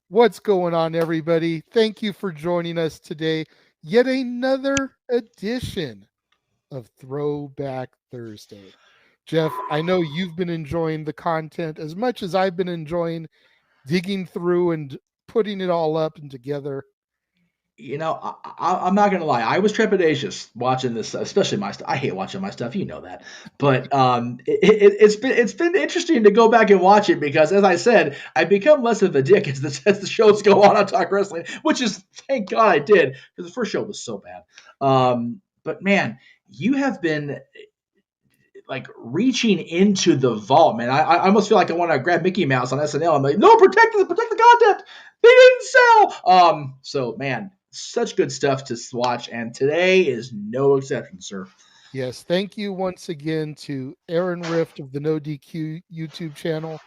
What's going on, everybody? Thank you for joining us today. Yet another edition of Throwback Thursday. Jeff, I know you've been enjoying the content as much as I've been enjoying digging through and putting it all up and together. I'm not gonna lie. I was trepidatious watching this, especially my stuff. I hate watching my stuff, you know that. But it's been interesting to go back and watch it because, as I said, I become less of a dick as the shows go on Talk Wrestling, which is thank God I did because the first show was so bad. But man, you have been like reaching into the vault, man. I almost feel like I want to grab Mickey Mouse on SNL. I'm like, no, protect the content. They didn't sell. So man, such good stuff to watch, and today is no exception, sir. Yes, thank you once again to Aaron Rift of the NoDQ YouTube channel,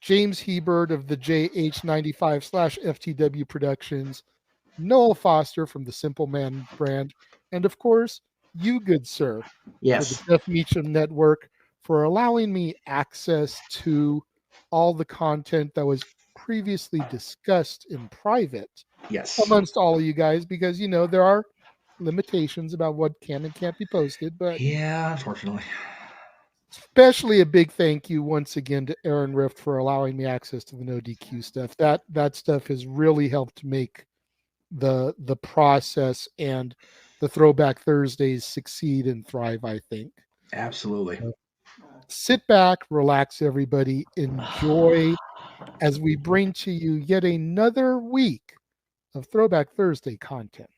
James Hebert of the JH95/FTW Productions, Noel Foster from the Simple Man brand, and of course, you, good sir, for the Yes. Jeff Meacham Network, for allowing me access to all the content that was previously discussed in private Yes. amongst all of you guys, because there are limitations about what can and can't be posted, but Yeah, unfortunately. especially a big thank you once again to Aaron Rift for allowing me access to the no DQ stuff. That stuff has really helped make the process and the Throwback Thursdays succeed and thrive, I think. Absolutely. Sit back, relax, everybody, enjoy as we bring to you yet another week of Throwback Thursday content.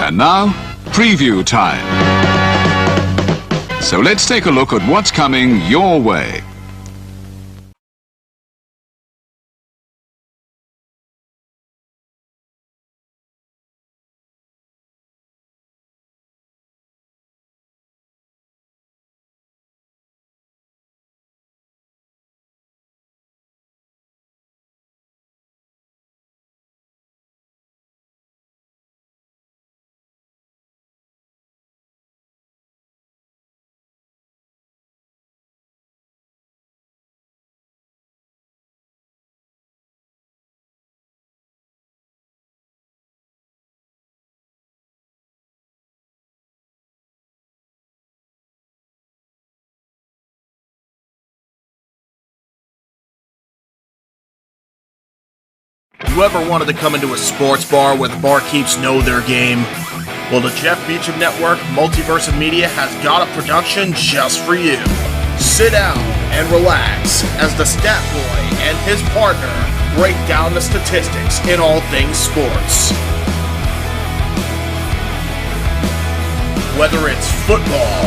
And now, preview time. So let's take a look at what's coming your way. You ever wanted to come into a sports bar where the barkeeps know their game? Well, the Jeff Meacham Network, Multiverse of Media has got a production just for you. Sit down and relax as the stat boy and his partner break down the statistics in all things sports. Whether it's football,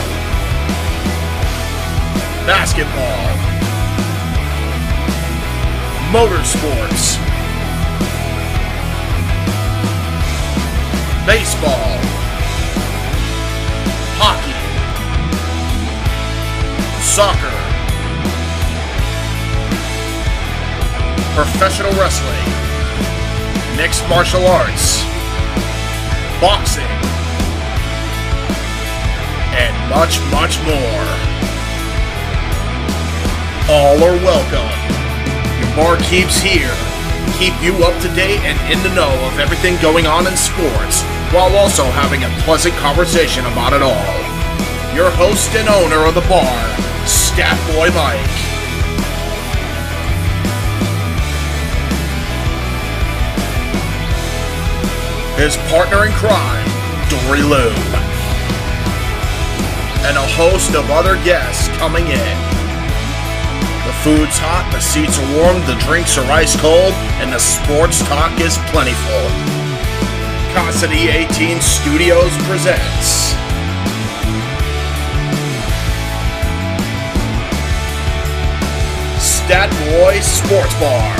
basketball, motorsports, baseball, hockey, soccer, professional wrestling, mixed martial arts, boxing, and much, much more. All are welcome. Your barkeeps here keep you up to date and in the know of everything going on in sports, while also having a pleasant conversation about it all. Your host and owner of the bar, Stat Boy Mike. his partner in crime, Dory Lou, and a host of other guests coming in. The food's hot, the seats are warm, the drinks are ice cold, and the sports talk is plentiful. Casa D18 Studios presents Stat Boy Sports Bar.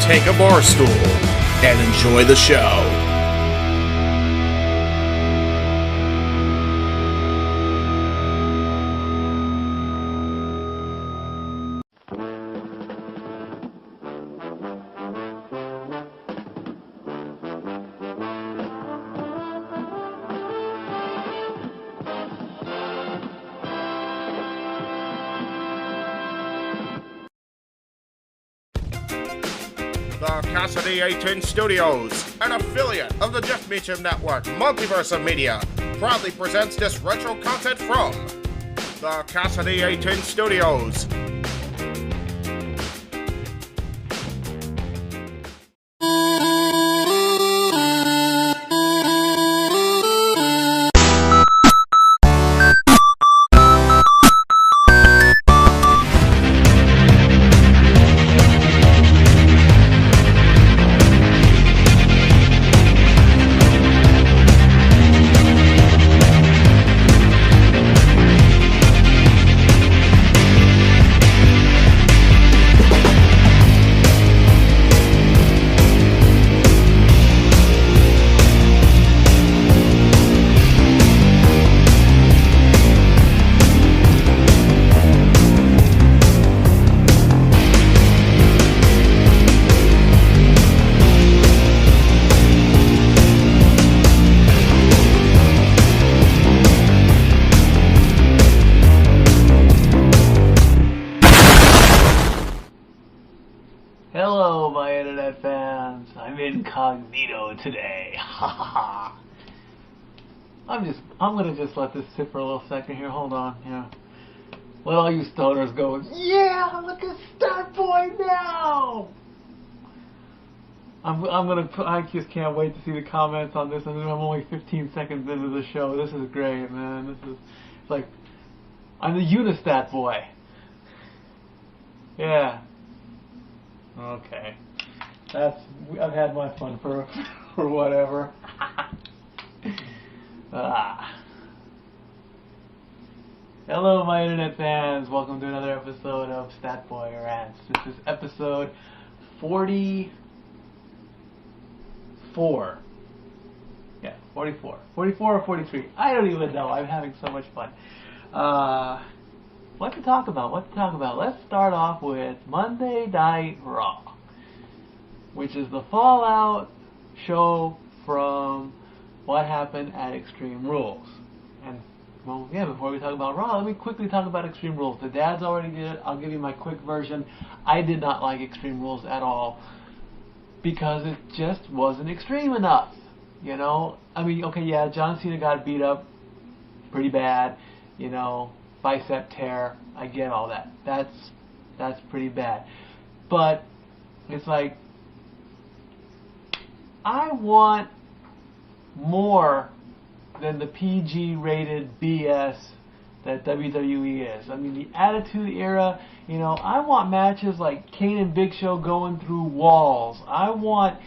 Take a bar stool and enjoy the show. The Casa D18 Studios, an affiliate of the Jeff Meacham Network, Multiverse of Media, proudly presents this retro content from the Casa D18 Studios. Hello, my internet fans. I'm incognito today. I'm gonna just let this sit for a little second here. Hold on. Yeah. Let all you stoners go, yeah, look at Star Boy now. I just can't wait to see the comments on this. I'm only 15 seconds into the show. This is great, man. This is like, I'm the Unistat boy. Yeah. Okay, I've had my fun for whatever. Hello, my internet fans. Welcome to another episode of Stat Boy Rants. This is episode 44. Yeah, 44. 44 or 43. I don't even know. I'm having so much fun. What to talk about? Let's start off with Monday Night Raw, which is the fallout show from what happened at Extreme Rules. And, well, yeah, before we talk about Raw, let me quickly talk about Extreme Rules. The dads already did it. I'll give you my quick version. I did not like Extreme Rules at all because it just wasn't extreme enough. You know? I mean, okay, yeah, John Cena got beat up pretty bad, you know, bicep tear, I get all that. That's pretty bad. But it's like, I want more than the PG-rated BS that WWE is. I mean, the Attitude Era, you know, I want matches like Kane and Big Show going through walls. I want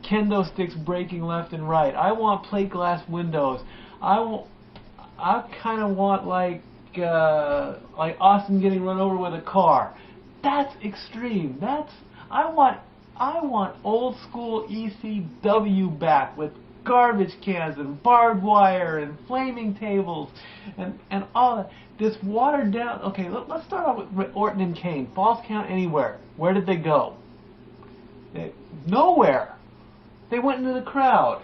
kendo sticks breaking left and right. I want plate glass windows. I kind of want like Austin getting run over with a car. That's extreme. I want old school ECW back with garbage cans and barbed wire and flaming tables and all that. This watered down. Okay, let's start off with Orton and Kane. False count anywhere. Where did they go? Nowhere. They went into the crowd.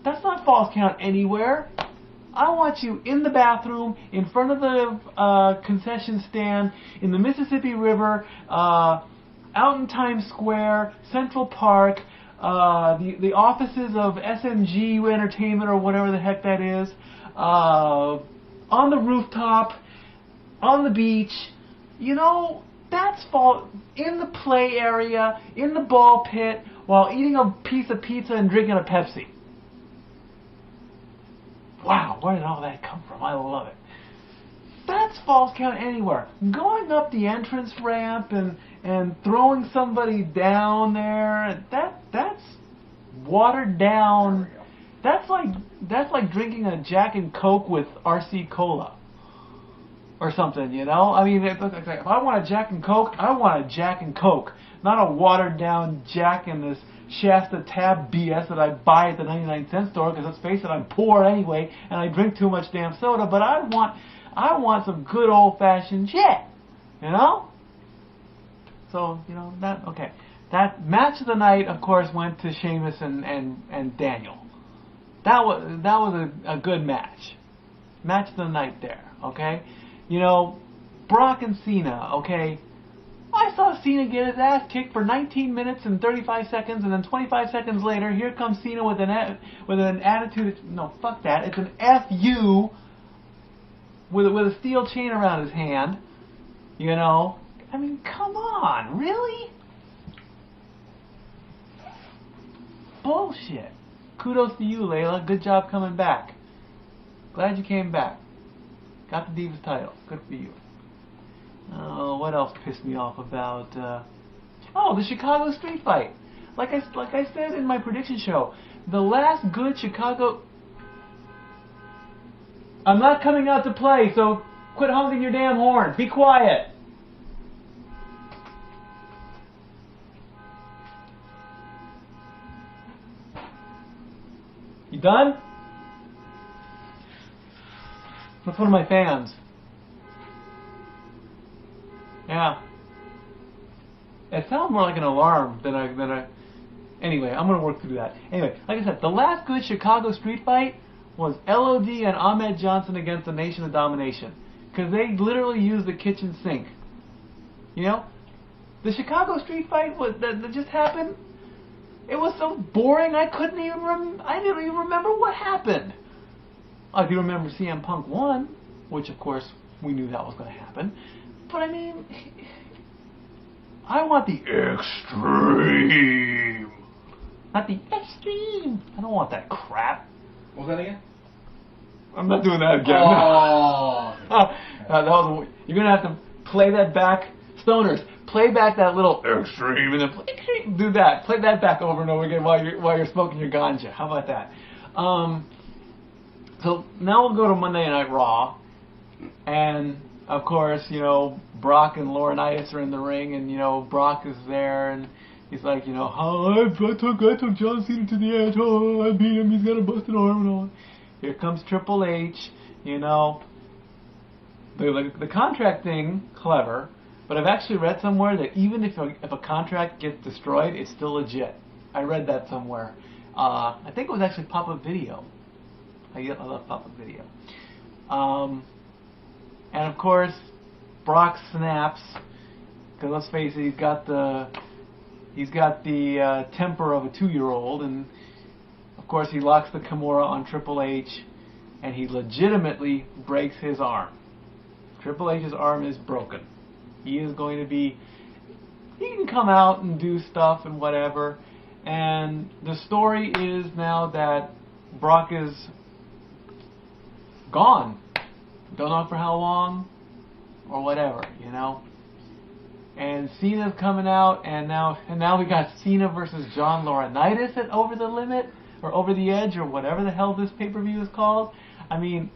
That's not false count anywhere. I want you in the bathroom, in front of the concession stand, in the Mississippi River, out in Times Square, Central Park, the offices of SMG Entertainment or whatever the heck that is, on the rooftop, on the beach. You know, that's in the play area, in the ball pit, while eating a piece of pizza and drinking a Pepsi. Wow, where did all that come from? I love it. That's false count anywhere. Going up the entrance ramp and throwing somebody down there, that's watered down. That's like drinking a Jack and Coke with RC Cola or something, you know? I mean, if I want a Jack and Coke, I want a Jack and Coke, not a watered down Jack in this Shasta Tab BS that I buy at the 99-cent store, because let's face it, I'm poor anyway and I drink too much damn soda, but I want some good old-fashioned shit, you know? So, you know, that match of the night, of course, went to Sheamus and Daniel. That was a good match. Match of the night there, okay? You know, Brock and Cena, okay? I saw Cena get his ass kicked for 19 minutes and 35 seconds, and then 25 seconds later, here comes Cena with an attitude. No, fuck that. It's an FU with a steel chain around his hand. You know? I mean, come on. Really? Bullshit. Kudos to you, Layla. Good job coming back. Glad you came back. Got the Divas title. Good for you. Oh, what else pissed me off about... the Chicago street fight. Like I said in my prediction show, the last good Chicago... I'm not coming out to play, so quit honking your damn horn. Be quiet. You done? That's one of my fans. Yeah. It sounds more like an alarm than a... Anyway, I'm going to work through that. Anyway, like I said, the last good Chicago street fight was LOD and Ahmed Johnson against the Nation of Domination. Because they literally used the kitchen sink. You know? The Chicago street fight that just happened, it was so boring I didn't even remember what happened. I do remember CM Punk won, which of course we knew that was going to happen. But I mean, I want the extreme. Not the extreme. I don't want that crap. What was that again? I'm not doing that again. Oh. You're going to have to play that back. Stoners, play back that little extreme and then do that. Play that back over and over again while you're smoking your ganja. How about that? So now we'll go to Monday Night Raw. And, of course, you know, Brock and Laurinaitis are in the ring. And, you know, Brock is there. And he's like, you know, I took John Cena to the edge. Oh, I beat him. He's got a busted arm and all. Here comes Triple H. You know, the contract thing, clever. But I've actually read somewhere that even if a contract gets destroyed, it's still legit. I read that somewhere. I think it was actually Pop-Up Video. I love Pop-Up Video. And of course, Brock snaps, because let's face it, he's got the temper of a 2-year-old, and of course he locks the Kimura on Triple H, and he legitimately breaks his arm. Triple H's arm is broken. He is going to be... He can come out and do stuff and whatever. And the story is now that Brock is gone. Don't know for how long or whatever, you know. And Cena's coming out, and now we got Cena versus John Laurinaitis at Over the Limit or Over the Edge or whatever the hell this pay-per-view is called. I mean,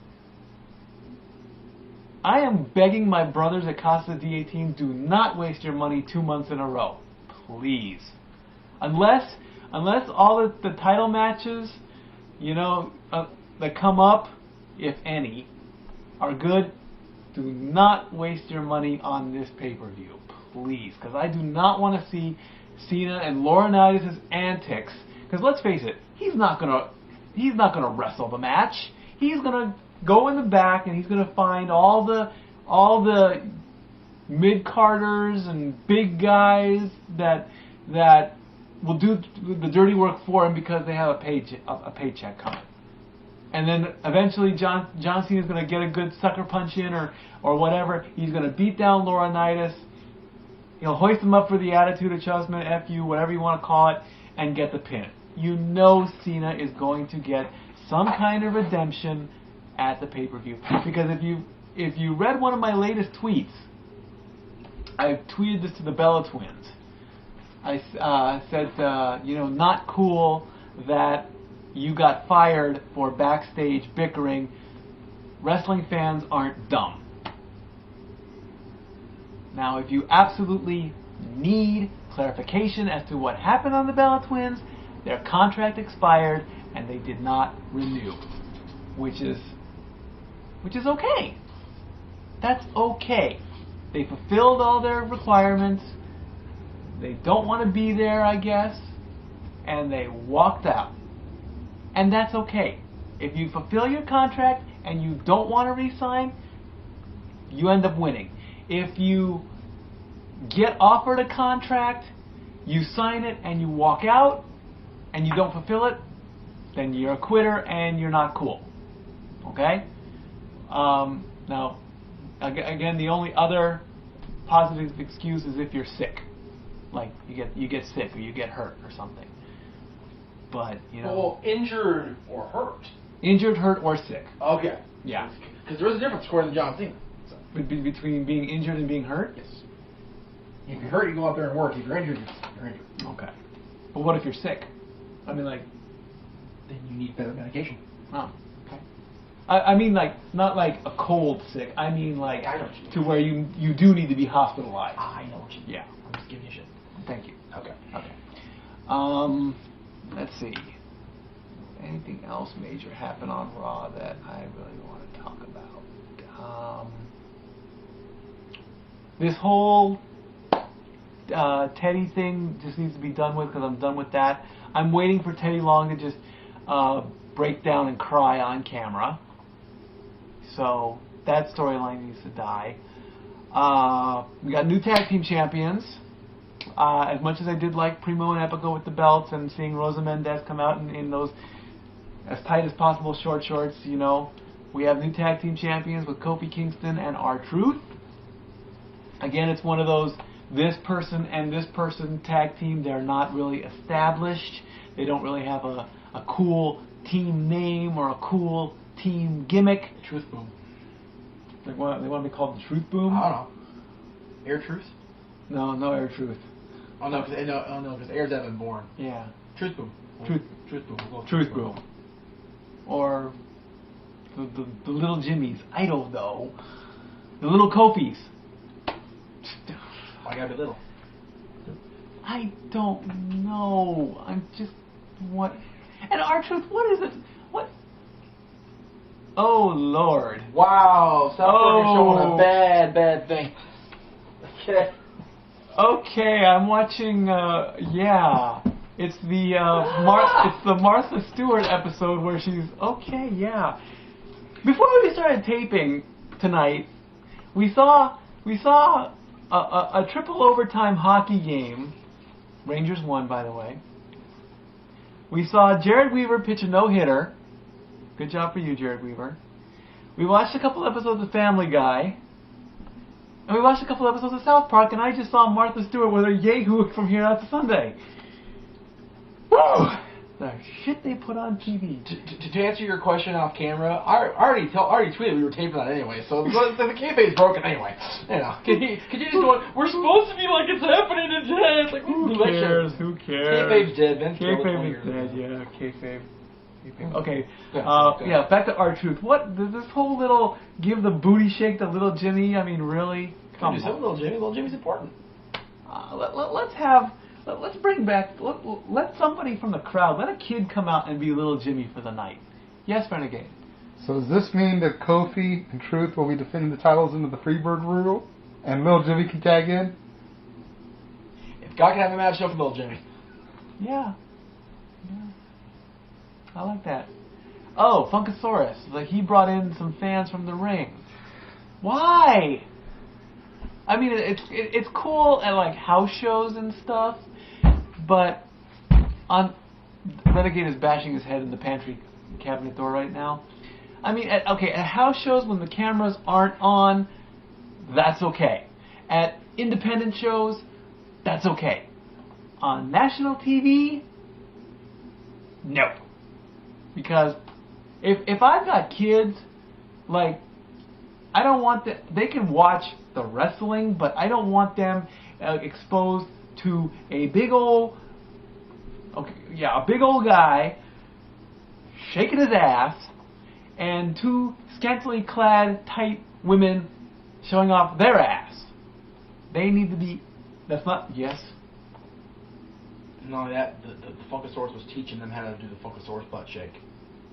I am begging my brothers at Casa D18, do not waste your money 2 months in a row. Please. Unless all the title matches, you know, that come up, if any, are good, do not waste your money on this pay-per-view. Please. Because I do not want to see Cena and Laurinaitis' antics. Because let's face it, he's not gonna wrestle the match. He's gonna go in the back and he's gonna find all the mid-carders and big guys that will do the dirty work for him because they have a paycheck coming. And then eventually John Cena's gonna get a good sucker punch in or whatever. He's gonna beat down Laurinaitis. He'll hoist him up for the attitude adjustment, FU, whatever you want to call it. and get the pin. You know Cena is going to get some kind of redemption at the pay-per-view. Because if you read one of my latest tweets, I tweeted this to the Bella Twins. I said, not cool that you got fired for backstage bickering. Wrestling fans aren't dumb. Now, if you absolutely need clarification as to what happened on the Bella Twins, their contract expired and they did not renew, which is okay. That's okay. They fulfilled all their requirements. They don't want to be there, I guess, and they walked out. And that's okay. If you fulfill your contract and you don't want to re-sign, you end up winning. If you get offered a contract, you sign it and you walk out, and you don't fulfill it, then you're a quitter and you're not cool. Okay? Now, again, the only other positive excuse is if you're sick. Like you get sick or you get hurt or something. But Well, injured or hurt. Injured, hurt, or sick. Okay. Yeah. Because there is a difference according to John Cena. So. Between being injured and being hurt? Yes. If you're hurt, you go out there and work. If you're injured, you're injured. Okay. But what if you're sick? I mean, Then you need better medication. Oh, okay. I mean, not like a cold sick. I mean, I know what you mean. to where you do need to be hospitalized. I know what you mean. Yeah. I'm just giving you shit. Thank you. Okay. Okay. Let's see. Anything else major happen on Raw that I really want to talk about? This whole Teddy thing just needs to be done with because I'm done with that. I'm waiting for Teddy Long to just break down and cry on camera. So that storyline needs to die. We got new tag team champions. As much as I did like Primo and Epico with the belts and seeing Rosa Mendez come out in those as tight as possible short shorts, we have new tag team champions with Kofi Kingston and R-Truth. Again, it's one of those this person and this person tag team. They're not really established. They don't really have a cool team name or a cool team gimmick. Truth Boom. They want to be called the Truth Boom? I don't know. Air Truth? No Air Truth. Oh no, because Airs haven't been born. Yeah. Truth Boom. Truth Boom. We'll go Truth Boom. Or the little Jimmys. I don't know. The little Kofis. I gotta be little. I don't know. I'm just what. And R-Truth, what is it? What? Oh Lord! Wow, South Park is showing a bad thing. Okay. Okay, I'm watching. Yeah, it's the it's the Martha Stewart episode where she's okay. Yeah. Before we started taping tonight, we saw a triple overtime hockey game. Rangers won, by the way. We saw Jared Weaver pitch a no-hitter. Good job for you, Jared Weaver. We watched a couple episodes of Family Guy. And we watched a couple episodes of South Park, and I just saw Martha Stewart with her yay-hoo from here out to Sunday. Woo! The shit they put on TV. To answer your question off camera, I already tweeted we were taping that anyway, so the kayfabe's broken anyway. Could you just go, we're supposed to be like it's happening today. It's like, who cares? Who cares? Kayfabe's dead. Vince Kayfabe is dead, yeah. Kayfabe. Okay, yeah, back to R-Truth. What, this whole little give the booty shake to little Jimmy, I mean, really? Come on. Little Jimmy. Little Jimmy's important. Let's bring back, let somebody from the crowd, let a kid come out and be little Jimmy for the night. Yes, Renegade. So does this mean that Kofi and Truth will be defending the titles into the Freebird rule, and little Jimmy can tag in? If God can have a match, show for little Jimmy. Yeah. I like that. Oh, Funkasaurus. Like he brought in some fans from the ring. Why? I mean, it's cool at like house shows and stuff, but Renegade is bashing his head in the pantry cabinet door right now. I mean, at house shows when the cameras aren't on, that's okay. At independent shows, that's okay. On national TV, No. Because if I've got kids, like, I don't want them, they can watch the wrestling, but I don't want them exposed to a big old guy shaking his ass and two scantily clad tight women showing off their ass. They need to be, that's not, yes. Not only that, the Funkasaurus was teaching them how to do the Funkasaurus butt shake.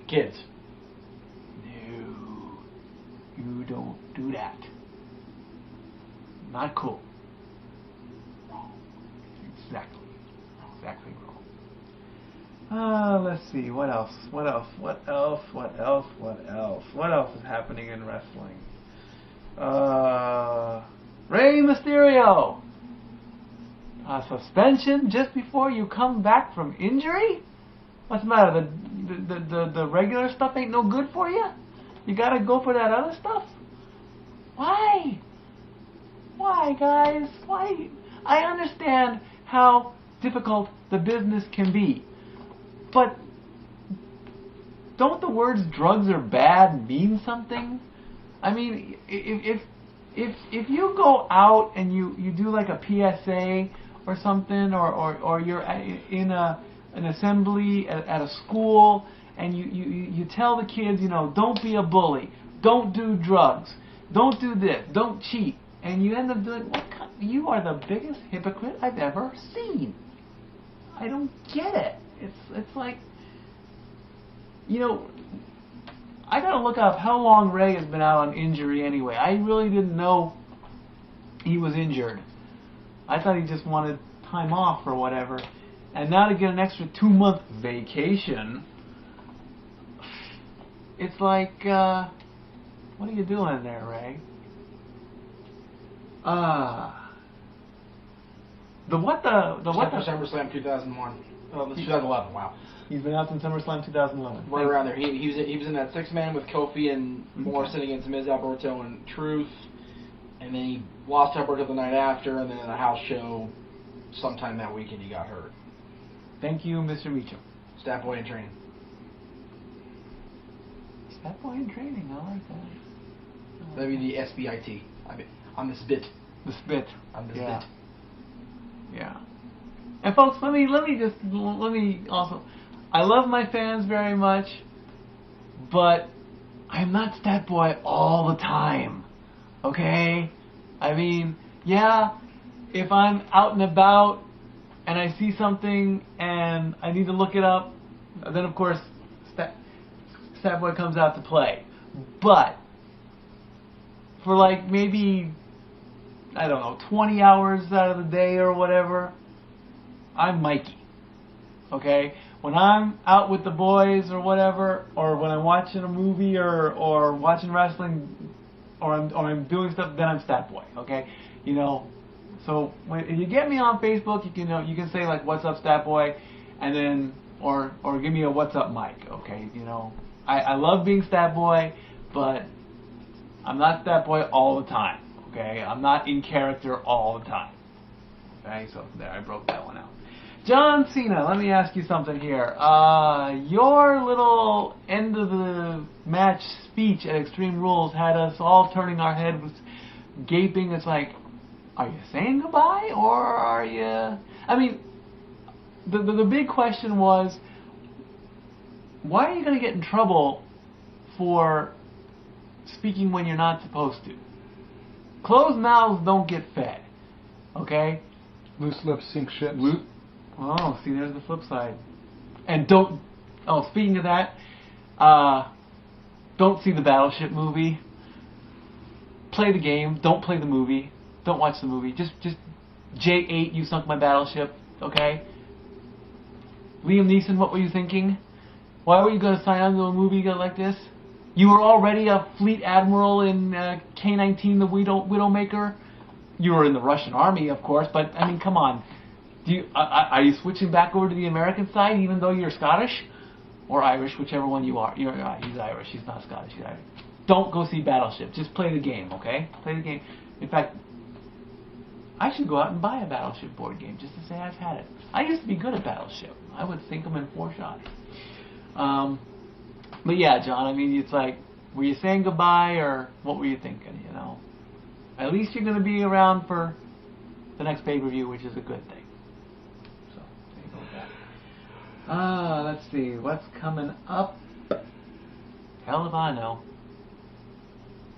Kids. No, you don't do that. Not cool. Wrong. Exactly wrong. Let's see, what else is happening in wrestling? Rey Mysterio! A suspension just before you come back from injury? What's the matter? The regular stuff ain't no good for you? You gotta go for that other stuff? Why? Why, guys? Why? I understand how difficult the business can be, but don't the words drugs are bad mean something? I mean, if you go out and you do like a PSA or something, or you're in an assembly at a school, and you tell the kids, you know, don't be a bully, don't do drugs, don't do this, don't cheat, and you end up doing, you are the biggest hypocrite I've ever seen. I don't get it. It's like, you know, I gotta look up how long Ray has been out on injury anyway. I really didn't know he was injured. I thought he just wanted time off or whatever. And now to get an extra 2-month vacation, it's like, what are you doing there, Ray? SummerSlam 2001. Oh, 2011. Wow. He's been out since SummerSlam 2011. Right around there. He was in that 6-man with Kofi and Morrison against Miz, Alberto, and Truth. And then he lost Alberto the night after, and then in a house show sometime that weekend he got hurt. Thank you, Mr. Meacham. Stat boy in training. Stat boy in training, I like that. That'd be the SBIT. I'm the spit. The spit. I'm the spit. Yeah. And folks, let me also, I love my fans very much, but I'm not Stat Boy all the time. Okay? I mean, yeah, if I'm out and about and I see something and I need to look it up, then of course Stat Boy comes out to play. But for like maybe, I don't know, 20 hours out of the day or whatever, I'm Mikey. Okay? When I'm out with the boys or whatever, or when I'm watching a movie or watching wrestling, or I'm doing stuff, then I'm Stat Boy. Okay? You know, so if you get me on Facebook, you can say like, "What's up, Stat Boy," and then or give me a "What's up, Mike." Okay? You know, I love being Stat Boy, but I'm not Stat Boy all the time. Okay? I'm not in character all the time. Okay? So there, I broke that one out. John Cena, let me ask you something here. Your little end of the match speech at Extreme Rules had us all turning our heads, gaping. It's like, are you saying goodbye, or are you... I mean, the big question was, why are you going to get in trouble for speaking when you're not supposed to? Closed mouths don't get fed, okay? Loose lips sink ships. Oh, see, there's the flip side. And speaking of that, don't see the Battleship movie. Play the game. Don't play the movie. Don't watch the movie. Just J8, you sunk my battleship, okay? Liam Neeson, what were you thinking? Why were you going to sign on to a movie like this? You were already a fleet admiral in K-19, the Widowmaker. You were in the Russian army, of course, but, I mean, come on. Are you switching back over to the American side, even though you're Scottish? Or Irish, whichever one you are. He's Irish. He's not Scottish. He's Irish. Don't go see Battleship. Just play the game, okay? Play the game. In fact, I should go out and buy a Battleship board game just to say I've had it. I used to be good at Battleship. I would sink them in 4 shots. But yeah, John, I mean, it's like, were you saying goodbye or what were you thinking, you know? At least you're going to be around for the next pay-per-view, which is a good thing. So, there you go with that. Let's see, what's coming up? Hell if I know.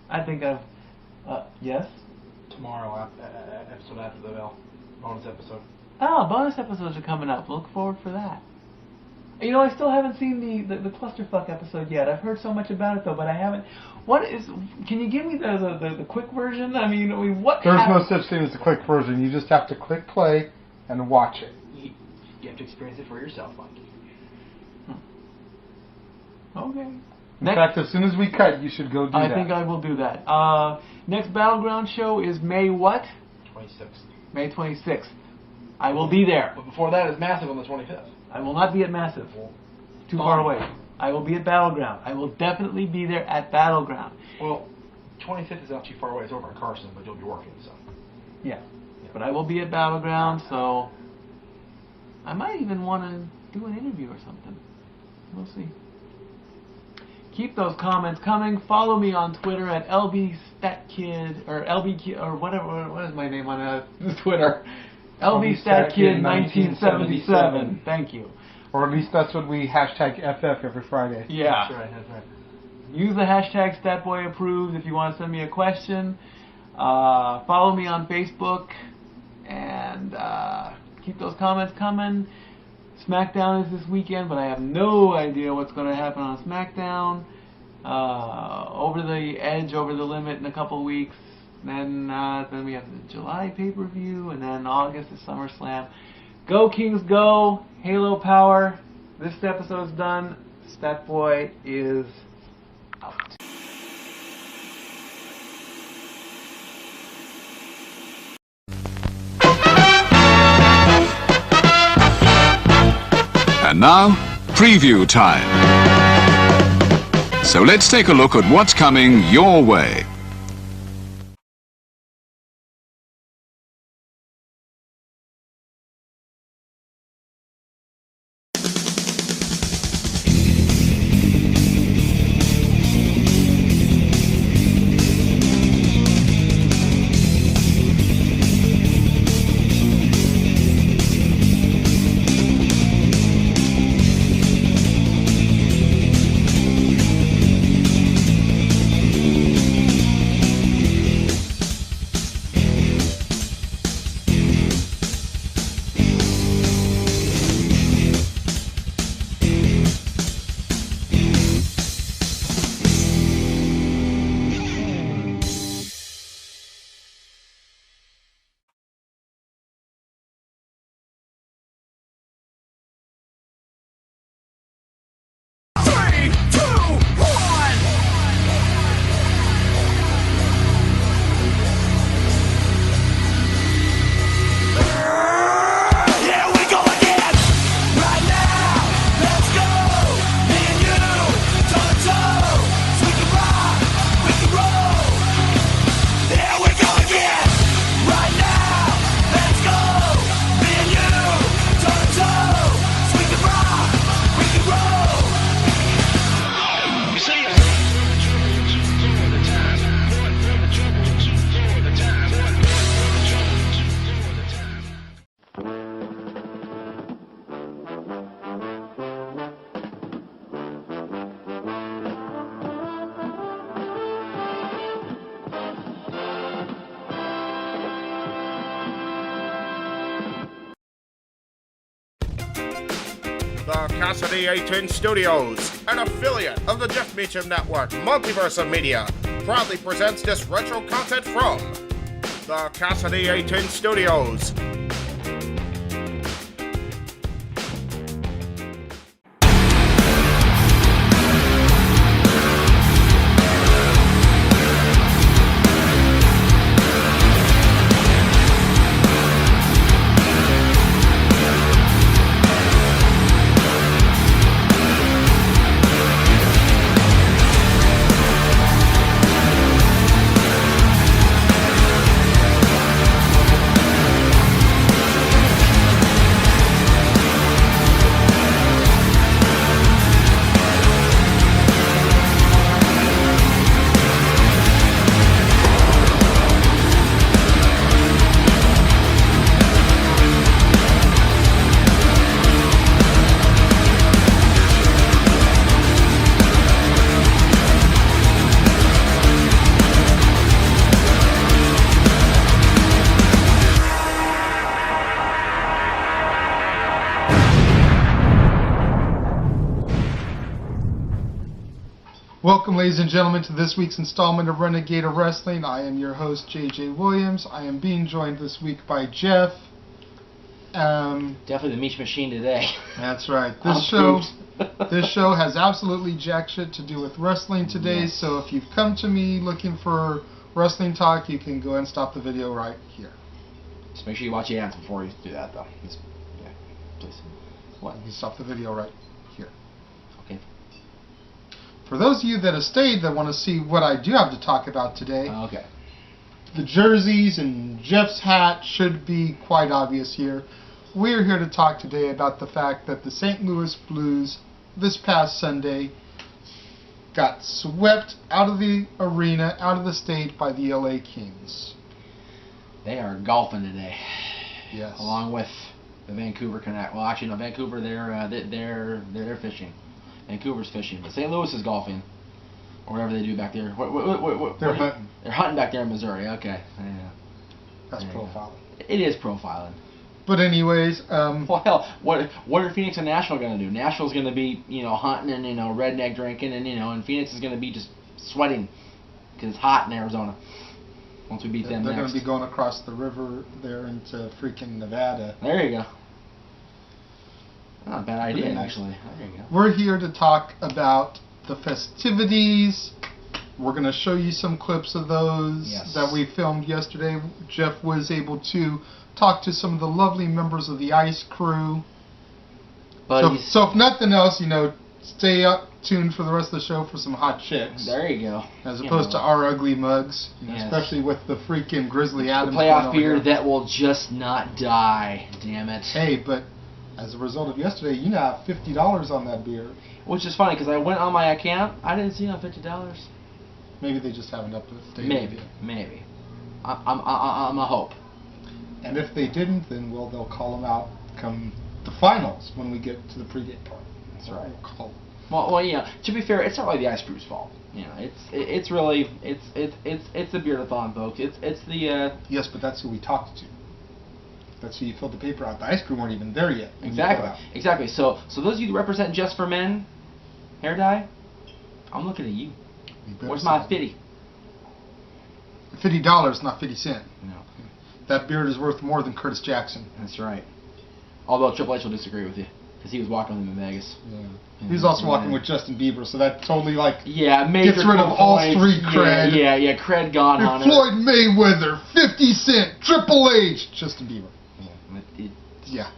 I think I've, yes? Tomorrow, episode after the bell. Bonus episode. Oh, bonus episodes are coming up. Look forward for that. You know, I still haven't seen the clusterfuck episode yet. I've heard so much about it though, but I haven't. What is? Can you give me the quick version? I mean, what? There's no such thing as a quick version. You just have to click play and watch it. You have to experience it for yourself, Mikey. Okay. In fact, as soon as we cut, you should go do that. I think I will do that. Next Battleground show is May what? 26th. May 26th. I will be there. But before that is Massive on the 25th. I will not be at Massive. Too far away. I will be at Battleground. I will definitely be there at Battleground. Well, 25th is not too far away. It's over in Carson, but you'll be working, so. Yeah. But I will be at Battleground, so I might even want to do an interview or something. We'll see. Keep those comments coming. Follow me on Twitter at LBStatKid or LBKid or whatever. What is my name on Twitter? LBStatKid1977. Thank you. Or at least that's what we hashtag FF every Friday. Yeah. That's right, that's right. Use the hashtag StatBoyApproved if you want to send me a question. Follow me on Facebook. And keep those comments coming. SmackDown is this weekend, but I have no idea what's going to happen on SmackDown. Over the edge, over the limit in a couple weeks. Then we have the July pay-per-view, and then August is SummerSlam. Go Kings go! Halo Power. This episode's done. Statboy is out. And now, preview time. So let's take a look at what's coming your way. The Casa D18 Studios, an affiliate of the Jeff Meacham Network, Multiverse of Media, proudly presents this retro content from the Casa D18 Studios. Welcome, ladies and gentlemen, to this week's installment of Renegade of Wrestling. I am your host, JJ Williams. I am being joined this week by Jeff. Definitely the Meach Machine today. That's right. I'm This show has absolutely jack shit to do with wrestling today, Yes. so if you've come to me looking for wrestling talk, you can go ahead and stop the video right here. Just make sure you watch the ads before you do that, though. Just, yeah, please. What? You stop the video right here. Okay. For those of you that have stayed that want to see what I do have to talk about today, Okay. the jerseys and Jeff's hat should be quite obvious here. We're here to talk today about the fact that the St. Louis Blues this past Sunday got swept out of the arena, out of the state by the LA Kings. They are golfing today. Yes. Along with the Vancouver Canucks. Well, actually, no, Vancouver, they're fishing. Vancouver's fishing, but St. Louis is golfing, or whatever they do back there. They're hunting. They're hunting back there in Missouri. Okay. Yeah. That's There you go. profiling. It is profiling. But anyways, Well, hell, what are Phoenix and Nashville going to do? Nashville's going to be, hunting and, redneck drinking, and Phoenix is going to be just sweating because it's hot in Arizona. Once we beat them they're going next. to be going across the river there into freaking Nevada. There you go. Not a bad idea, Pretty nice. actually. There you go. We're here to talk about the festivities. We're going to show you some clips of those Yes. that we filmed yesterday. Jeff was able to talk to some of the lovely members of the ICE crew. Buddies. So if nothing else, stay up tuned for the rest of the show for some hot chicks. There you go. As opposed to our ugly mugs, Yes. especially with the freaking Grizzly the Adams. playoff going over beer here. that will just not die. Damn it. Hey, but as a result of yesterday, you now have $50 on that beer. Which is funny because I went on my account. I didn't see it on $50. Maybe they just haven't updated Maybe. it. Maybe. I'm a hope. And if they didn't, then they'll call them out come the finals when we get to the pregame part. That's right. We'll call them. Well, to be fair, it's not really the Ice Crew's fault. It's really it's the beer-a-thon, folks. It's the Yes, but that's who we talked to. That's who you filled the paper out. The ice cream weren't even there yet. when you filled it out. exactly. So those of you that represent Just for Men, hair dye, I'm looking at you. You better Where's say my that. $50? $50, not 50 cents. No, That beard is worth more than Curtis Jackson. that's right. Although Triple H will disagree with you because he was walking with him in Vegas. He was also walking with Justin Bieber, so that totally Yeah, major gets rid of all points. street cred. Yeah, cred gone on If it. Floyd Mayweather, 50 Cent, Triple H, Justin Bieber. Yeah.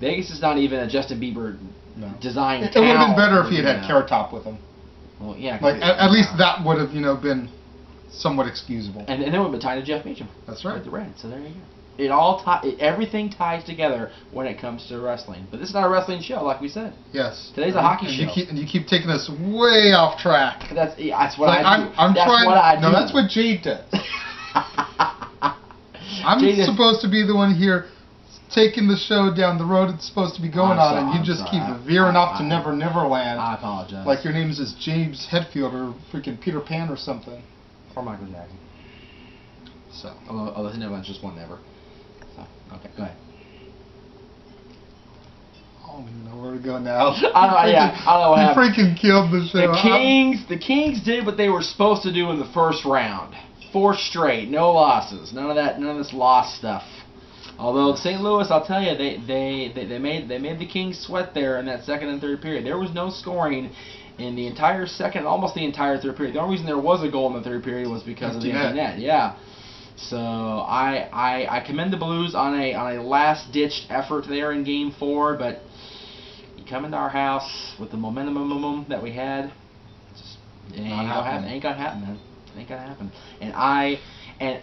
Vegas is not even a Justin Bieber No. design. It would have been town. better if he had had Carrot Top with him. Well, yeah. Like at least that would have been somewhat excusable. And then it would have been tied to Jeff Meacham. That's right. With the red. So there you go. Everything ties together when it comes to wrestling. But this is not a wrestling show, like we said. Yes. Today's a hockey and show. You keep taking us way off track. That's what Like, I do. I'm that's trying. what I do. No, that's what Jade does. I'm Jade- supposed to be the one here taking the show down the road it's supposed to be going on, and you just keep veering off to Never Neverland. I apologize. Like your name is James Hetfield or freaking Peter Pan or something. Or Michael Jackson. So. Although Neverland's just one never. So, okay, go ahead. I don't even know where to go now. I don't know what happened. You freaking killed the show. The Kings did what they were supposed to do in the first round. 4 straight, no losses, none of this loss stuff. Although St. Louis, I'll tell you, they made the Kings sweat there in that second and third period. There was no scoring in the entire second, almost the entire third period. The only reason there was a goal in the third period was because of the empty net. Yeah. So I commend the Blues on a last-ditched effort there in Game 4, but you come into our house with the momentum that we had, it ain't gonna happen, man. It ain't gonna happen. And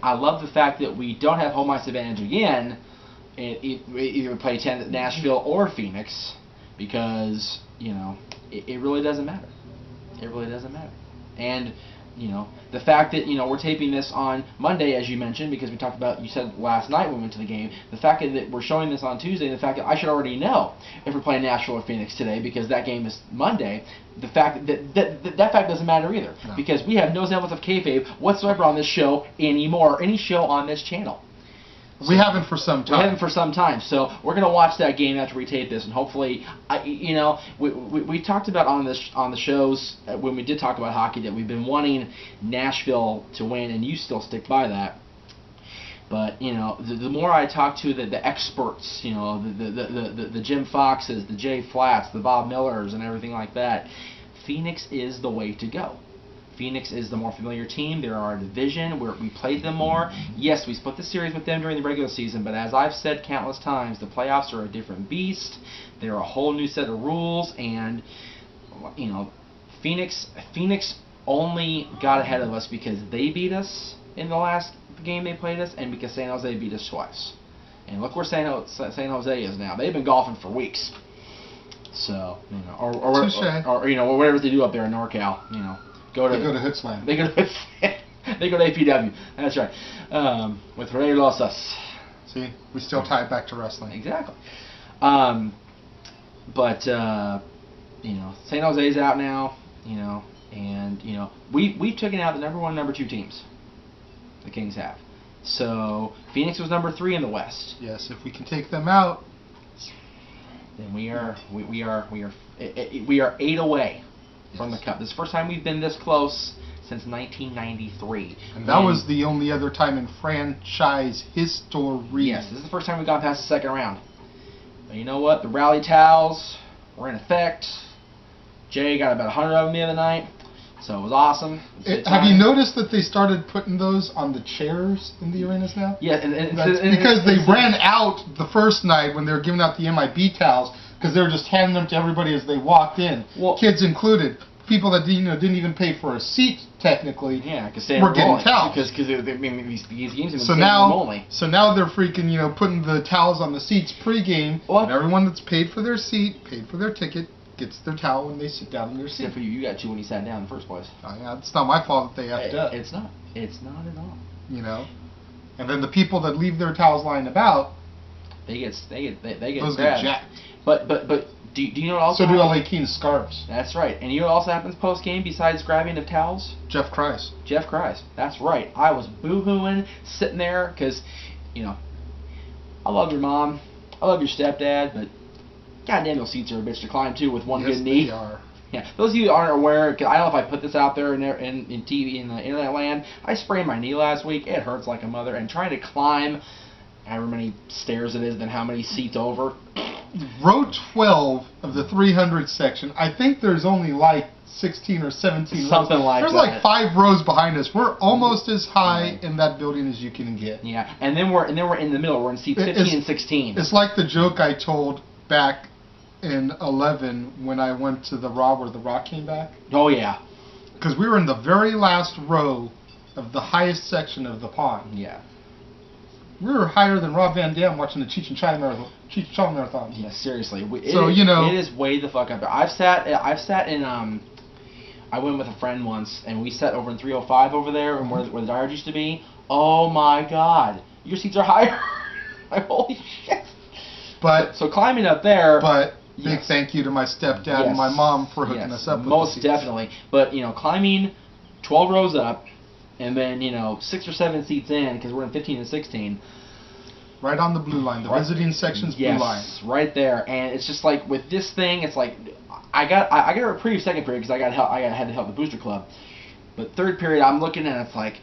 I love the fact that we don't have home ice advantage again. We either play Nashville or Phoenix because it really doesn't matter. It really doesn't matter. And the fact that we're taping this on Monday, as you mentioned, because we talked about, you said last night when we went to the game, the fact that we're showing this on Tuesday, the fact that I should already know if we're playing Nashville or Phoenix today because that game is Monday, the fact that fact doesn't matter either, because we have no semblance of kayfabe whatsoever on this show anymore, or any show on this channel. We haven't for some time. We haven't for some time. So we're gonna watch that game after we tape this, and hopefully, we talked about on the shows when we did talk about hockey that we've been wanting Nashville to win, and you still stick by that. But the more I talk to the experts, the Jim Foxes, the Jay Flats, the Bob Millers, and everything like that, Phoenix is the way to go. Phoenix is the more familiar team. They're our division. We played them more. Yes, we split the series with them during the regular season, but as I've said countless times, the playoffs are a different beast. They're a whole new set of rules, and Phoenix only got ahead of us because they beat us in the last game they played us, and because San Jose beat us twice. And look where San Jose is now. They've been golfing for weeks. So or whatever they do up there in NorCal. They go to Hoodsland. They go to FTW. That's right. With Ray Losas. See, we still tie it back to wrestling. Exactly. But San Jose's out now. And we've taken out the number 1, number 2 teams. The Kings have. So Phoenix was number 3 in the West. Yes, if we can take them out, then we are 8 away from the Cup. This is the first time we've been this close since 1993. And that was the only other time in franchise history. Yes, this is the first time we've gone past the second round. But you know what? The rally towels were in effect. Jay got about 100 of them the other night. So it was awesome. Have you noticed that they started putting those on the chairs in the arenas now? Yeah, and because they ran out the first night when they were giving out the MIB towels because they were just handing them to everybody as they walked in, kids included. People that didn't even pay for a seat technically. Yeah, because they were getting towels. Because these games have been only. So now they're freaking putting the towels on the seats pregame, and everyone that's paid for their seat, paid for their ticket, gets their towel when they sit down in their seat. Except for you, you got 2 when you sat down in the first place. Yeah, it's not my fault that they effed up. It's not. It's not at all. And then the people that leave their towels lying about, they get those grabbed. get jacked. But do you know what also? So do LA King's scarves. That's right. And you know what also happens post game besides grabbing of towels? Jeff cries. That's right. I was boo-hooing, sitting there because, I love your mom, I love your stepdad, but goddamn, those seats are a bitch to climb to with one good knee. They are. Yeah, those of you who aren't aware, cause I don't know if I put this out there in TV in the internet land. I sprained my knee last week. It hurts like a mother, and trying to climb however many stairs it is, then how many seats over. Row 12 of the 300 section. I think there's only like 16 or 17 something rows. like there's that. Like 5 rows behind us. We're almost as high in that building as you can get. Yeah, and then we're in the middle. We're in seats 15 and 16. It's like the joke I told back in 11 when I went to the Raw where The Rock came back. Oh yeah, because we were in the very last row of the highest section of the pond. Yeah, we were higher than Rob Van Dam watching the Cheech and Chong marathon. Yeah, seriously. It is way the fuck up there. I've sat in I went with a friend once and we sat over in 305 over there and where the Dyers used to be. Oh my God, your seats are higher. Like, holy shit. But so climbing up there. But big thank you to my stepdad and my mom for hooking us up with most definitely. But climbing 12 rows up and then 6 or 7 seats in because we're in 15 and 16. Right on the blue line, the visiting section's blue line. Yes, right there. And it's just like with this thing, it's like I got a reprieve second period because I had to help the booster club. But third period, I'm looking and it's like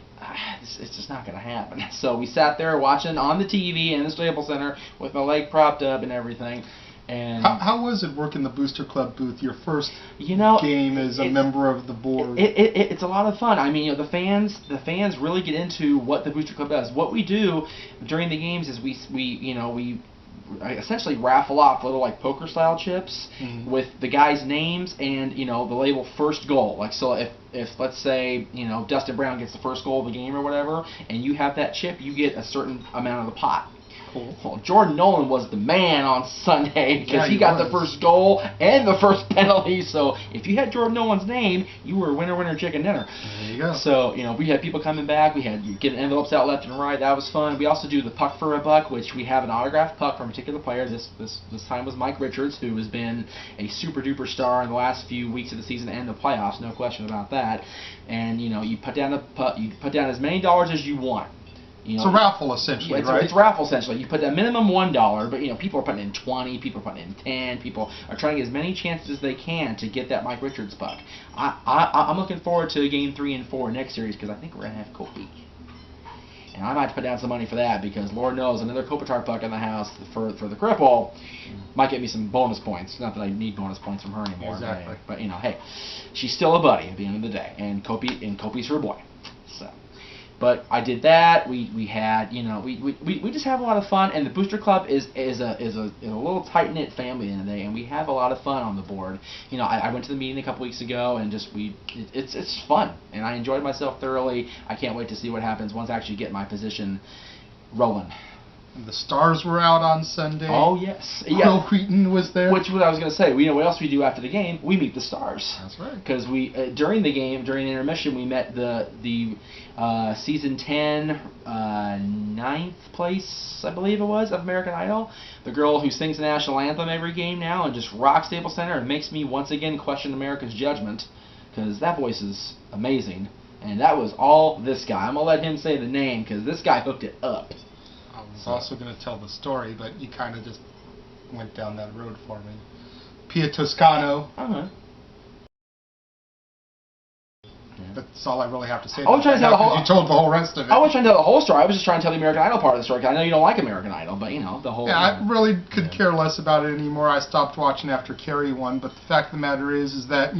it's just not going to happen. So we sat there watching on the TV in the Staples Center with my leg propped up and everything. And how was it working the Booster Club booth? Your first game as a member of the board. It's a lot of fun. I mean, the fans really get into what the Booster Club does. What we do during the games is we essentially raffle off little like poker style chips with the guys' names and the label first goal. Like so if let's say Dustin Brown gets the first goal of the game or whatever, and you have that chip, you get a certain amount of the pot. Cool. Well, Jordan Nolan was the man on Sunday because he got the first goal and the first penalty. So if you had Jordan Nolan's name, you were winner chicken dinner. There you go. So we had people coming back. We had getting envelopes out left and right. That was fun. We also do the puck for a buck, which we have an autographed puck from a particular player. This time was Mike Richards, who has been a super duper star in the last few weeks of the season and the playoffs. No question about that. And you put down the puck. You put down as many dollars as you want. You know, It's a raffle essentially, right? It's a raffle essentially. You put a minimum $1, but people are putting in 20, people are putting in 10, people are trying to get as many chances as they can to get that Mike Richards puck. I'm looking forward to Game 3 and 4 next series because I think we're gonna have Kopi. And I might put down some money for that because Lord knows another Kopitar puck in the house for the cripple might get me some bonus points. Not that I need bonus points from her anymore. Exactly. But hey, she's still a buddy at the end of the day, and Kopi's her boy. So, but I did that. We had we just have a lot of fun, and the Booster Club is a little tight knit family at the end of the day, and we have a lot of fun on the board. I went to the meeting a couple weeks ago, and it's fun, and I enjoyed myself thoroughly. I can't wait to see what happens once I actually get my position rolling. And the Stars were out on Sunday. Oh yes, Will Wheaton was there. Which what I was going to say. What else we do after the game? We meet the Stars. That's right. Because we during the game, during the intermission, we met the season 10 9th place, I believe it was, of American Idol. The girl who sings the national anthem every game now and just rocks Staples Center and makes me once again question America's judgment because that voice is amazing. And that was all this guy. I'm gonna let him say the name because this guy hooked it up. I was also going to tell the story, but you kind of just went down that road for me. Pia Toscano. Uh-huh. That's all I really have to say. I was trying to tell the whole. You told the whole rest of it. I was trying to tell the whole story. I was just trying to tell the American Idol part of the story. Cause I know you don't like American Idol, but the whole. Yeah, I really could care less about it anymore. I stopped watching after Carrie won. But the fact of the matter is that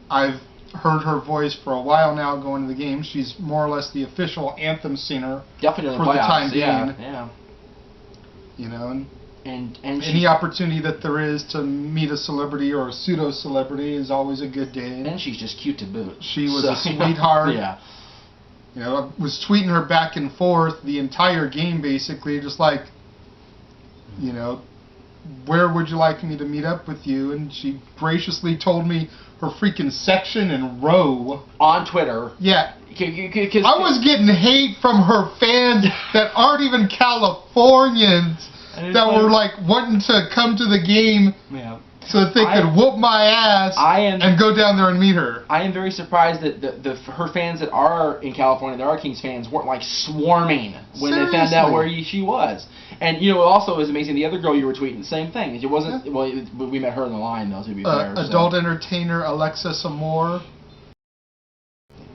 I've heard her voice for a while now going to the game. She's more or less the official anthem singer. Definitely for the time being. Yeah. And any opportunity that there is to meet a celebrity or a pseudo celebrity is always a good day. And she's just cute to boot. She was a sweetheart. Yeah. I was tweeting her back and forth the entire game, basically, just like, where would you like me to meet up with you? And she graciously told me her freaking section and row. On Twitter. Yeah. I was getting hate from her fans that aren't even Californians that were like wanting to come to the game so that they could whoop my ass and go down there and meet her. I am very surprised that her fans that are in California, that are Kings fans, weren't like swarming when they found out where she was. And also it was amazing. The other girl you were tweeting, same thing. It wasn't. Yeah. Well, we met her in the line though. To be fair, adult entertainer Alexis Amore.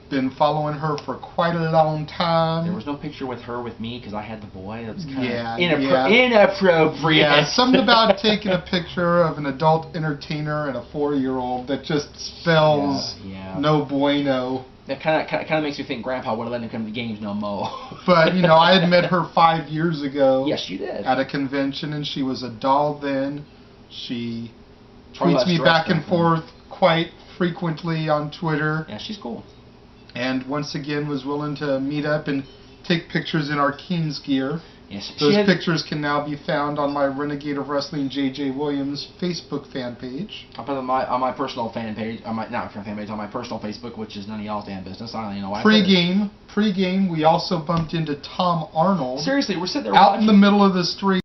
Been following her for quite a long time. There was no picture with her with me because I had the boy. That was kind of inappropriate. Yeah, something about taking a picture of an adult entertainer and a 4-year-old that just spells no bueno. That kind of makes me think Grandpa would have let him come to the games no more. But I had met her 5 years ago. Yes, you did. At a convention, and she was a doll then. She tweets me back and forth quite frequently on Twitter. Yeah, she's cool. And once again was willing to meet up and take pictures in our Kings gear. Yes, those pictures can now be found on my Renegade of Wrestling JJ Williams Facebook fan page. I'll put them on my personal fan page, on my personal Facebook, which is none of y'all's damn business. I don't even know why. Pre-game, we also bumped into Tom Arnold. Seriously, we're sitting there out in the middle of the street.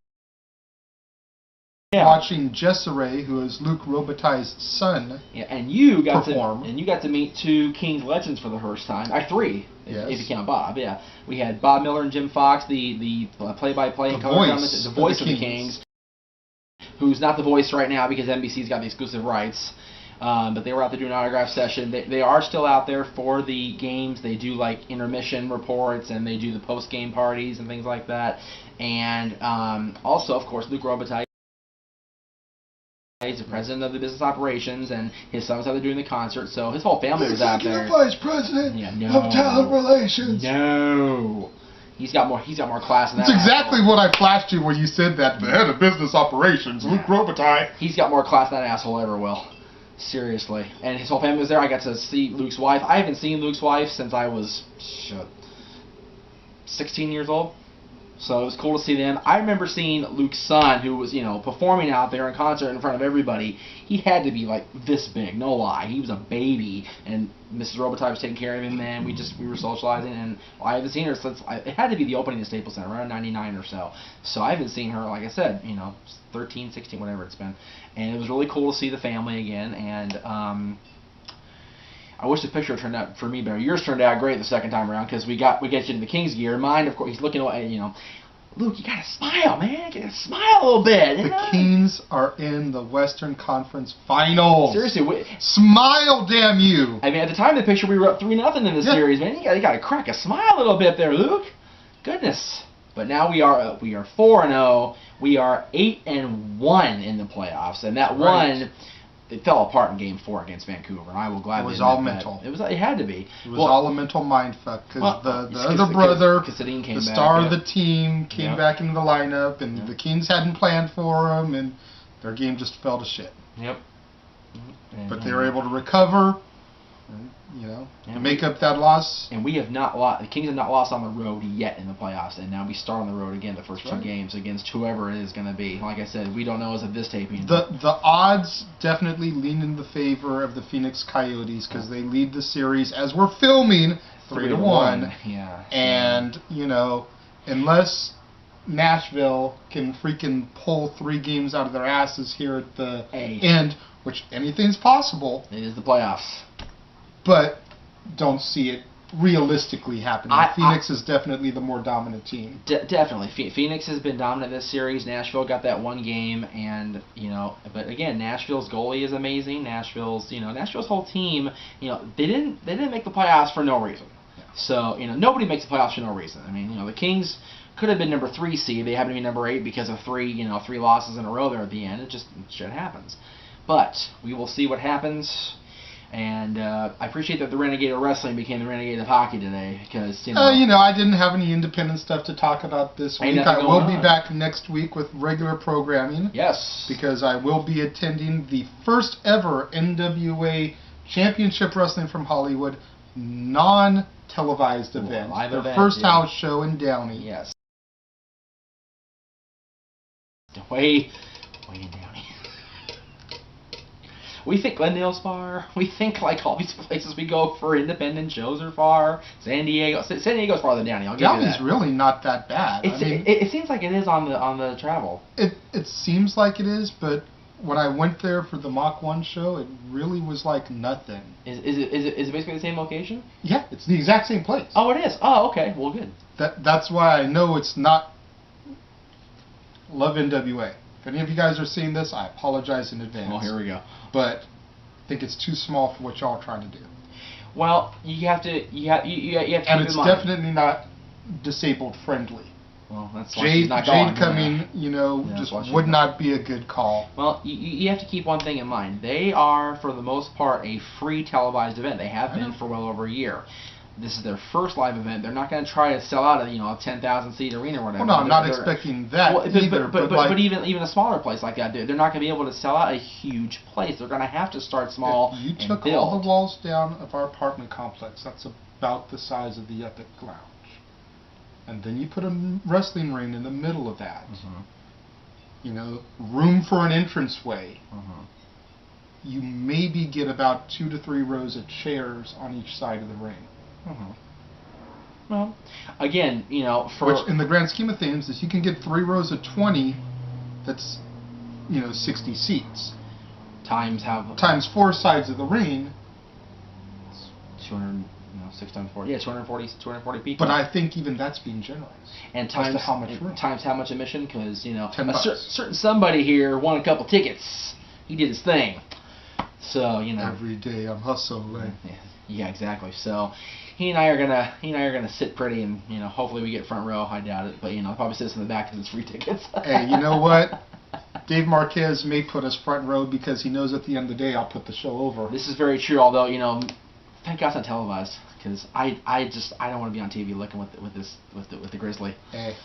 Yeah. Watching Jessere, who is Luke Robitaille's son, and you got perform. You got to meet 2 Kings legends for the first time. 3, if you count Bob. Yeah, we had Bob Miller and Jim Fox, the play-by-play and color commentator, the voice of the Kings, who's not the voice right now because NBC's got the exclusive rights. But they were out there doing an autograph session. They are still out there for the games. They do like intermission reports and they do the post-game parties and things like that. And also, of course, Luke Robitaille. He's the president of the business operations, and his son was out there doing the concert, so his whole family was out there. Vice president of talent relations. No, he's got more class than that. That's exactly what I flashed you when you said that. The head of business operations, Luke Robitaille. He's got more class than that asshole ever will. Seriously, and his whole family was there. I got to see Luke's wife. I haven't seen Luke's wife since I was 16 years old. So it was cool to see them. I remember seeing Luke's son, who was, performing out there in concert in front of everybody. He had to be like this big, no lie. He was a baby, and Mrs. Robitaille was taking care of him. And we were socializing, and I haven't seen her since it had to be the opening of Staples Center around '99 or so. So I haven't seen her, like I said, 13, 16, whatever it's been. And it was really cool to see the family again. And I wish the picture turned out for me better. Yours turned out great the second time around because we get you in the King's gear. Mine, of course, he's looking away. Luke, you gotta smile, man. You gotta smile a little bit. The Kings are in the Western Conference Finals. Seriously, smile, damn you! I mean, at the time of the picture, we were up 3-0 in the series, man. You gotta crack a smile a little bit there, Luke. Goodness. But now we are 4-0. We are 8-1 in the playoffs, and that one. It fell apart in Game 4 against Vancouver, and I will gladly. It was all mental. It had to be. It was all a mental mindfuck because the other brother, the star of the team, came back into the lineup, and the Kings hadn't planned for him, and their game just fell to shit. Yep. But they were able to recover, to make up that loss. And we have not lost. The Kings have not lost on the road yet in the playoffs, and now we start on the road again the first two games against whoever it is going to be. Like I said, we don't know as of this taping. The odds definitely lean in the favor of the Phoenix Coyotes because they lead the series as we're filming 3-1. Yeah. And unless Nashville can freaking pull 3 games out of their asses here at the end, which anything's possible. It is the playoffs. But don't see it realistically happening. Phoenix is definitely the more dominant team. Definitely. Phoenix has been dominant this series. Nashville got that one game, and, but again, Nashville's goalie is amazing. Nashville's whole team, they didn't make the playoffs for no reason. Yeah. So, nobody makes the playoffs for no reason. I mean, the Kings could have been number 3 seed. They happened to be number 8 because of 3 losses in a row there at the end. Shit happens. But we will see what happens. And I appreciate that the Renegade of Wrestling became the Renegade of Hockey today because, I didn't have any independent stuff to talk about this week. I will be back next week with regular programming. Yes. Because I will be attending the first ever NWA Championship Wrestling from Hollywood non-televised event. Their first house show in Downey. Yes. Way in Downey. We think Glendale's far. We think like all these places we go for independent shows are far. San Diego's farther than Downey. I'll give you that. Downey's really not that bad. It seems like it is on the travel. It seems like it is, but when I went there for the Mach 1 show, it really was like nothing. Is it basically the same location? Yeah, it's the exact same place. Oh, it is. Oh, okay. Well, good. That's why I know it's not. Love NWA. If any of you guys are seeing this, I apologize in advance. Well, here we go. But I think it's too small for what y'all are trying to do. Well, you have to keep and in it's mind. definitely not disabled friendly. Well, that's why she's not Jade going. coming, just would not be a good call. Well, you have to keep one thing in mind. They are, for the most part, a free televised event. They have been for well over a year. This is their first live event. They're not going to try to sell out a 10,000 seat arena or whatever. Well, no, I'm not expecting that either. But even a smaller place like that, they're not going to be able to sell out a huge place. They're going to have to start small. You took all the walls down of our apartment complex. That's about the size of the Epic Lounge, and then you put a wrestling ring in the middle of that. Room for an entranceway. You maybe get about 2 to 3 rows of chairs on each side of the ring. Well, again, which in the grand scheme of things is you can get 3 rows of 20. That's 60 seats. Times 4 sides of the ring. 200. 6 times 4. Yeah, 240 people. But I think even that's being generous. And times how much room? Times how much admission? Because $10. Certain somebody here won a couple tickets. He did his thing. So every day I'm hustling. Yeah, exactly. So he and I are gonna sit pretty, and hopefully we get front row. I doubt it, but I'll probably sit in the back because it's free tickets. Hey, you know what? Dave Marquez may put us front row because he knows at the end of the day I'll put the show over. This is very true. Although thank God it's not televised, because I don't want to be on TV looking with the Grizzly. Hey.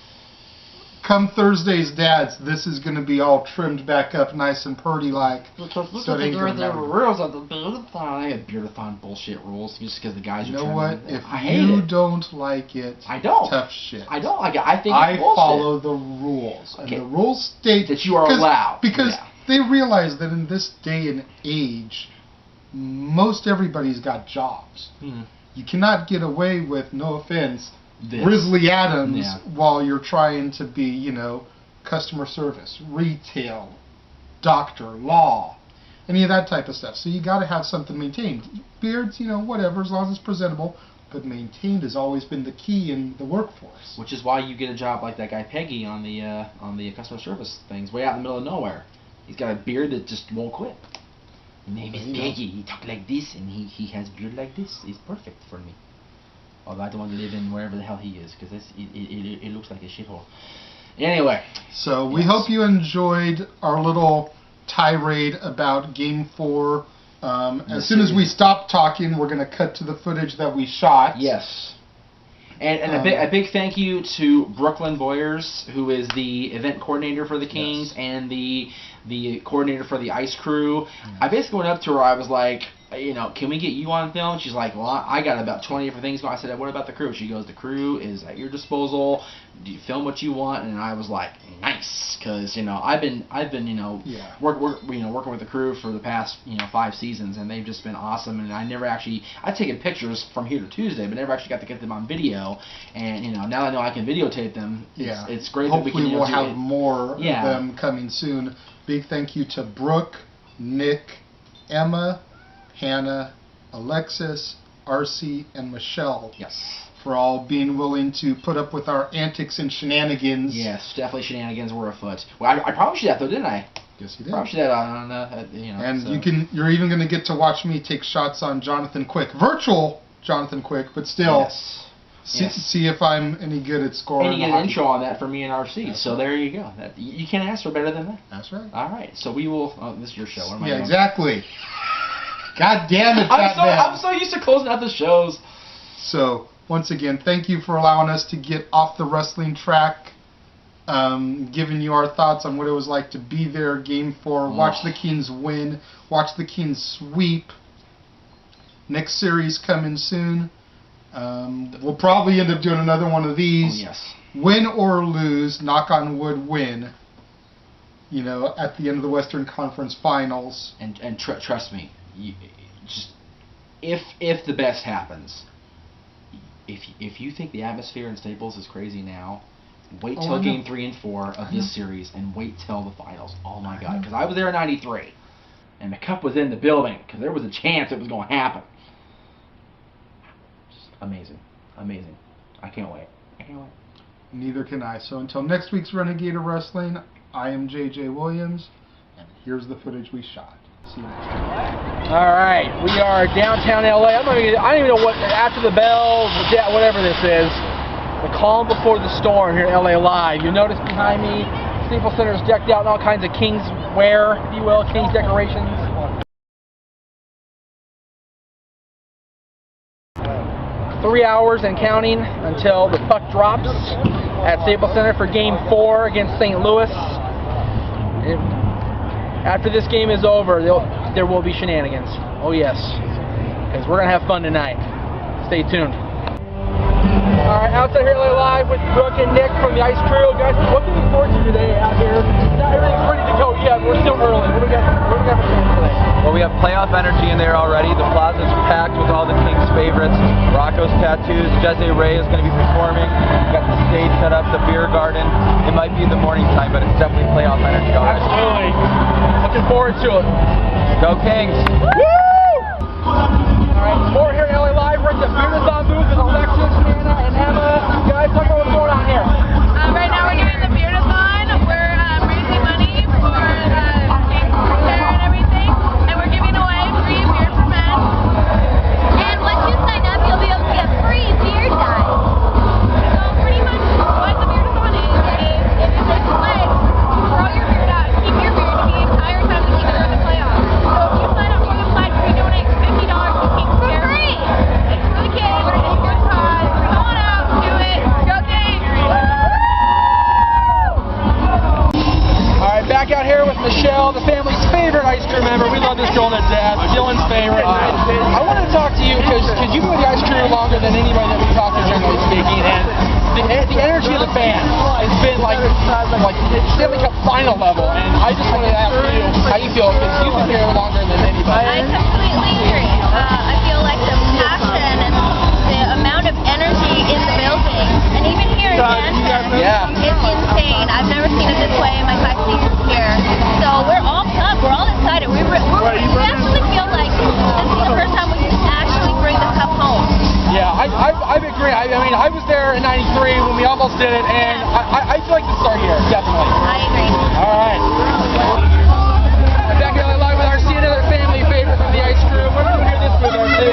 Come Thursday's dads, this is going to be all trimmed back up nice and purty like. Look at the rules of the Beardathon bullshit rules just because the guys are trimmed. You know what? If you don't like it, I don't. Tough shit. I don't like it. I think I it's bullshit. follow the rules. Okay. And the rules state that you are allowed. Because they realize that in this day and age, most everybody's got jobs. You cannot get away with, no offense, Grizzly Adams while you're trying to be, customer service, retail, doctor, law. any of that type of stuff. So you got to have something maintained. Beards, whatever, as long as it's presentable. But maintained has always been the key in the workforce. Which is why you get a job like that guy Peggy on the customer service things, way out in the middle of nowhere. He's got a beard that just won't quit. His name is Peggy. He talks like this, and he has beard like this. He's perfect for me. Although I don't want to live in wherever the hell he is, because it looks like a shithole. Anyway. So we hope you enjoyed our little tirade about Game 4. As soon as we stop talking, we're going to cut to the footage that we shot. Yes. And a big thank you to Brooklyn Boyers, who is the event coordinator for the Kings and the coordinator for the Ice Crew. I basically went up to her. I was like, can we get you on film? She's like, well, I got about 20 different things going. I said, what about the crew? She goes, the crew is at your disposal. Do you film what you want? And I was like, nice, because I've been working with the crew for the past 5 seasons, and they've just been awesome. And I've taken pictures from here to Tuesday, but never actually got to get them on video. And now I know I can videotape them. It's great. Hopefully that we can, we'll have more of them coming soon. Big thank you to Brooke, Nick, Emma, Hannah, Alexis, RC, and Michelle. Yes. For all being willing to put up with our antics and shenanigans. Yes, definitely shenanigans were afoot. Well, I promised you that though, didn't I? Yes, you did. Promised you that on And so. you're even going to get to watch me take shots on Jonathan Quick, virtual Jonathan Quick, but still. Yes. See if I'm any good at scoring. And you get an intro on that for me and RC. That's so there you go. You can't ask for better than that. That's right. All right. So we will. Oh, this is your show. What am I doing? Exactly. God damn it, I'm so used to closing out the shows. So once again, thank you for allowing us to get off the wrestling track, giving you our thoughts on what it was like to be there, Game 4, watch the Kings win, watch the Kings sweep. Next series coming soon. We'll probably end up doing another one of these. Oh, yes. Win or lose, knock on wood, win. At the end of the Western Conference Finals. And trust me, just if the best happens, if you think the atmosphere in Staples is crazy now, wait till Game 3 and 4 of this series, and wait till the finals. Oh my God! Because I was there in '93, and the cup was in the building because there was a chance it was going to happen. Amazing. I can't wait. Neither can I. So until next week's Renegade of Wrestling, I am JJ Williams, and here's the footage we shot. See you next time. All right, we are downtown LA. I don't even know what, after the bell, whatever this is, the calm before the storm here at LA Live. You notice behind me, Staples Center is decked out in all kinds of Kings wear, if you will, Kings decorations. 3 hours and counting until the puck drops at Staples Center for Game 4 against St. Louis. After this game is over, there will be shenanigans. Oh yes, because we're going to have fun tonight. Stay tuned. Alright, outside here live with Brooke and Nick from the Ice Crew. Guys, what can we forward to today out here? Not everything's ready to go yet. We're still early. What do we got for today? Well, we have playoff energy in there already. The plaza's packed with all the Kings favorites. Rocco's Tattoos, Jesse Ray is going to be performing. We've got the stage set up, the beer garden. It might be in the morning time, but it's definitely playoff energy already. Absolutely. Looking forward to it. Go Kings! Woo! Alright, more here at LA Live. We're at the Beardathon booth with Alexis, Hannah, and Emma. Guys, talk about what's going on here. Right now we're doing the Beardathon. We're raising money for care and everything. And we're giving away free beer for men. And once you sign up, you'll be able to get free beer dive. So pretty much what the Beardathon is if you take the legs, throw your beard out, keep your beard the entire time the Kings are in the playoffs. So if you sign up for the pledge, we donate $50 to Kings for free. It's for the kids. It's a good cause. Come on out, do it. Go Kings! Alright, back out here with Michelle, the family's favorite Ice Crew member. We love this girl to death. Dylan's favorite. I want to talk to you because you've been with the Ice Crew longer than anybody that we talk to, generally speaking, and the energy of the band has been like Stanley Cup final level, and I just wanted to ask you how you feel because you've been here longer than anybody. I completely agree. I feel like the passion and the amount of energy in the building, and even here in Canton, it's insane. I've never seen it this way in my 5 seasons here. So we're all pumped. We're all excited. We're And I feel like to start here, definitely. I agree. All right. Back here live with RC, another family favorite from the Ice Crew. What are we doing here this booth, RC?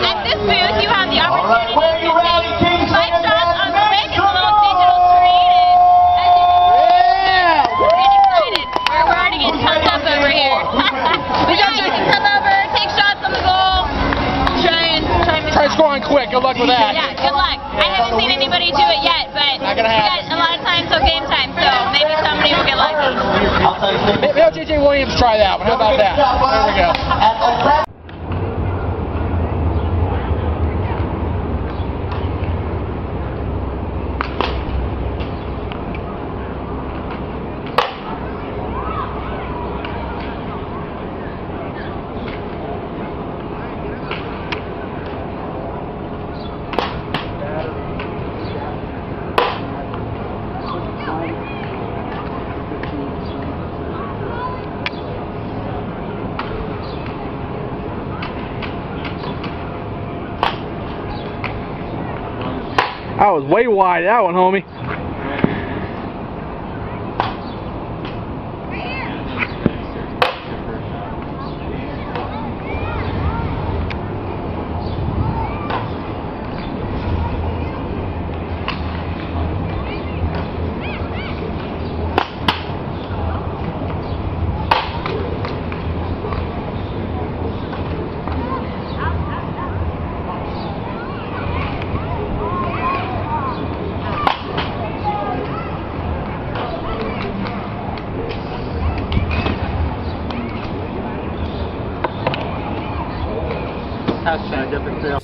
At this booth, you have the opportunity to see 5 shots on the big and little digital screen. And we're getting excited. We're already getting pumped up over here. But yeah, you can come over, take shots on the goal, Try scoring quick. Good luck with that. Yeah, good luck. I haven't seen anybody do it yet, but Not gonna we happen. got a lot of time till game time, so maybe somebody will get lucky. Maybe I'll JJ Williams try that one. How about that? There we go. That was way wide, that one, homie.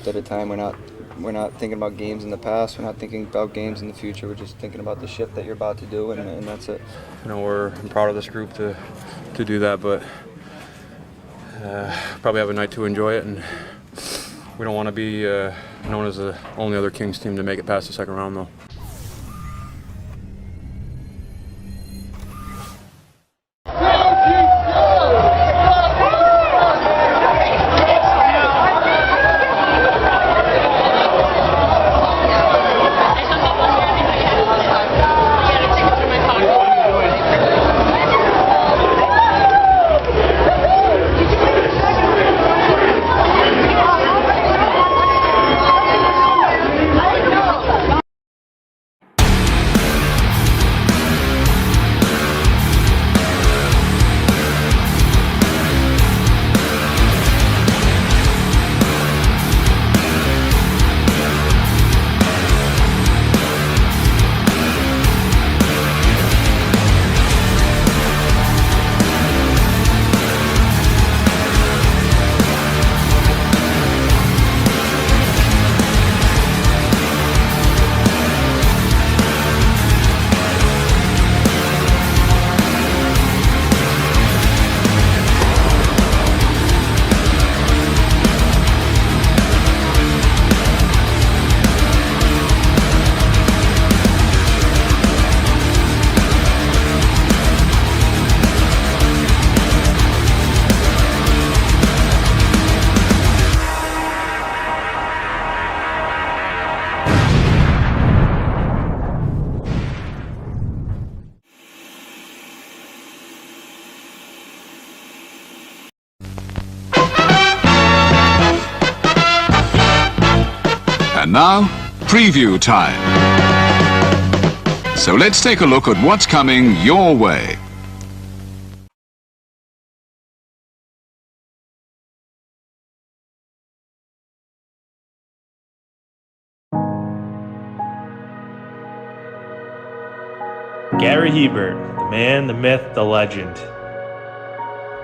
At a time, we're not thinking about games in the past. We're not thinking about games in the future. We're just thinking about the shift that you're about to do, and that's it. You know, I'm proud of this group to do that, but probably have a night to enjoy it, and we don't want to be known as the only other Kings team to make it past the second round, though. And now, preview time. So let's take a look at what's coming your way. Gary Hebert, the man, the myth, the legend.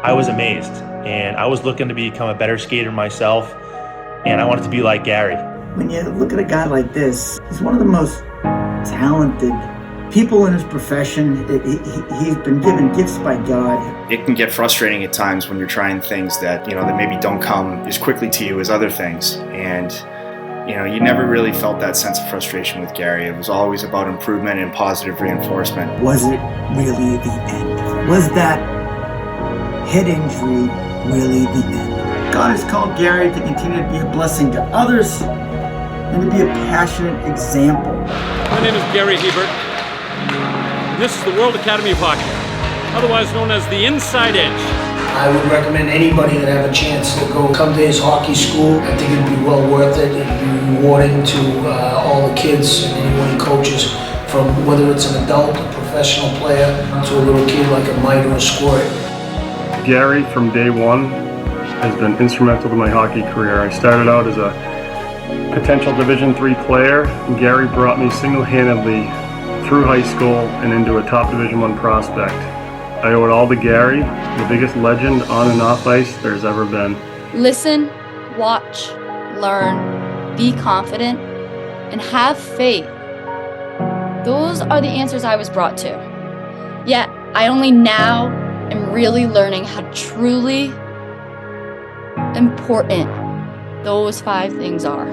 I was amazed, and I was looking to become a better skater myself, and I wanted to be like Gary. When you look at a guy like this, he's one of the most talented people in his profession. He's been given gifts by God. It can get frustrating at times when you're trying things that, that maybe don't come as quickly to you as other things. And, you never really felt that sense of frustration with Gary. It was always about improvement and positive reinforcement. Was it really the end? Was that head injury really the end? God has called Gary to continue to be a blessing to others and to be a passionate example. My name is Gary Hebert. this is the World Academy of Hockey, otherwise known as the Inside Edge. I would recommend anybody that have a chance to come to his hockey school. I think it'd be well worth it. It'd be rewarding to all the kids and anyone he coaches, from whether it's an adult, a professional player, to a little kid like a Mite or a Squirt. Gary, from day one, has been instrumental to my hockey career. I started out as a potential Division III player, and Gary brought me single-handedly through high school and into a top Division I prospect. I owe it all to Gary, the biggest legend on and off ice there's ever been. Listen, watch, learn, be confident, and have faith. Those are the answers I was brought to. Yet, I only now am really learning how truly important those 5 things are.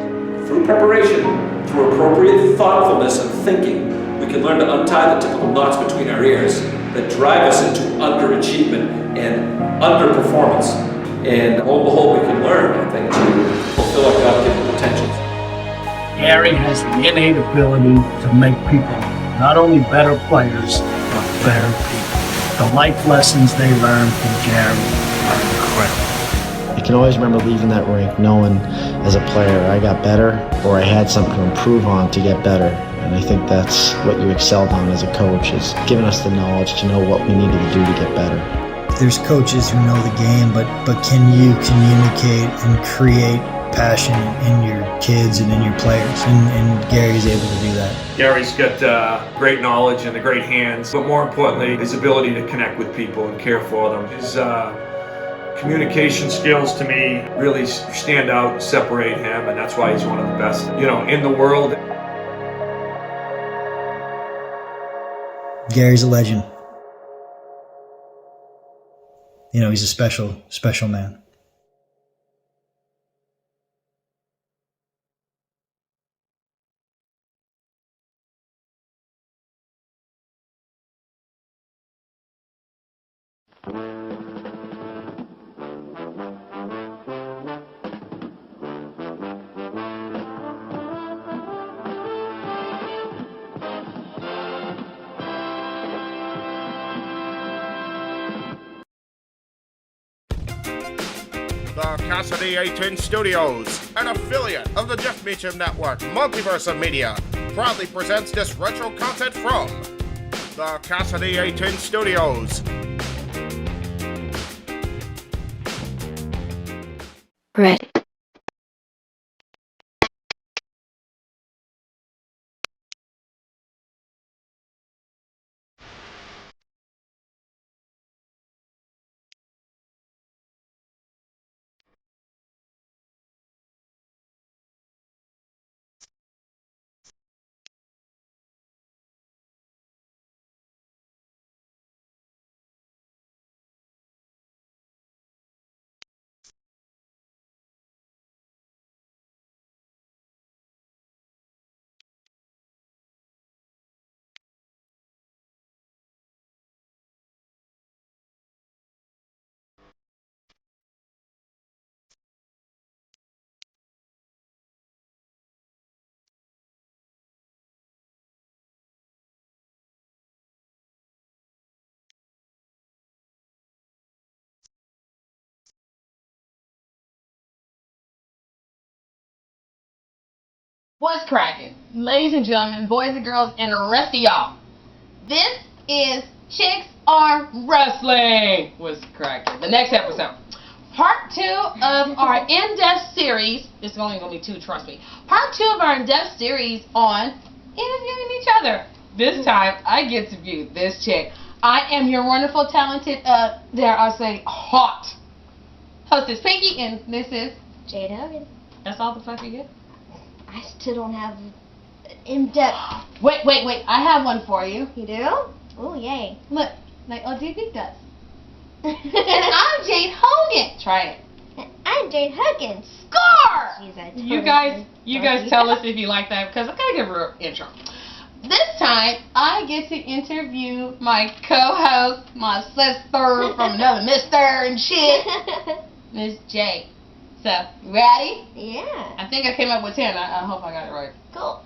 Through preparation, through appropriate thoughtfulness and thinking, we can learn to untie the typical knots between our ears that drive us into underachievement and underperformance. And lo and behold, we can learn, I think, to fulfill our God-given potentials. Gary has the innate ability to make people not only better players, but better people. The life lessons they learn from Gary are incredible. I can always remember leaving that rink knowing as a player I got better, or I had something to improve on to get better. And I think that's what you excelled on as a coach, is giving us the knowledge to know what we needed to do to get better. There's coaches who know the game, but can you communicate and create passion in your kids and in your players? And Gary's able to do that. Gary's got great knowledge and great hands, but more importantly, his ability to connect with people and care for them. His communication skills, to me, really stand out and separate him, and that's why he's one of the best, in the world. Gary's a legend. He's a special man. The Casa D18 Studios, an affiliate of the Jeff Meacham Network, Multiverse of Media, proudly presents this retro content from the Casa D18 Studios. Ready. What's cracking? Ladies and gentlemen, boys and girls, and the rest of y'all. This is Chicks Are Wrestling. What's cracking? The next episode. Part 2 of our in-depth series. It's only going to be 2, trust me. Part 2 of our in-depth series on interviewing each other. This time, I get to view this chick. I am your wonderful, talented, dare I say, hot hostess Pinky, and this is Jade Hogan. That's all the fuck you get? I still don't have in-depth. Wait. I have one for you. You do? Oh, yay. Look, like ODB does. And I'm Jade Hogan. Try it. And I'm Jade Hogan. Score! Jeez, You guys tell us if you like that, because I gotta give her an intro. This time, I get to interview my co-host, my sister from another mister and shit, Miss Jade. So, ready? Yeah. I think I came up with 10. I hope I got it right. Cool.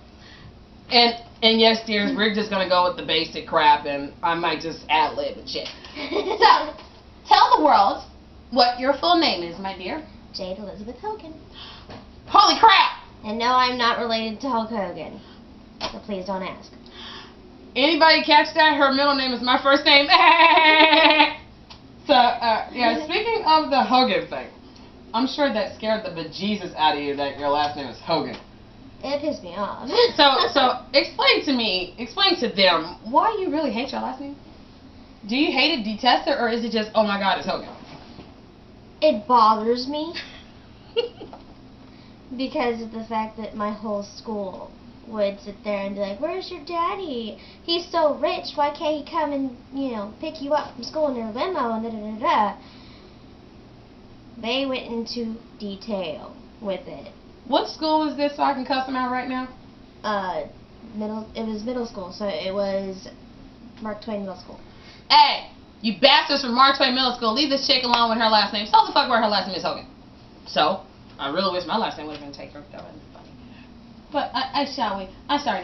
And And yes, dears, we're just going to go with the basic crap, and I might just ad-lib a shit. So, tell the world what your full name is, my dear. Jade Elizabeth Hogan. Holy crap! And no, I'm not related to Hulk Hogan. So please don't ask. Anybody catch that? Her middle name is my first name. So, yeah, speaking of the Hogan thing, I'm sure that scared the bejesus out of you that your last name is Hogan. It pissed me off. So explain to them why you really hate your last name. Do you hate it, detest it, or is it just, oh my God, it's Hogan? It bothers me because of the fact that my whole school would sit there and be like, where's your daddy? He's so rich, why can't he come and, pick you up from school in your limo and da-da-da-da. They went into detail with it. What school is this so I can cuss them out right now? It was middle school, so it was Mark Twain Middle School. Hey, you bastards from Mark Twain Middle School, leave this chick alone with her last name. So the fuck where her last name is Hogan. So, I really wish my last name would have been Taker. That would have been funny. But I'm sorry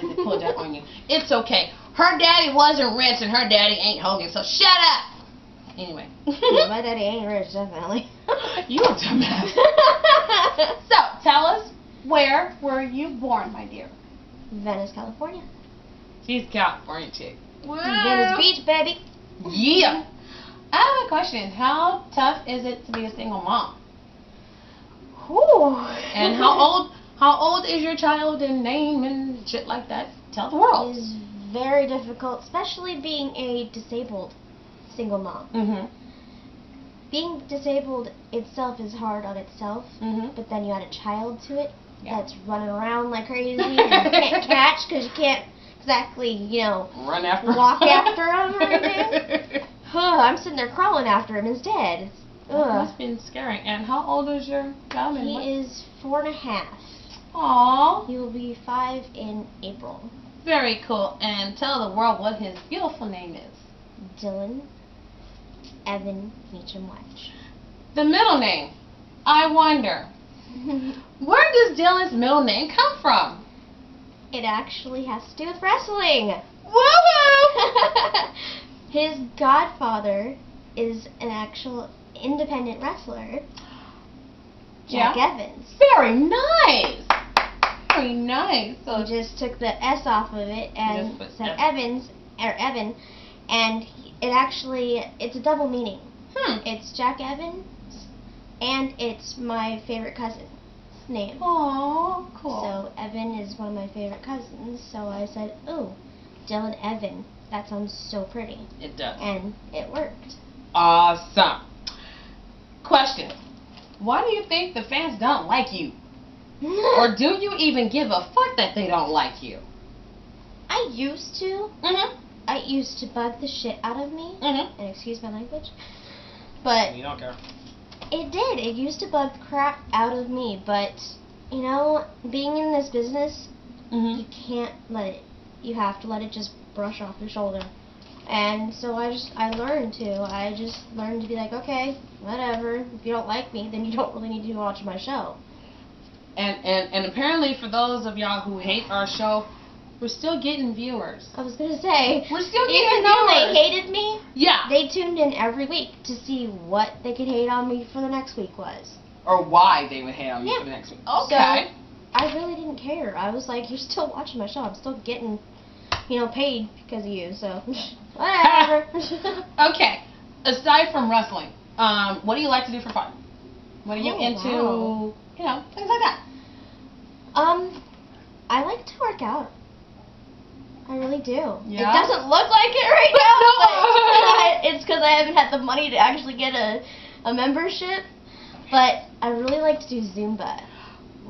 to pull that on you. It's okay. Her daddy wasn't rich and her daddy ain't Hogan, so shut up! Anyway. Yeah, my daddy ain't rich, definitely. You a dumbass. So, tell us, where were you born, my dear? Venice, California. She's a California chick. Venice Beach, baby. Yeah. I have a question. How tough is it to be a single mom? Whew. And how old is your child and name and shit like that? Tell the world. It is very difficult, especially being a disabled single mom. Mm-hmm. Being disabled itself is hard on itself, but then you add a child to it that's running around like crazy and you can't catch because you can't exactly, run after walk after him or anything. I'm sitting there crawling after him instead. That must have been scary. And how old is your child? He is 4.5. Aww. He will be 5 in April. Very cool. And tell the world what his beautiful name is. Dylan Evan Meacham Wedge. The middle name. I wonder. Where does Dylan's middle name come from? It actually has to do with wrestling. Woo-woo! His godfather is an actual independent wrestler, Jack Evans. Very nice. Very nice. So he just took the S off of it and said Evans, or Evan, and it's a double meaning. It's Jack Evans, and it's my favorite cousin's name. Oh, cool. So Evan is one of my favorite cousins, so I said, oh, Dylan Evan. That sounds so pretty. It does. And it worked. Awesome. Question. Why do you think the fans don't like you? Or do you even give a fuck that they don't like you? I used to. I used to bug the shit out of me. And excuse my language. But you don't care. It did. It used to bug the crap out of me. But, being in this business, you can't let it. You have to let it just brush off your shoulder. And so I learned to. I just learned to be like, okay, whatever. If you don't like me, then you don't really need to watch my show. And apparently for those of y'all who hate our show, we're still getting viewers. I was going to say, we're still getting even though viewers. they hated me, yeah, they tuned in every week to see what they could hate on me for the next week was. Or why they would hate on you for the next week. Okay. So, I really didn't care. I was like, you're still watching my show. I'm still getting, paid because of you, so whatever. Okay. Aside from wrestling, what do you like to do for fun? What are you into? Wow. Things like that. I like to work out. I really do. Yeah? It doesn't look like it right now, but it's because I haven't had the money to actually get a membership. But I really like to do Zumba.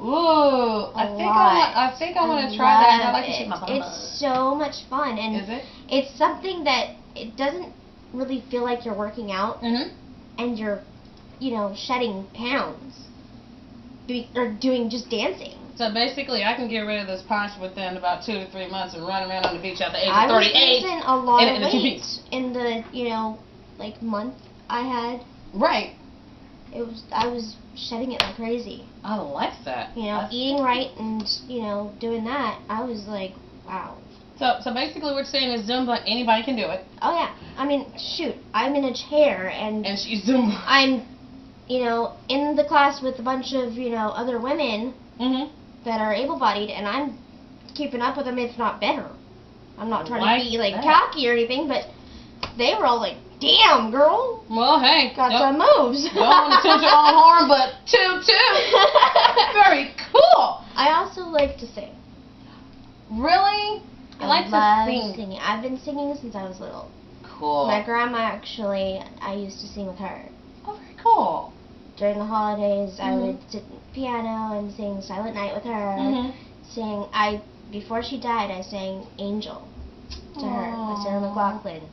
Ooh, I think I want to try that. I like to shake my butt. It's so much fun, and is it? It's something that it doesn't really feel like you're working out, and you're, shedding pounds, doing just dancing. So basically, I can get rid of this punch within about 2 to 3 months and run around on the beach at the age of 38. I was losing a lot of in weight in the month I had. Right. I was shedding it like crazy. I like that. Eating right and doing that. I was like, wow. So basically what you're saying is Zumba, anybody can do it. Oh yeah. I mean, shoot, I'm in a chair and she's Zumba. I'm, in the class with a bunch of, other women that are able-bodied, and I'm keeping up with them, if not better. I'm not trying to be cocky or anything, but they were all like, "Damn, girl." Well, hey, got some moves. Don't want to toot your own horn, but toot. Very cool. I also like to sing. Really? I like love to sing. Singing. I've been singing since I was little. Cool. My grandma actually, I used to sing with her. Oh, very cool. During the holidays, I would sit at the piano and sing Silent Night with her. Before she died, I sang Angel to her by Sarah McLachlan.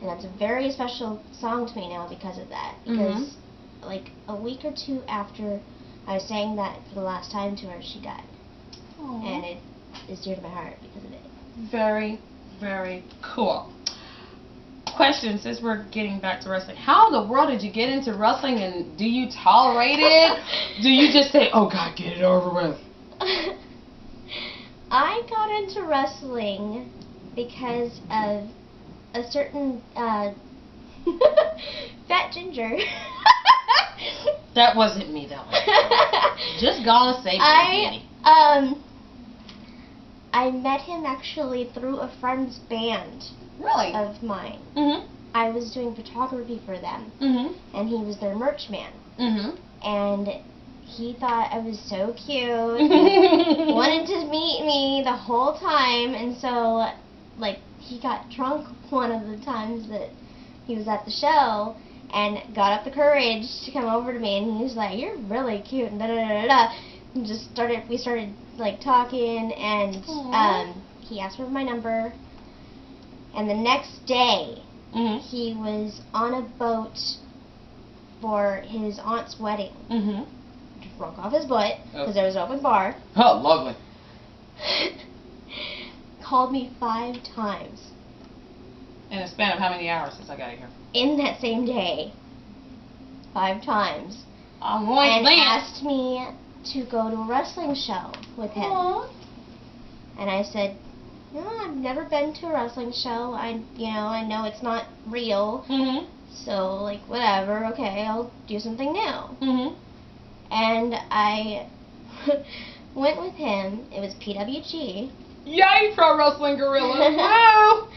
And that's a very special song to me now because of that. Because like a week or two after I sang that for the last time to her, she died. Aww. And it is dear to my heart because of it. Very, very cool. Question, since we're getting back to wrestling, how in the world did you get into wrestling, and do you tolerate it? Do you just say, "Oh God, get it over with"? I got into wrestling because of a certain fat ginger. That wasn't me, that was just gonna say I met him actually through a friend's band. Really? Of mine. I was doing photography for them, and he was their merch man. And he thought I was so cute, wanted to meet me the whole time, and so, like, he got drunk one of the times that he was at the show, and got up the courage to come over to me, and he was like, "You're really cute," and da-da-da-da-da. And we started, like, talking, and he asked for my number. And the next day, he was on a boat for his aunt's wedding. Drunk off his butt, because there was an open bar. Oh, lovely. Called me 5 times. In a span of how many hours since I got here? In that same day. 5 times. And asked me to go to a wrestling show with him. And I said, "No, I've never been to a wrestling show. I know it's not real. So, like, whatever. Okay, I'll do something new." And I went with him. It was PWG. Yay, Pro Wrestling Gorilla! Wow!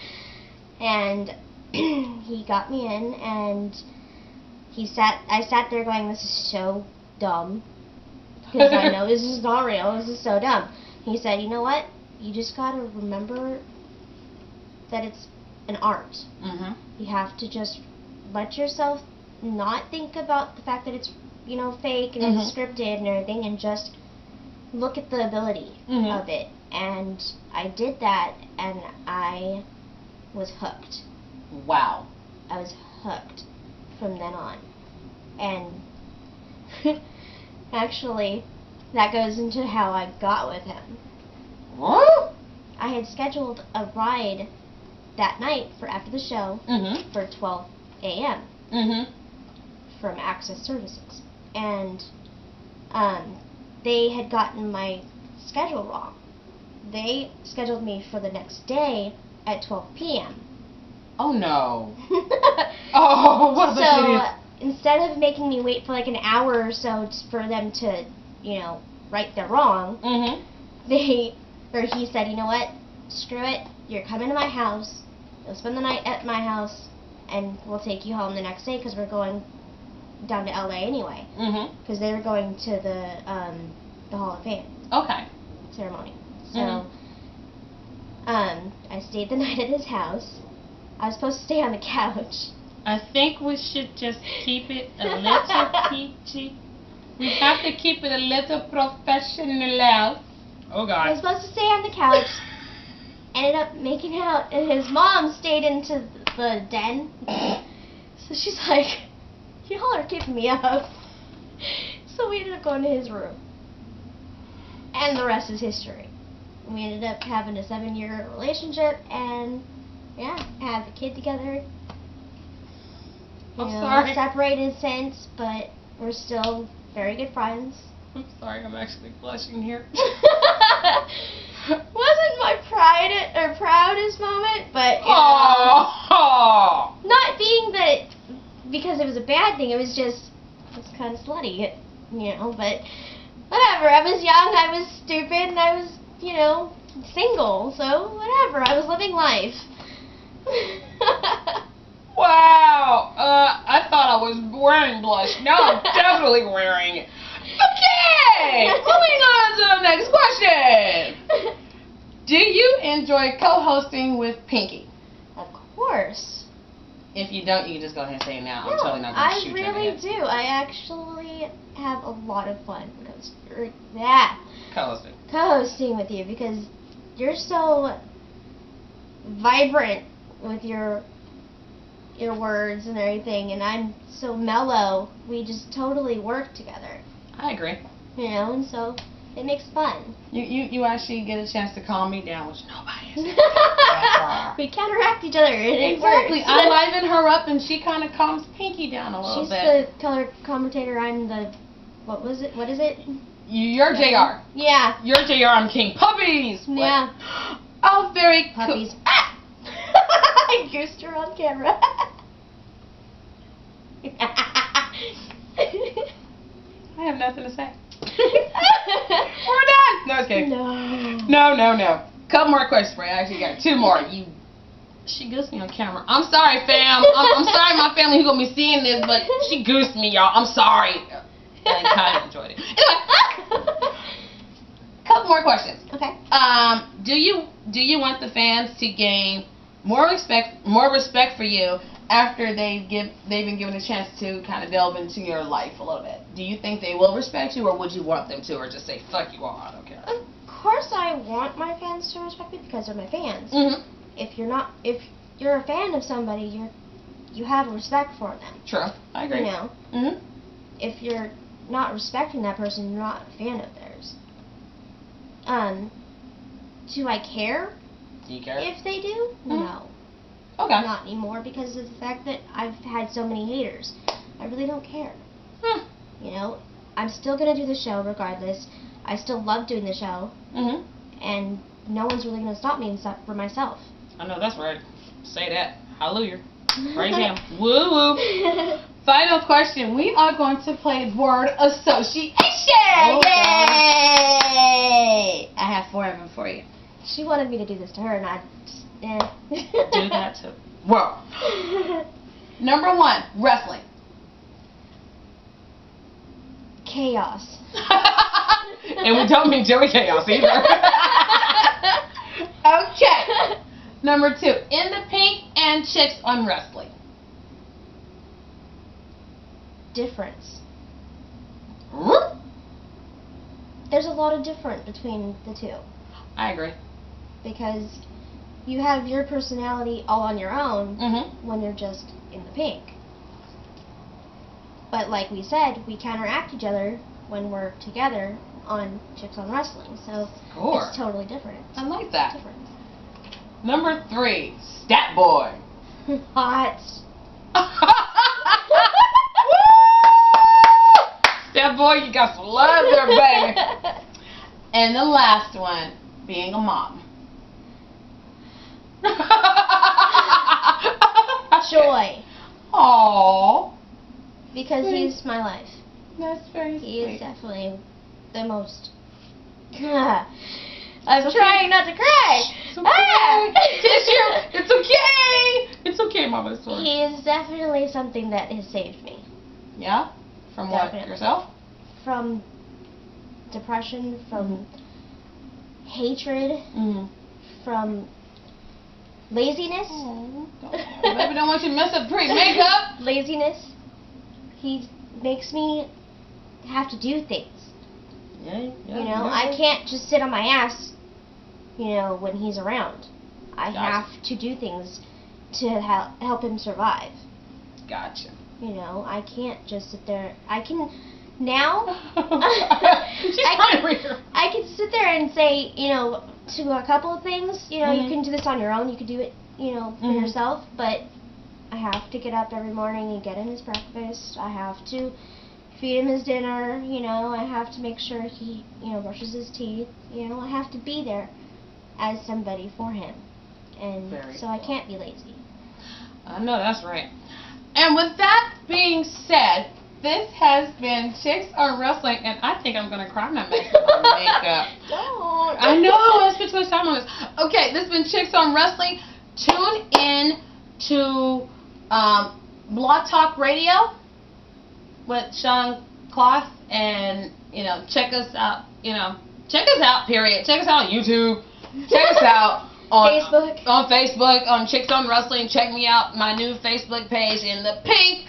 And he got me in, and I sat there going, "This is so dumb. Because I know this is not real. This is so dumb." He said, "You know what? You just gotta remember that it's an art. You have to just let yourself not think about the fact that it's, fake and it's scripted and everything, and just look at the ability of it." And I did that, and I was hooked. Wow. I was hooked from then on. And actually, that goes into how I got with him. What? I had scheduled a ride that night for after the show for 12 a.m. From Access Services. And they had gotten my schedule wrong. They scheduled me for the next day at 12 p.m. Oh no. Oh, what a bunch of idiots. Instead of making me wait for like an hour or so for them to, right their wrong, he said, "You know what? Screw it. You're coming to my house. You'll spend the night at my house, and we'll take you home the next day because we're going down to LA anyway." Because they were going to the Hall of Fame. Okay. Ceremony. So, I stayed the night at his house. I was supposed to stay on the couch. I think we should just keep it a little PG. We have to keep it a little professional. Oh God. I was supposed to stay on the couch. Ended up making out, and his mom stayed into the den. So she's like, "Y'all are keeping me up." So we ended up going to his room. And the rest is history. We ended up having a 7-year relationship, and have a kid together. I'm sorry. Separated since, but we're still very good friends. I'm sorry, I'm actually blushing here. Wasn't my proudest moment, but not being that because it was a bad thing. It was kind of slutty, But whatever. I was young. I was stupid, and I was single. So whatever. I was living life. Wow. I thought I was wearing blush. Now I'm definitely wearing it. Okay. Moving on to the next question. Do you enjoy co-hosting with Pinky? Of course. If you don't, you can just go ahead and say it now. I'm totally not going to shoot you in the I really head. do. I actually have a lot of fun co-hosting with you because you're so vibrant with your words and everything, and I'm so mellow. We just totally work together. I agree. And so it makes fun. You actually get a chance to calm me down, which nobody is. We counteract each other. Exactly. I liven her up, and she kind of calms Pinky down a little bit. She's the color commentator. I'm the what is it? You're JR. Yeah. You're JR. I'm King. Puppies. Yeah. Oh, very puppies. cool. I goosed her on camera. I have nothing to say. We're done. No, it's kidding. No. Couple more questions for you. I actually got 2 more. She goosed me on camera. I'm sorry, fam. I'm sorry, my family who gonna be seeing this, but she goosed me, y'all. I'm sorry. I kind of enjoyed it. Anyway, couple more questions. Okay. Do you want the fans to gain more respect for you after they've been given a chance to kind of delve into your life a little bit? Do you think they will respect you, or would you want them to, or just say fuck you all? I don't care. Of course, I want my fans to respect me because they're my fans. Mm-hmm. If you're a fan of somebody, you have respect for them. True, I agree. Mm-hmm. If you're not respecting that person, you're not a fan of theirs. Do I care? Do you care? If they do? Mm-hmm. No. Okay. Not anymore because of the fact that I've had so many haters. I really don't care. I'm still going to do the show regardless. I still love doing the show. Mm-hmm. And no one's really going to stop me except for myself. I know that's right. Say that. Hallelujah. Praise him. Woo woo. Final question. We are going to play word association. Yay! I have 4 of them for you. She wanted me to do this to her, and I just, do that too. Well, number 1, wrestling. Chaos. And we don't mean Joey Chaos either. Okay. Number 2, in the pink and chicks on wrestling. Difference. There's a lot of difference between the two. I agree. Because you have your personality all on your own when you're just in the pink. But like we said, we counteract each other when we're together on Chicks on Wrestling. So it's totally different. I like that. Different. Number 3, Stat Boy. Hot. Stat Boy, you got some love there, baby. And the last one, being a mom. Joy. Aww. Because he's my life. That's very sweet. He is definitely the most. I'm trying not to cry. It's okay. Tissue. It's okay. It's okay, Mama. Sorry. He is definitely something that has saved me. Yeah? From definitely. What? Yourself? From depression, from hatred, from laziness. Maybe don't want you to mess up pre-makeup. Laziness. He makes me have to do things. Yeah. I can't just sit on my ass, when he's around. I have to do things to help him survive. Gotcha. I can't just sit there. I can now. I can sit there and say, to a couple of things. You can do this on your own. You can do it, for yourself. But I have to get up every morning and get him his breakfast. I have to feed him his dinner. I have to make sure he, brushes his teeth. I have to be there as somebody for him. And so I can't be lazy. I know that's right. And with that being said, this has been Chicks Are Wrestling, and I think I'm gonna cry my makeup. Don't. I know, I spent too much time on this. Okay, this has been Chicks on Wrestling. Tune in to Blog Talk Radio with Sean Cloth, and check us out. Check us out. Period. Check us out on YouTube. Check us out on Facebook, on Chicks on Wrestling. Check me out, my new Facebook page in the pink.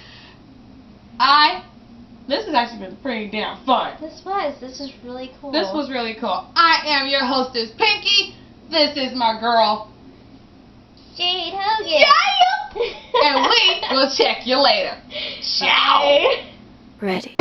This has actually been pretty damn fun. This is really cool. This was really cool. I am your hostess, Pinky. This is my girl, Jade Hogan. Yeah. And we will check you later. Ciao. Ready.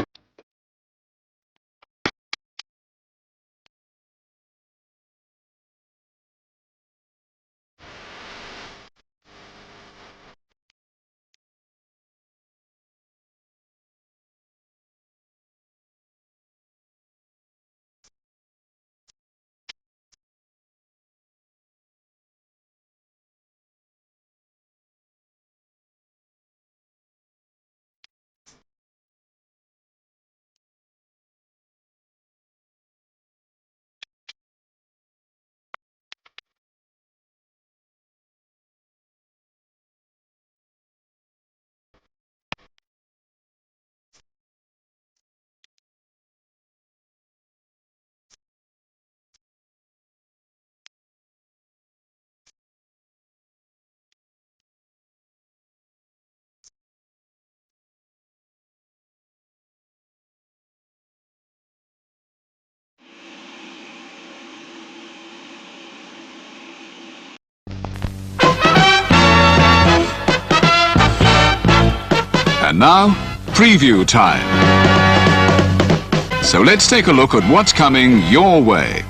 And now, preview time. So let's take a look at what's coming your way.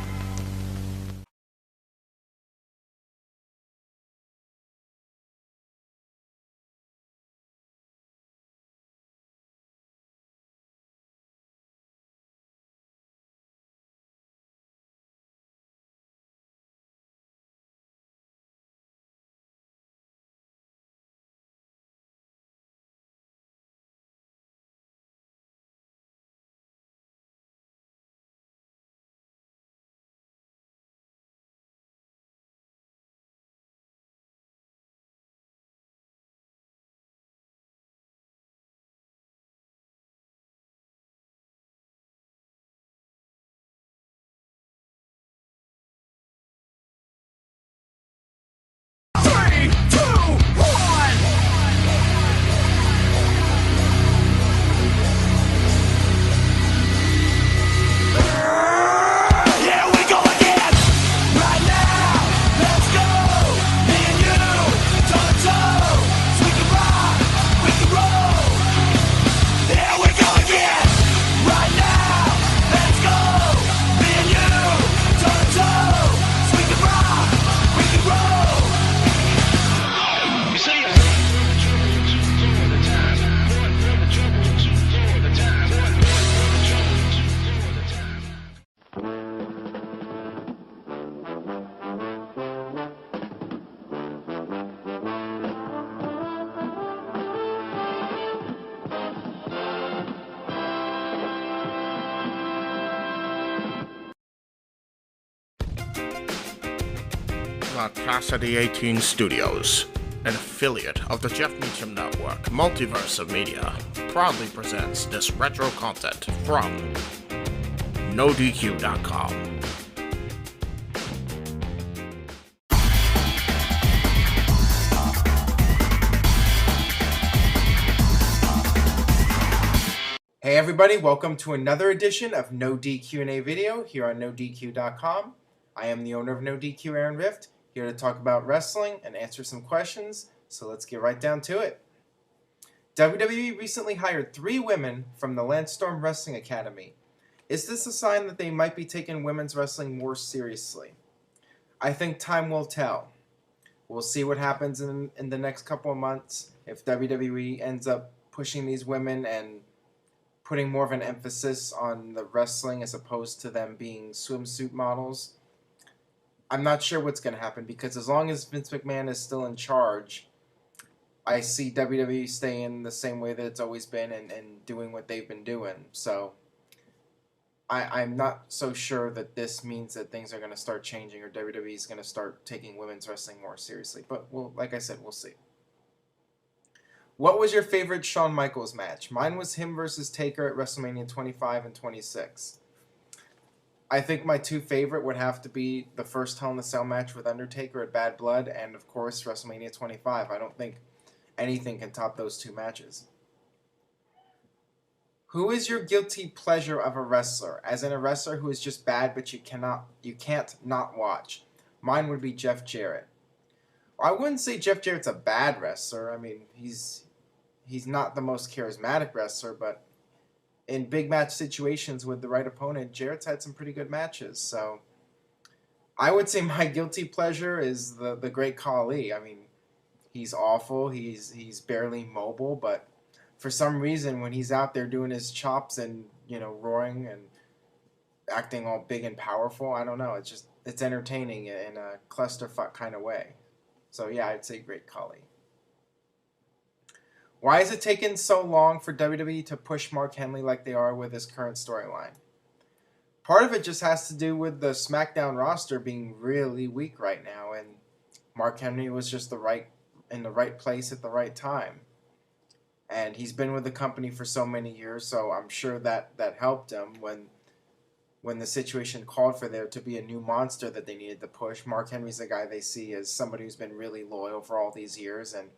Casa D18 Studios, an affiliate of the Jeff Meacham Network, Multiverse of Media, proudly presents this retro content from NoDQ.com. Hey everybody, welcome to another edition of NoDQ&A Video here on NoDQ.com. I am the owner of NoDQ, Aaron Rift, here to talk about wrestling and answer some questions, so let's get right down to it. WWE recently hired 3 women from the Landstorm Wrestling Academy. Is this a sign that they might be taking women's wrestling more seriously? I think time will tell. We'll see what happens in the next couple of months if WWE ends up pushing these women and putting more of an emphasis on the wrestling as opposed to them being swimsuit models. I'm not sure what's going to happen, because as long as Vince McMahon is still in charge, I see WWE staying the same way that it's always been and doing what they've been doing. So I'm not so sure that this means that things are going to start changing or WWE is going to start taking women's wrestling more seriously. But like I said, we'll see. What was your favorite Shawn Michaels match? Mine was him versus Taker at WrestleMania 25 and 26. I think my two favorite would have to be the first Hell in a Cell match with Undertaker at Bad Blood and, of course, WrestleMania 25. I don't think anything can top those two matches. Who is your guilty pleasure of a wrestler? As in a wrestler who is just bad but you can't not watch. Mine would be Jeff Jarrett. I wouldn't say Jeff Jarrett's a bad wrestler. I mean, he's not the most charismatic wrestler, but in big match situations with the right opponent, Jarrett's had some pretty good matches. So I would say my guilty pleasure is the Great Khali. I mean, he's awful. He's barely mobile, but for some reason, when he's out there doing his chops and, roaring and acting all big and powerful, I don't know. It's entertaining in a clusterfuck kind of way. So yeah, I'd say Great Khali. Why is it taking so long for WWE to push Mark Henry like they are with his current storyline? Part of it just has to do with the SmackDown roster being really weak right now, and Mark Henry was just in the right place at the right time. And he's been with the company for so many years, so I'm sure that helped him when the situation called for there to be a new monster that they needed to push. Mark Henry's the guy they see as somebody who's been really loyal for all these years, and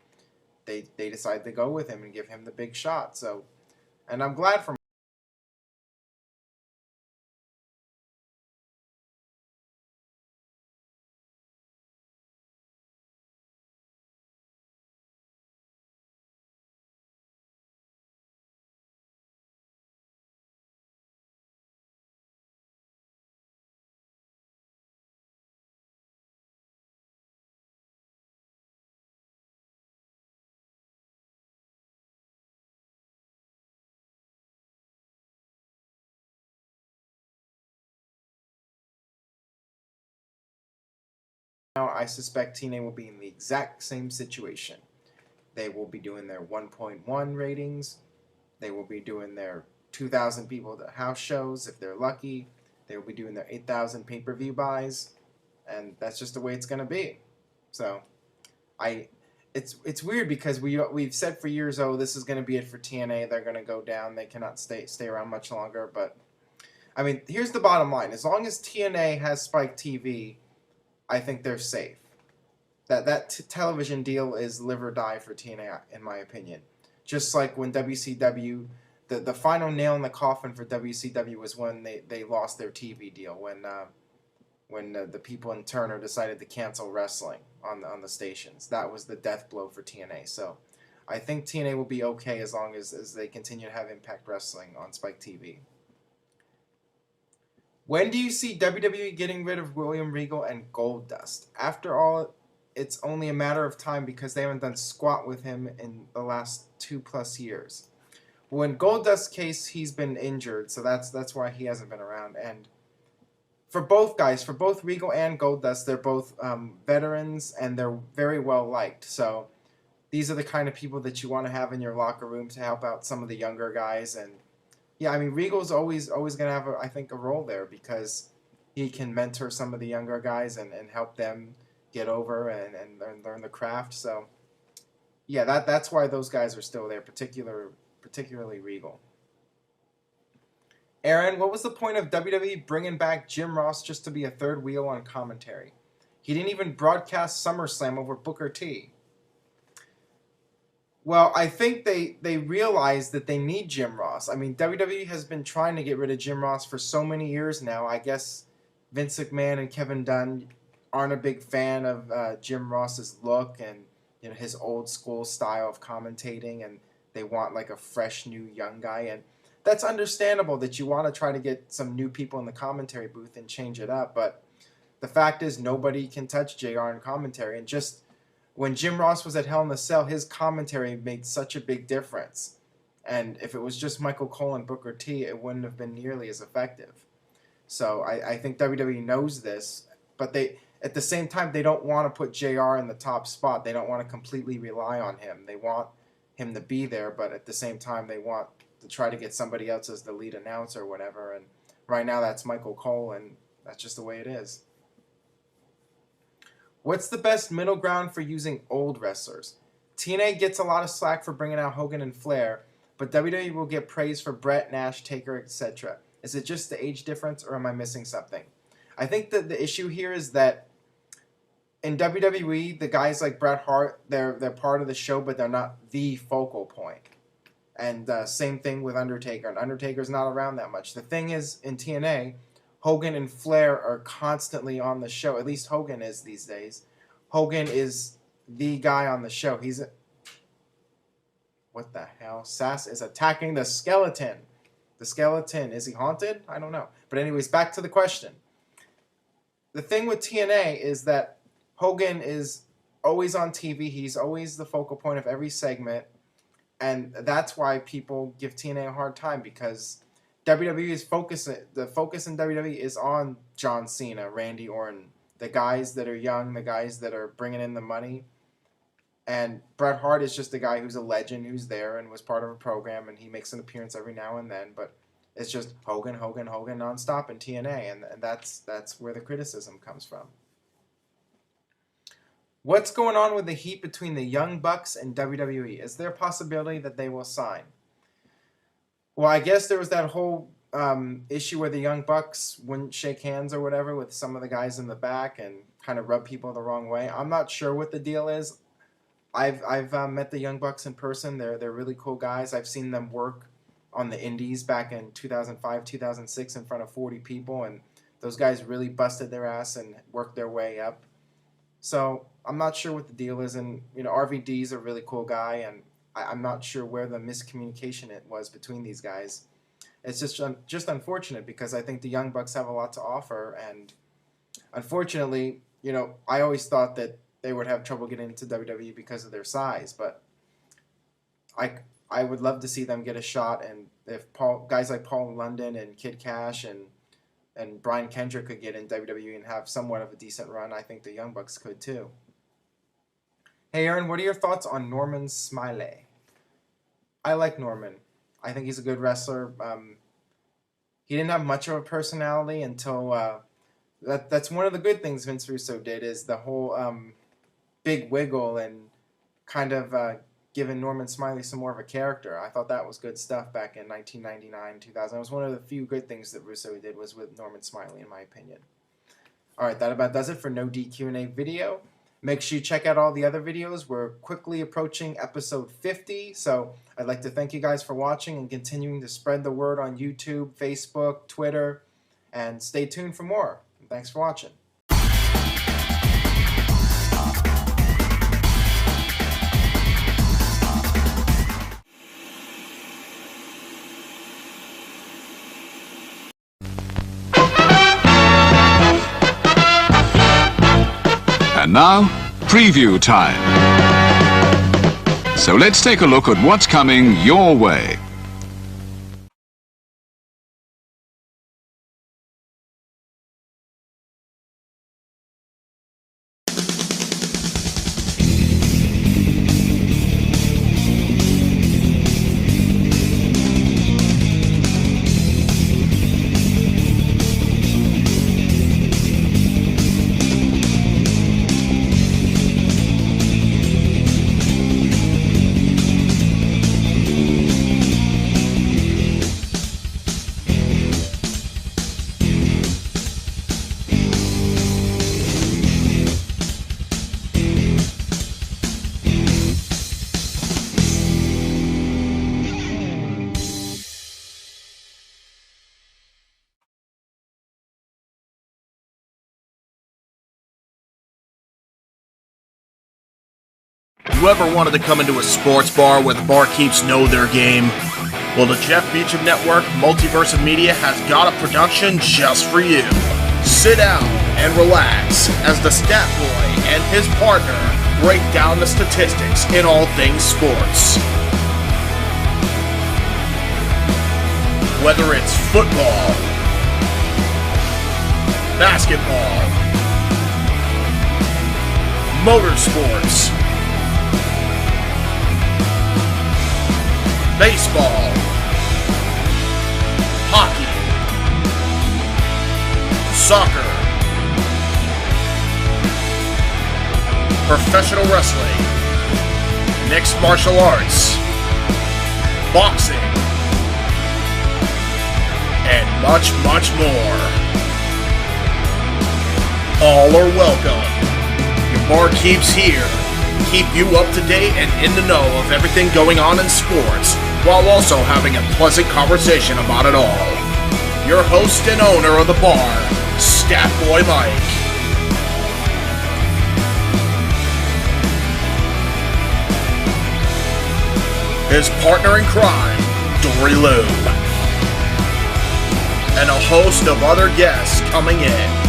they decided to go with him and give him the big shot. So, and I'm glad for now, I suspect TNA will be in the exact same situation. They will be doing their 1.1 ratings. They will be doing their 2,000 people at the house shows if they're lucky. They will be doing their 8,000 pay-per-view buys, and that's just the way it's going to be. So, it's weird because we've said for years, oh, this is going to be it for TNA. They're going to go down. They cannot stay around much longer. But I mean, here's the bottom line: as long as TNA has Spike TV, I think they're safe. That television deal is live or die for TNA, in my opinion. Just like when WCW, the final nail in the coffin for WCW was when they lost their TV deal, when the people in Turner decided to cancel wrestling on the stations. That was the death blow for TNA. So I think TNA will be okay as long as they continue to have Impact Wrestling on Spike TV. When do you see WWE getting rid of William Regal and Goldust? After all, it's only a matter of time because they haven't done squat with him in the last 2+ years. Well, in Goldust's case, he's been injured, so that's why he hasn't been around. And for both guys, for both Regal and Goldust, they're both veterans and they're very well liked. So these are the kind of people that you want to have in your locker room to help out some of the younger guys. And yeah, I mean, Regal's always going to have, I think, a role there because he can mentor some of the younger guys and help them get over and learn the craft. So, yeah, that's why those guys are still there, particularly Regal. Aaron, what was the point of WWE bringing back Jim Ross just to be a third wheel on commentary? He didn't even broadcast SummerSlam over Booker T. Well, I think they realized that they need Jim Ross. I mean, WWE has been trying to get rid of Jim Ross for so many years now. I guess Vince McMahon and Kevin Dunn aren't a big fan of Jim Ross's look and his old school style of commentating, and they want like a fresh new young guy. And that's understandable that you want to try to get some new people in the commentary booth and change it up. But the fact is, nobody can touch JR in commentary, and just when Jim Ross was at Hell in a Cell, his commentary made such a big difference. And if it was just Michael Cole and Booker T, it wouldn't have been nearly as effective. So I think WWE knows this, but at the same time, they don't want to put JR in the top spot. They don't want to completely rely on him. They want him to be there, but at the same time, they want to try to get somebody else as the lead announcer or whatever. And right now, that's Michael Cole, and that's just the way it is. What's the best middle ground for using old wrestlers? TNA gets a lot of slack for bringing out Hogan and Flair, but WWE will get praise for Brett, Nash, Taker, etc. Is it just the age difference, or am I missing something? I think that the issue here is that in WWE, the guys like Bret Hart, they're part of the show, but they're not the focal point. And same thing with Undertaker. And Undertaker's not around that much. The thing is, in TNA, Hogan and Flair are constantly on the show. At least Hogan is these days. Hogan is the guy on the show. What the hell? Sass is attacking the skeleton. The skeleton. Is he haunted? I don't know. But anyways, back to the question. The thing with TNA is that Hogan is always on TV. He's always the focal point of every segment. And that's why people give TNA a hard time, because WWE is the focus in WWE is on John Cena, Randy Orton, the guys that are young, the guys that are bringing in the money. And Bret Hart is just a guy who's a legend, who's there and was part of a program, and he makes an appearance every now and then. But it's just Hogan nonstop in TNA, and that's where the criticism comes from. What's going on with the heat between the Young Bucks and WWE? Is there a possibility that they will sign? Well, I guess there was that whole issue where the Young Bucks wouldn't shake hands or whatever with some of the guys in the back and kind of rub people the wrong way. I'm not sure what the deal is. I've met the Young Bucks in person. They're really cool guys. I've seen them work on the Indies back in 2005, 2006 in front of 40 people, and those guys really busted their ass and worked their way up. So I'm not sure what the deal is, and RVD's a really cool guy, and I'm not sure where the miscommunication it was between these guys. It's just unfortunate, because I think the Young Bucks have a lot to offer, and unfortunately, I always thought that they would have trouble getting into WWE because of their size, but I would love to see them get a shot, and if guys like Paul London and Kid Cash and Brian Kendrick could get in WWE and have somewhat of a decent run, I think the Young Bucks could too. Hey Aaron, what are your thoughts on Norman Smiley? I like Norman. I think he's a good wrestler. He didn't have much of a personality until that's one of the good things Vince Russo did, is the whole big wiggle and kind of giving Norman Smiley some more of a character. I thought that was good stuff back in 1999, 2000. It was one of the few good things that Russo did was with Norman Smiley, in my opinion. All right, that about does it for No DQ&A video. Make sure you check out all the other videos. We're quickly approaching episode 50, so I'd like to thank you guys for watching and continuing to spread the word on YouTube, Facebook, Twitter, and stay tuned for more. And thanks for watching. And now, preview time. So let's take a look at what's coming your way. You ever wanted to come into a sports bar where the barkeeps know their game? Well, the Jeff Meacham Network, Multiverse of Media, has got a production just for you. Sit down and relax as the stat boy and his partner break down the statistics in all things sports. Whether it's football, basketball, motorsports, baseball, hockey, soccer, professional wrestling, mixed martial arts, boxing, and much, much more. All are welcome. Your barkeeps here keep you up to date and in the know of everything going on in sports, while also having a pleasant conversation about it all. Your host and owner of the bar, Stat Boy Mike. His partner in crime, Dory Lou. And a host of other guests coming in.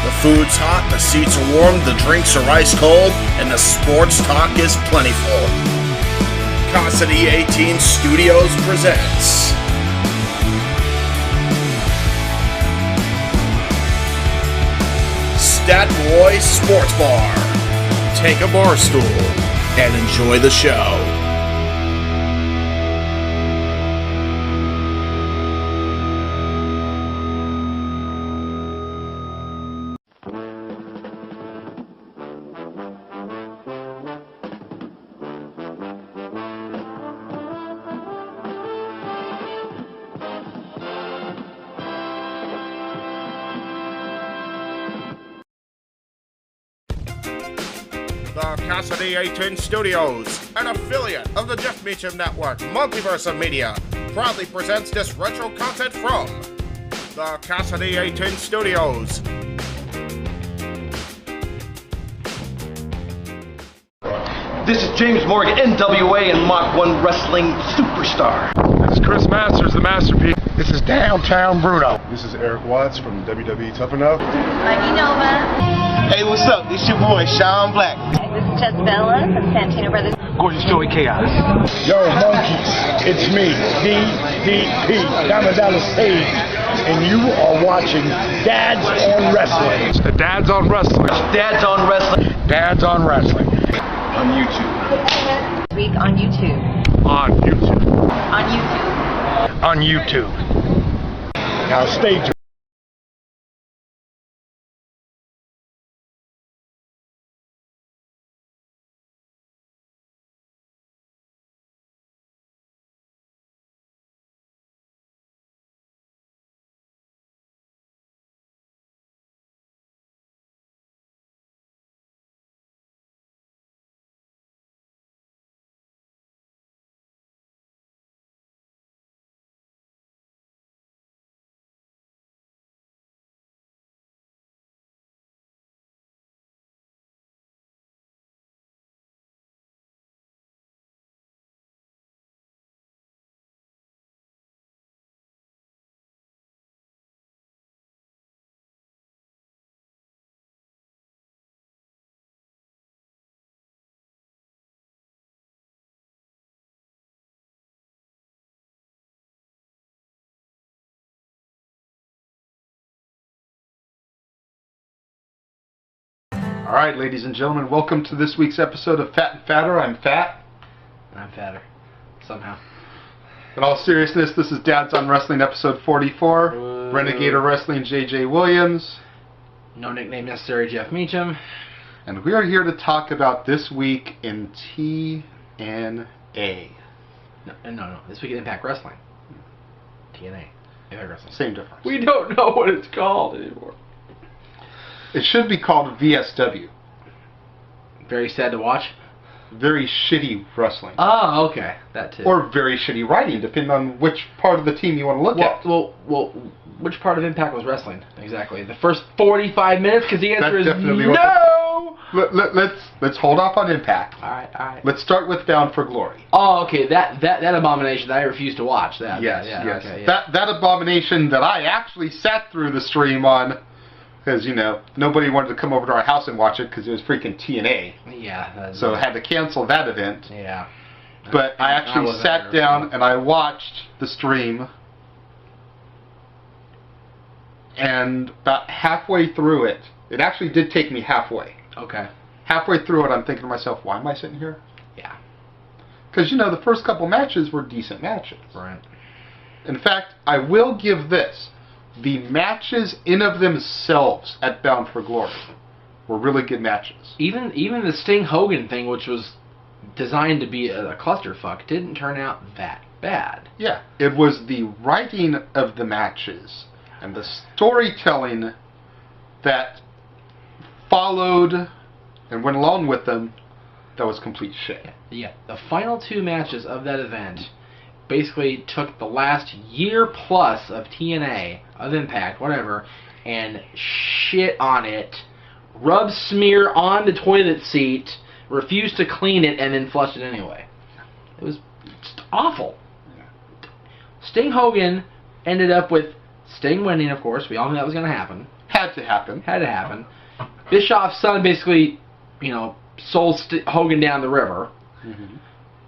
The food's hot, the seats are warm, the drinks are ice cold, and the sports talk is plentiful. Casa D18 Studios presents Stat Boy Sports Bar. Take a bar stool and enjoy the show. The Casa D18 Studios, an affiliate of the Jeff Meacham Network, Multiverse of Media, proudly presents this retro content from the Casa D18 Studios. This is James Morgan, NWA and Mach 1 Wrestling Superstar. This is Chris Masters, the Masterpiece. This is Downtown Bruno. This is Eric Watts from WWE Tough Enough. Mikey Nova. Hey, what's up? This your boy, Sean Black. This is Jess Bella from Santino Brothers. Gorgeous Joey Chaos. Yo, monkeys, it's me, DDP, coming down the stage, and you are watching Dads on Wrestling. The Dads on Wrestling. Dads on Wrestling. Dads on Wrestling. On YouTube. This week on YouTube. On YouTube. On YouTube. On YouTube. Now stay tuned. All right, ladies and gentlemen, welcome to this week's episode of Fat and Fatter. I'm fat. And I'm fatter. Somehow. In all seriousness, this is Dads on Wrestling episode 44. Renegade of Wrestling, JJ Williams. No nickname necessary, Jeff Meacham. And we are here to talk about this week in TNA. No. This week in Impact Wrestling. TNA. Impact Wrestling. Same difference. We don't know what it's called anymore. It should be called VSW. Very sad to watch. Very shitty wrestling. Oh, okay. That too. Or very shitty writing, depending on which part of the team you want to look at. Well, which part of Impact was wrestling? Exactly. The first 45 minutes? Because the answer is no! Let's hold off on Impact. All right. Let's start with Bound for Glory. Oh, okay. That abomination that I refuse to watch. Yes. Okay, yeah. That abomination that I actually sat through the stream on. Because, nobody wanted to come over to our house and watch it because it was freaking TNA. Yeah. So I had to cancel that event. Yeah. But I actually sat down and I watched the stream. And about halfway through it, it actually did take me halfway. Okay. halfway through it, I'm thinking to myself, why am I sitting here? Yeah. Because, the first couple matches were decent matches. Right. In fact, I will give this. The matches in of themselves at Bound for Glory were really good matches. Even the Sting Hogan thing, which was designed to be a clusterfuck, didn't turn out that bad. Yeah, it was the writing of the matches and the storytelling that followed and went along with them that was complete shit. Yeah, the final 2 matches of that event basically took the last year plus of TNA, of Impact, whatever, and shit on it, rub smear on the toilet seat, refused to clean it, and then flushed it anyway. It was just awful. Sting Hogan ended up with Sting winning, of course. We all knew that was going to happen. Had to happen. Bischoff's son basically, sold Hogan down the river. Mm-hmm.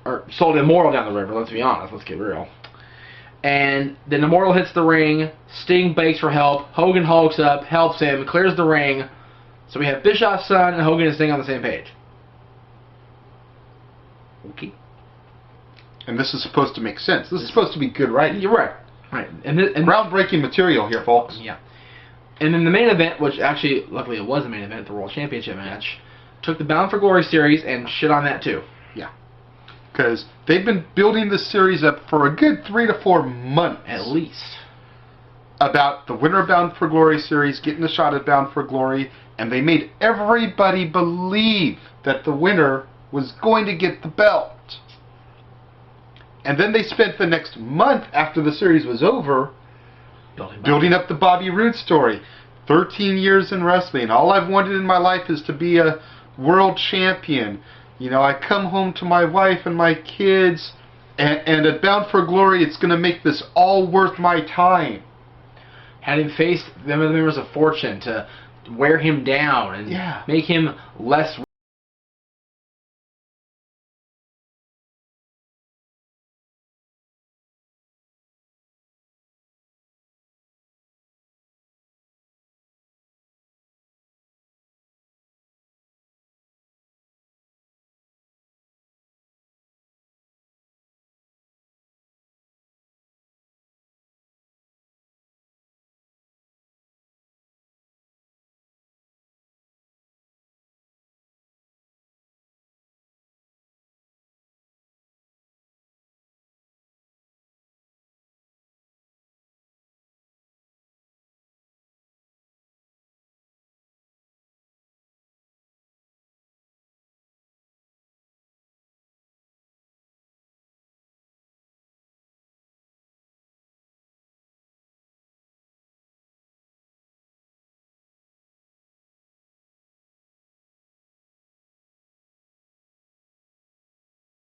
Or sold Immortal down the river, let's be honest. Let's get real. And then Immortal hits the ring. Sting begs for help. Hogan hulks up, helps him, clears the ring. So we have Bischoff's son and Hogan and Sting on the same page. Okay. And this is supposed to make sense. This is supposed to be good writing. You're right. Right. And groundbreaking material here, folks. Yeah. And then the main event, which actually, luckily it was the main event, the World Championship match, took the Bound for Glory series and shit on that too. Yeah. Because they've been building this series up for a good 3 to 4 months. At least. About the winner of Bound for Glory series getting a shot at Bound for Glory, and they made everybody believe that the winner was going to get the belt. And then they spent the next month after the series was over building up the Bobby Roode story. 13 years in wrestling. All I've wanted in my life is to be a world champion. I come home to my wife and my kids, and at Bound for Glory, it's going to make this all worth my time. Had him face the members of Fortune to wear him down and make him less.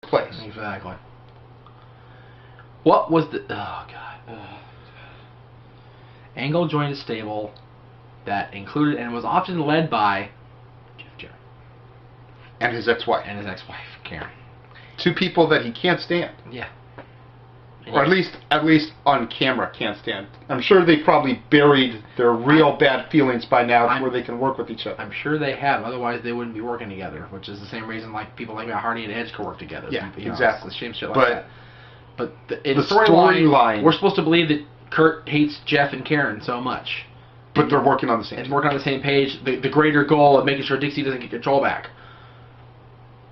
Place. Exactly. What was the... Oh, God. Angle joined a stable that included and was often led by Jeff Jarrett. And his ex-wife. Karen. 2 people that he can't stand. Yeah. Or at least on camera can't stand. I'm sure they probably buried their real bad feelings by now where they can work with each other. I'm sure they have. Otherwise, they wouldn't be working together, which is the same reason people like Matt Hardy and Edge could work together. Yeah, exactly. It's the same shit like that. But the storyline, we're supposed to believe that Kurt hates Jeff and Karen so much. But they're working on the same. And working on the same page. The greater goal of making sure Dixie doesn't get control back.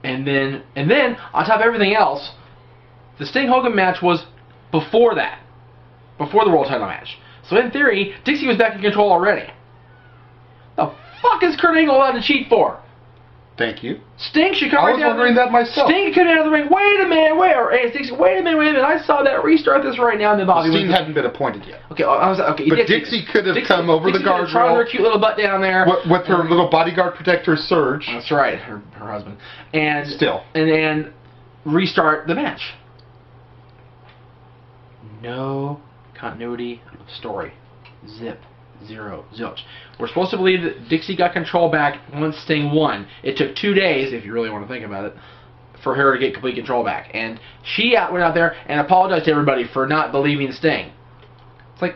And then on top of everything else, the Sting Hogan match was before that. Before the world title match. So in theory, Dixie was back in control already. The fuck is Kurt Angle allowed to cheat for? Thank you. Sting should come right down. I was wondering that myself. Sting could come out of the ring. Wait a minute, wait a minute. I saw that. Restart this right now. And then Bobby. Sting hadn't been appointed yet. Okay, but Dixie could have come over the guardrail. Tried her cute little butt down there with her little bodyguard protector Surge. That's right, her husband. And still, and then restart the match. No continuity of story. Zip. Zero. Zilch. We're supposed to believe that Dixie got control back once Sting won. It took 2 days, if you really want to think about it, for her to get complete control back. And she went out there and apologized to everybody for not believing Sting. It's like,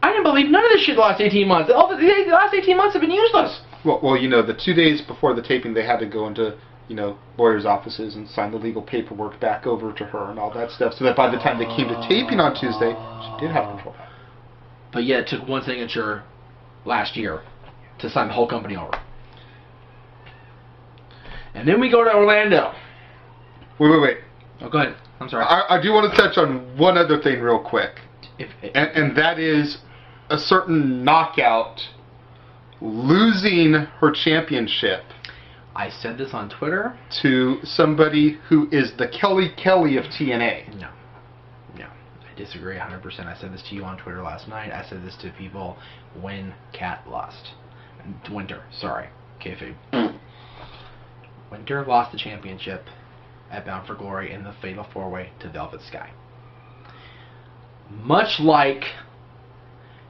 I didn't believe none of this shit the last 18 months. The last 18 months have been useless. Well, you know, the 2 days before the taping, they had to go into, you know, lawyers' offices and sign the legal paperwork back over to her and all that stuff, so that by the time they came to taping on Tuesday, she did have control. But yet it took one signature last year to sign the whole company over. And then we go to Orlando. Wait. Oh, go ahead. I'm sorry. I do want to touch on one other thing real quick. And that is a certain knockout losing her championship. I said this on Twitter. To somebody who is the Kelly of TNA. No. I disagree 100%. I said this to you on Twitter last night. I said this to people when Kat lost. Winter, sorry. Kayfabe. Winter lost the championship at Bound for Glory in the Fatal 4-Way to Velvet Sky. Much like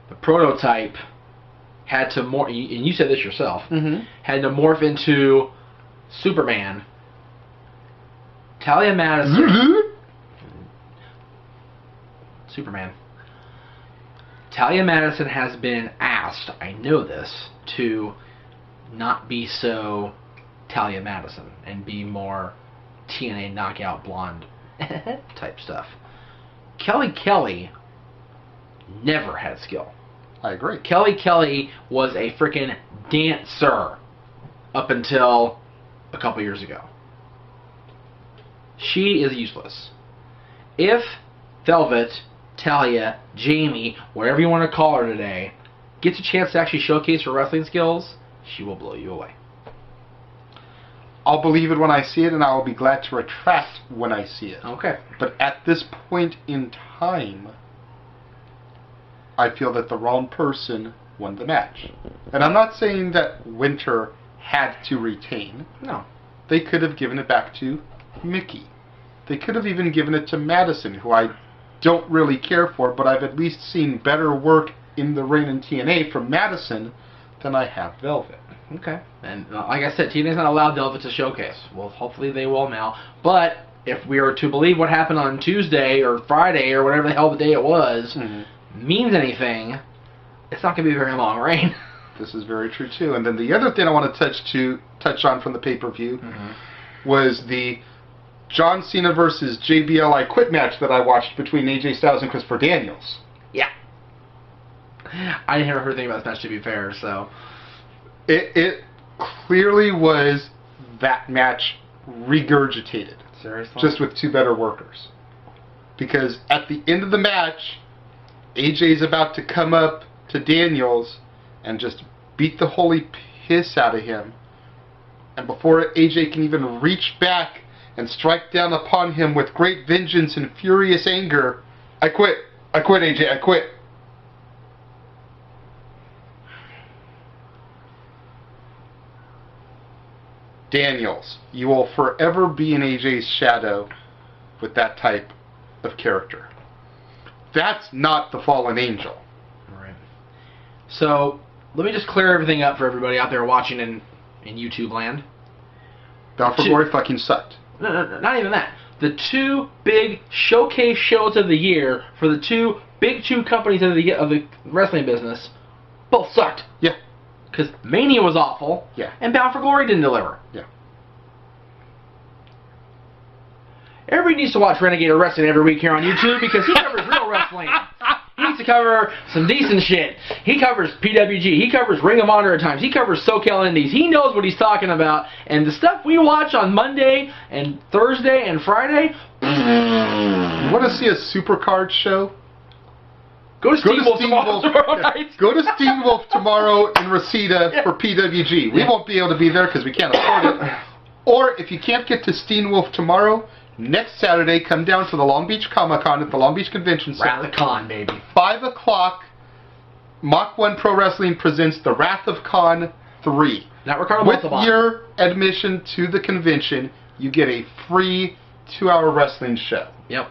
the Prototype had to morph, and you said this yourself, had to morph into Superman, Talia Madison, Superman. Talia Madison has been asked, I know this, to not be so Talia Madison and be more TNA knockout blonde type stuff. Kelly never had skill. I agree. Kelly was a freaking dancer up until a couple years ago. She is useless. If Velvet, Talia, Jamie, whatever you want to call her today, gets a chance to actually showcase her wrestling skills, she will blow you away. I'll believe it when I see it, and I will be glad to retract when I see it. Okay. But at this point in time, I feel that the wrong person won the match. And I'm not saying that Winter had to retain. No. They could have given it back to Mickey. They could have even given it to Madison, who I don't really care for, but I've at least seen better work in the ring in TNA from Madison than I have Velvet. Okay. And like I said, TNA's not allowed Velvet to showcase. Well, hopefully they will now. But if we are to believe what happened on Tuesday or Friday or whatever the hell the day it was, means anything, it's not going to be a very long reign. This is very true, too. And then the other thing I want to touch on from the pay-per-view was the John Cena versus JBL I Quit match that I watched between AJ Styles and Christopher Daniels. Yeah. I didn't hear anything about this match, to be fair, so... It clearly was that match regurgitated. Seriously? Just with two better workers. Because at the end of the match, AJ's about to come up to Daniels and just beat the holy piss out of him. And before AJ can even reach back and strike down upon him with great vengeance and furious anger, I quit, AJ, I quit. Daniels, you will forever be in AJ's shadow with that type of character. That's not the fallen angel. Alright. So, let me just clear everything up for everybody out there watching in YouTube land. Bound for Glory fucking sucked. No, not even that. The two big showcase shows of the year for the two companies of the wrestling business both sucked. Yeah. Because Mania was awful, and Bound for Glory didn't deliver. Yeah. Everybody needs to watch Renegade of Wrestling every week here on YouTube because he covers real wrestling. He needs to cover some decent shit. He covers PWG. He covers Ring of Honor at times. He covers SoCal Indies. He knows what he's talking about. And the stuff we watch on Monday and Thursday and Friday... You want to see a Supercard show? Go to Steamwolf tomorrow night. Go to Steamwolf tomorrow in Reseda for PWG. We won't be able to be there because we can't afford it. Or if you can't get to Steamwolf tomorrow, next Saturday, come down to the Long Beach Comic-Con at the Long Beach Convention Center. Wrath of Khan, baby. 5 o'clock, Mach 1 Pro Wrestling presents the Wrath of Khan 3. Not Ricardo With Montalban. your admission to the convention, you get a free 2-hour wrestling show. Yep.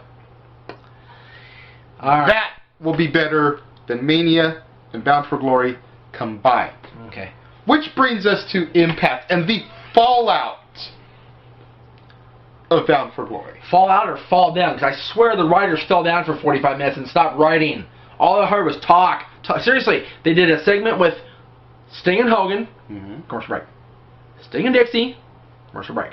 All right. That will be better than Mania and Bound for Glory combined. Okay. Which brings us to Impact and the fallout of Bound for Glory. Fall out or fall down? Because I swear the writers fell down for 45 minutes and stopped writing. All I heard was talk. Seriously, they did a segment with Sting and Hogan, commercial break. Sting and Dixie, commercial break.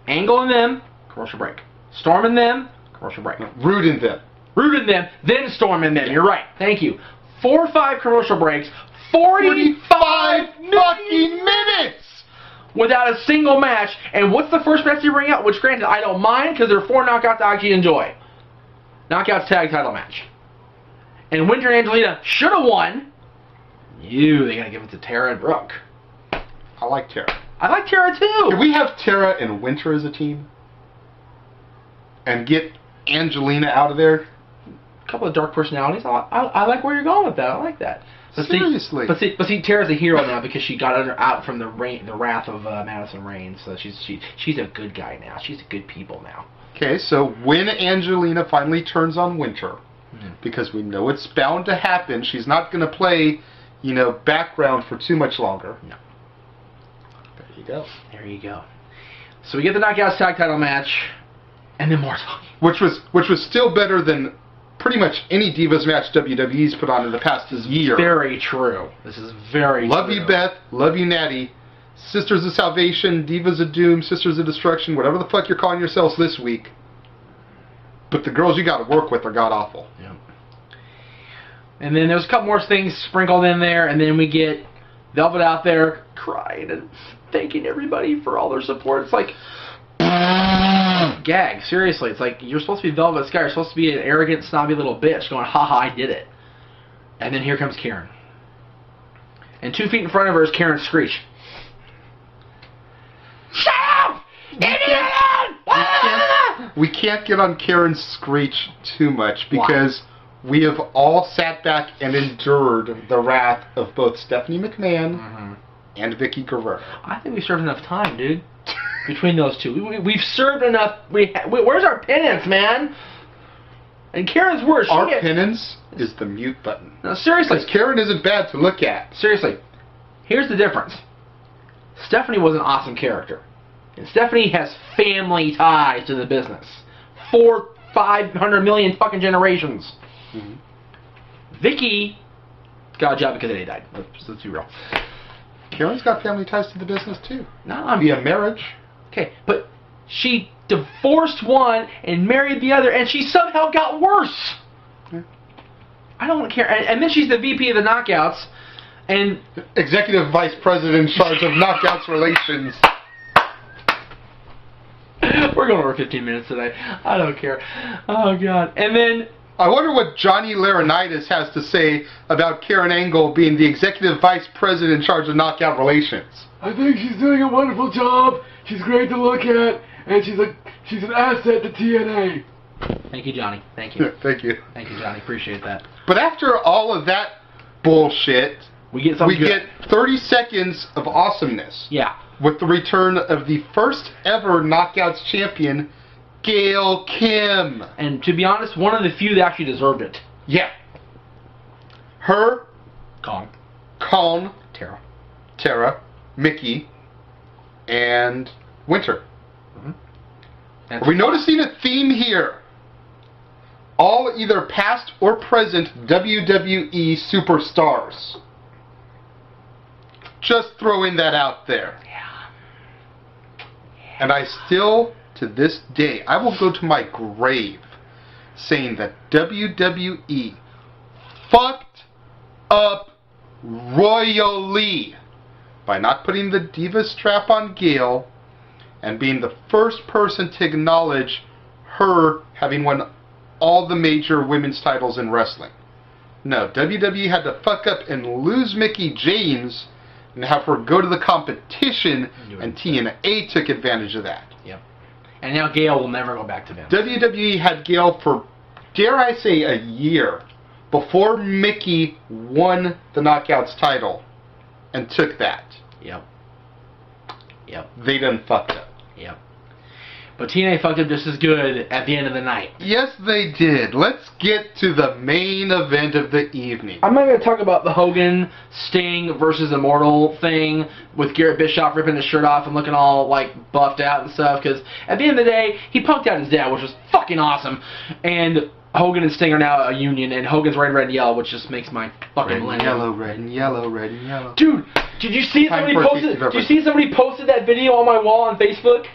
Angle and them, commercial break. Storm and them, commercial break. Rude and them. Rude and them, then Storm and them. You're right. Thank you. 4 or 5 commercial breaks, 45 fucking minutes without a single match. And what's the first match you bring out? Which, granted, I don't mind because there are 4 knockouts I actually enjoy. Knockouts tag title match. And Winter and Angelina should have won. They gotta give it to Tara and Brooke. I like Tara. I like Tara too. Can we have Tara and Winter as a team? And get Angelina out of there? A couple of dark personalities. I like where you're going with that. I like that. But Seriously. But see, Tara's a hero now because she got out from the wrath of Madison Rayne. So she's a good guy now. She's a good people now. Okay, so when Angelina finally turns on Winter, because we know it's bound to happen, she's not going to play, background for too much longer. No. There you go. There you go. So we get the Knockouts tag title match, and then more talking. Which was still better than pretty much any Divas match WWE's put on in the past year. Very true. This is very Love true. you, Beth. Love you, Natty. Sisters of Salvation, Divas of Doom, Sisters of Destruction, whatever the fuck you're calling yourselves this week. But the girls you got to work with are god-awful. Yeah. And then there's a couple more things sprinkled in there, and then we get Velvet out there crying and thanking everybody for all their support. It's like, gag, seriously. It's like, you're supposed to be Velvet Sky. You're supposed to be an arrogant, snobby little bitch going, haha, I did it. And then here comes Karen. And 2 feet in front of her is Karen Screech. Shut up! We can't get on Karen's Screech too much because we have all sat back and endured the wrath of both Stephanie McMahon and Vicky Guerrero. I think we served enough time, dude. Between those two, we've served enough. Where's our penance, man? And Karen's worse. Our penance is the mute button. No, seriously. Because Karen isn't bad to look at. Seriously. Here's the difference. Stephanie was an awesome character. And Stephanie has family ties to the business. 500 million fucking generations. Vicky got a job because Eddie died. Let's be real. Karen's got family ties to the business too. No, via marriage. Okay, but she divorced one and married the other, and she somehow got worse. I don't care. And then she's the VP of the Knockouts, and Executive Vice President in charge of Knockouts Relations. We're going over 15 minutes today. I don't care. Oh, God. And then I wonder what Johnny Laurinaitis has to say about Karen Angle being the Executive Vice President in charge of Knockout Relations. I think she's doing a wonderful job. She's great to look at, and she's an asset to TNA. Thank you, Johnny. Thank you. Thank you. Thank you, Johnny. Appreciate that. But after all of that bullshit, we get 30 seconds of awesomeness. Yeah. With the return of the first ever Knockouts champion, Gail Kim. And to be honest, one of the few that actually deserved it. Yeah. Her, Kong, Tara, Mickey, and Winter. Are we noticing a theme here? All either past or present WWE superstars. Just throwing that out there. Yeah. And I still, to this day, I will go to my grave saying that WWE fucked up royally by not putting the Diva strap on Gail and being the first person to acknowledge her having won all the major women's titles in wrestling. No, WWE had to fuck up and lose Mickie James and have her go to the competition, and TNA took advantage of that. Yep. And now Gail will never go back to them. WWE had Gail for, dare I say, a year before Mickie won the Knockouts title and took that. Yep. Yep. They done fucked up. Yep. But TNA fucked up just as good at the end of the night. Yes, they did. Let's get to the main event of the evening. I'm not going to talk about the Hogan, Sting versus Immortal thing with Garrett Bischoff ripping his shirt off and looking all, like, buffed out and stuff, because at the end of the day, he punked out his dad, which was fucking awesome. And Hogan and Sting are now a union, and Hogan's red, red, and yellow, which just makes my fucking Red and yellow, red and yellow, red and yellow. Dude, did you see somebody posted? Did you see somebody posted that video on my wall on Facebook?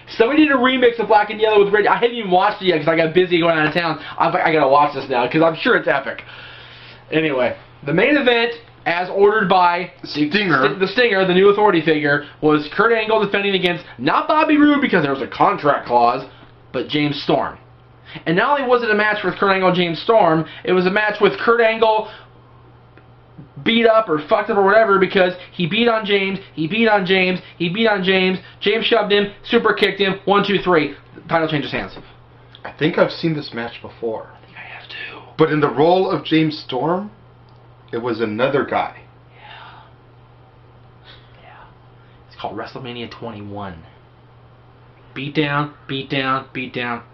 Somebody did a remix of Black and Yellow with red. I haven't even watched it yet because I got busy going out of town. I gotta watch this now because I'm sure it's epic. Anyway, the main event, as ordered by Stinger, the Stinger, the new authority figure, was Kurt Angle defending against not Bobby Roode because there was a contract clause, but James Storm. And not only was it a match with Kurt Angle and James Storm, it was a match with Kurt Angle beat up or fucked up or whatever because he beat on James, James shoved him, super kicked him, 1, 2, 3. The title changes hands. I think I've seen this match before. I think I have too. But in the role of James Storm, it was another guy. Yeah. It's called WrestleMania 21. Beat down,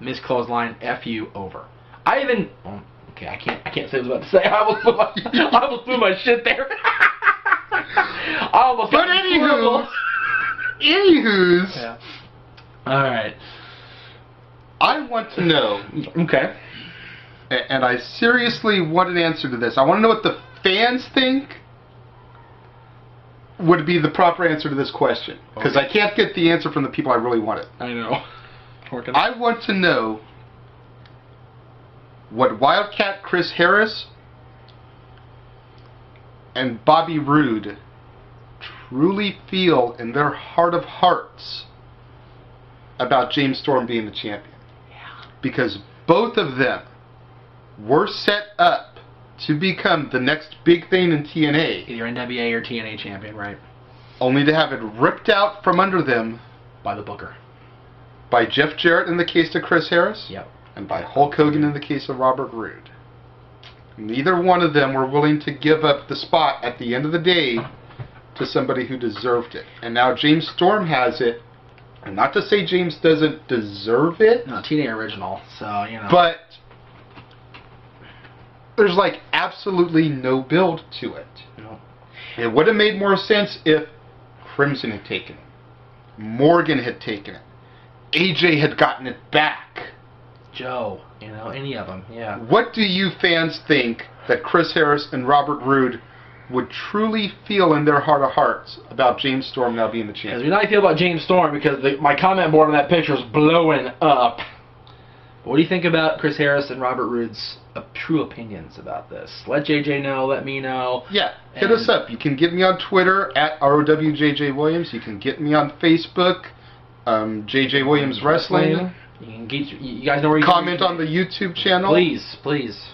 miss clothesline, F you, over. Okay, I can't say what I was about to say. I almost put my shit there. But anywho's. Yeah. All right. I want to know. Okay. And I seriously want an answer to this. I want to know what the fans think would be the proper answer to this question. Because I can't get the answer from the people I really want it. I know. I want to know what Wildcat Chris Harris and Bobby Roode truly feel in their heart of hearts about James Storm being the champion. Yeah. Because both of them were set up to become the next big thing in TNA. Either NWA or TNA champion, right? Only to have it ripped out from under them by the Booker. By Jeff Jarrett in the case of Chris Harris. Yep. And by Hulk Hogan in the case of Robert Roode. Neither one of them were willing to give up the spot at the end of the day to somebody who deserved it. And now James Storm has it. And not to say James doesn't deserve it. No, TNA original, so, you know. But there's like absolutely no build to it. No. It would have made more sense if Crimson had taken it. Morgan had taken it. AJ had gotten it back. Joe, any of them, yeah. What do you fans think that Chris Harris and Robert Roode would truly feel in their heart of hearts about James Storm now being the champion? As we know how I feel about James Storm because my comment board on that picture is blowing up. What do you think about Chris Harris and Robert Roode's true opinions about this? Let JJ know, let me know. Yeah, hit us up. You can get me on Twitter at ROWJJ Williams. You can get me on Facebook, JJ Williams Wrestling. You guys know where you comment on the YouTube channel. Please.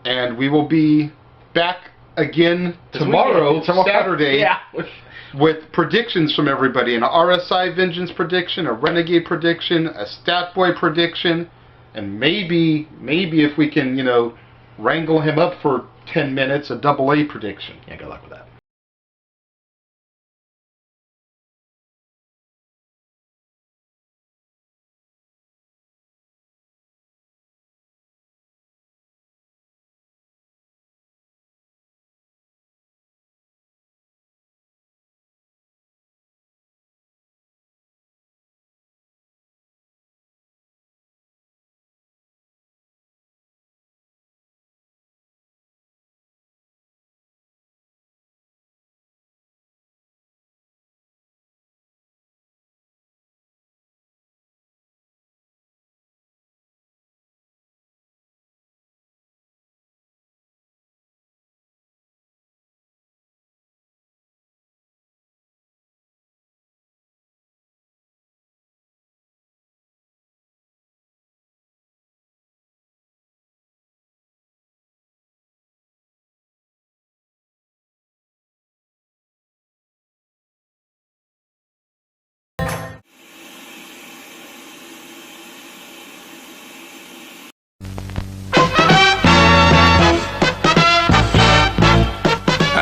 And we will be back again tomorrow, Saturday, yeah. with predictions from everybody. An RSI Vengeance prediction, a Renegade prediction, a Stat Boy prediction, and maybe if we can, wrangle him up for 10 minutes, a AA prediction. Yeah, good luck with that.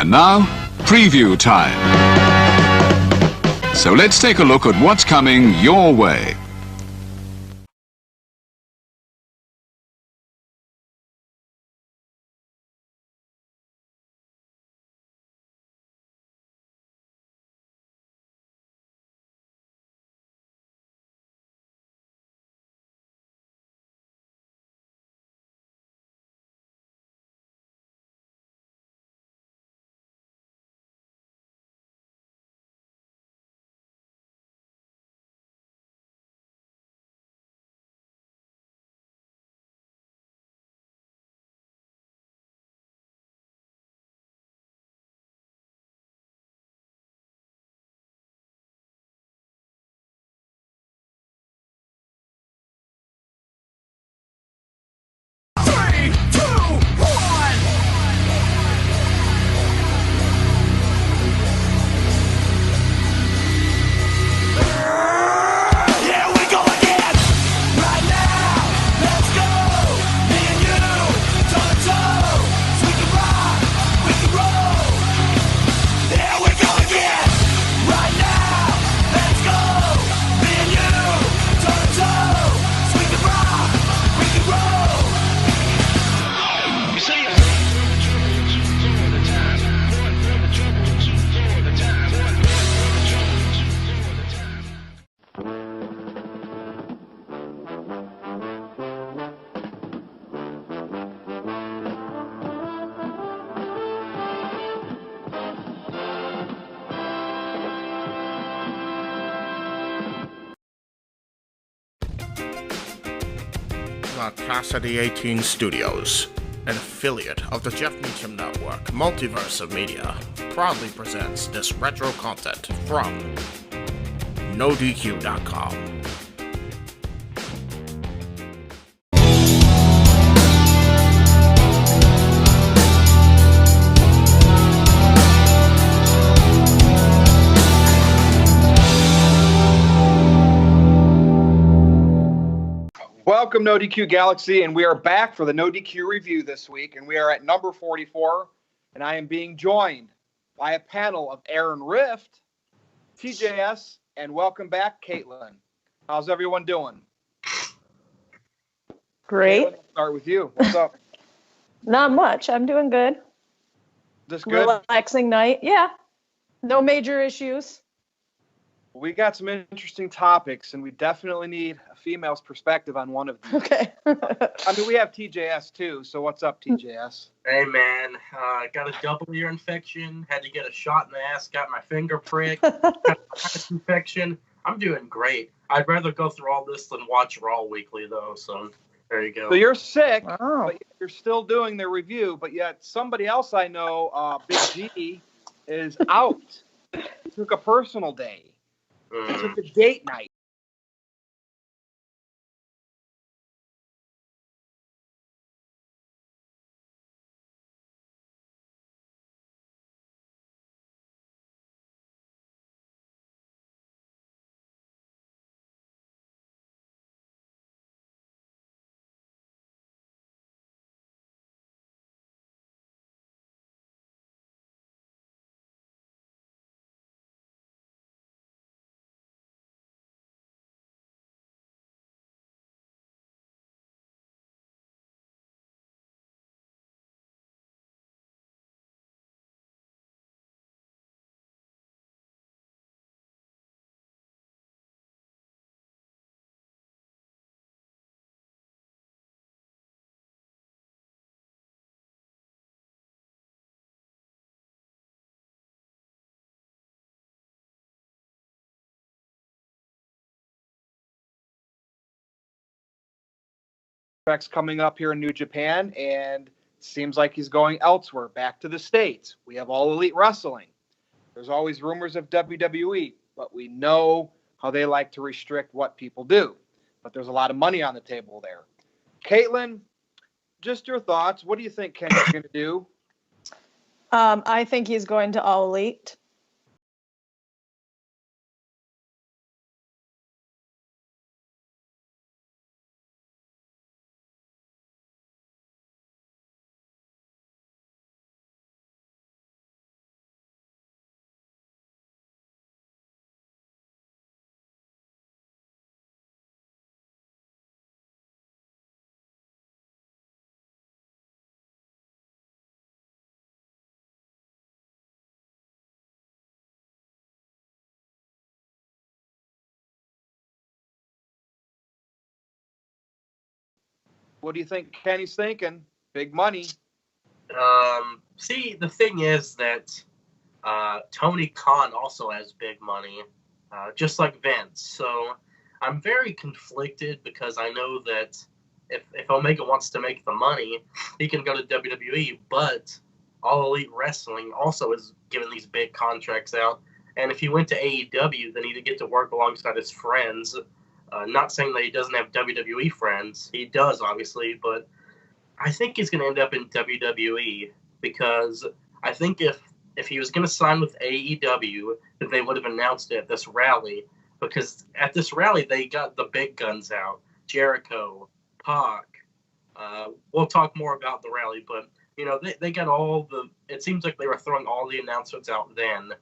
And now, preview time. So let's take a look at what's coming your way. Casa D18 Studios, an affiliate of the Jeff Meacham Network, Multiverse of Media, proudly presents this retro content from NoDQ.com. Welcome, NoDQ Galaxy, and we are back for the NoDQ review this week, and we are at number 44, and I am being joined by a panel of Aaron Rift, TJS, and welcome back, Caitlin. How's everyone doing? Great. Caitlin, we'll start with you. What's up? Not much. I'm doing good. Just good? Relaxing night. Yeah. No major issues. We got some interesting topics, and we definitely need a female's perspective on one of them. Okay. I mean, we have TJS too, so what's up, TJS? Hey, man. Got a double ear infection, had to get a shot in the ass, got my finger pricked, got a sinus infection. I'm doing great. I'd rather go through all this than watch Raw weekly, though, so there you go. So you're sick, but you're still doing the review, but yet somebody else I know, Big G, is out. He took a personal day. He took a date night. Coming up here in New Japan, and seems like he's going elsewhere, back to the States. We have All Elite Wrestling. There's always rumors of WWE, but we know how they like to restrict what people do. But there's a lot of money on the table there. Caitlin, just your thoughts. What do you think Kenny's going to do? I think he's going to All Elite. What do you think Kenny's thinking? Big money. See, the thing is that Tony Khan also has big money, just like Vince. So I'm very conflicted because I know that if Omega wants to make the money, he can go to WWE, but All Elite Wrestling also is giving these big contracts out. And if he went to AEW, then he'd get to work alongside his friends. Not saying that he doesn't have WWE friends. He does, obviously, but I think he's going to end up in WWE because I think if he was going to sign with AEW, that they would have announced it at this rally, because at this rally they got the big guns out. Jericho, Pac. We'll talk more about the rally, but you know they got all the. It seems like they were throwing all the announcements out then,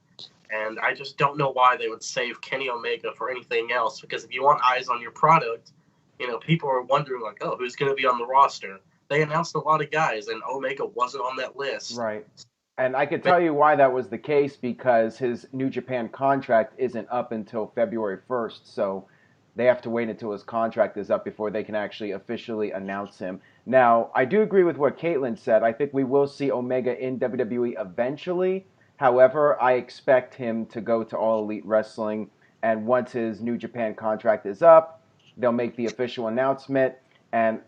and I just don't know why they would save Kenny Omega for anything else. Because if you want eyes on your product, you know people are wondering like, oh, who's going to be on the roster? They announced a lot of guys, and Omega wasn't on that list. Right. And I could tell you why that was the case, because his New Japan contract isn't up until February 1st, so they have to wait until his contract is up before they can actually officially announce him. Now, I do agree with what Caitlin said. I think we will see Omega in WWE eventually. However, I expect him to go to All Elite Wrestling, and once his New Japan contract is up, they'll make the official announcement, and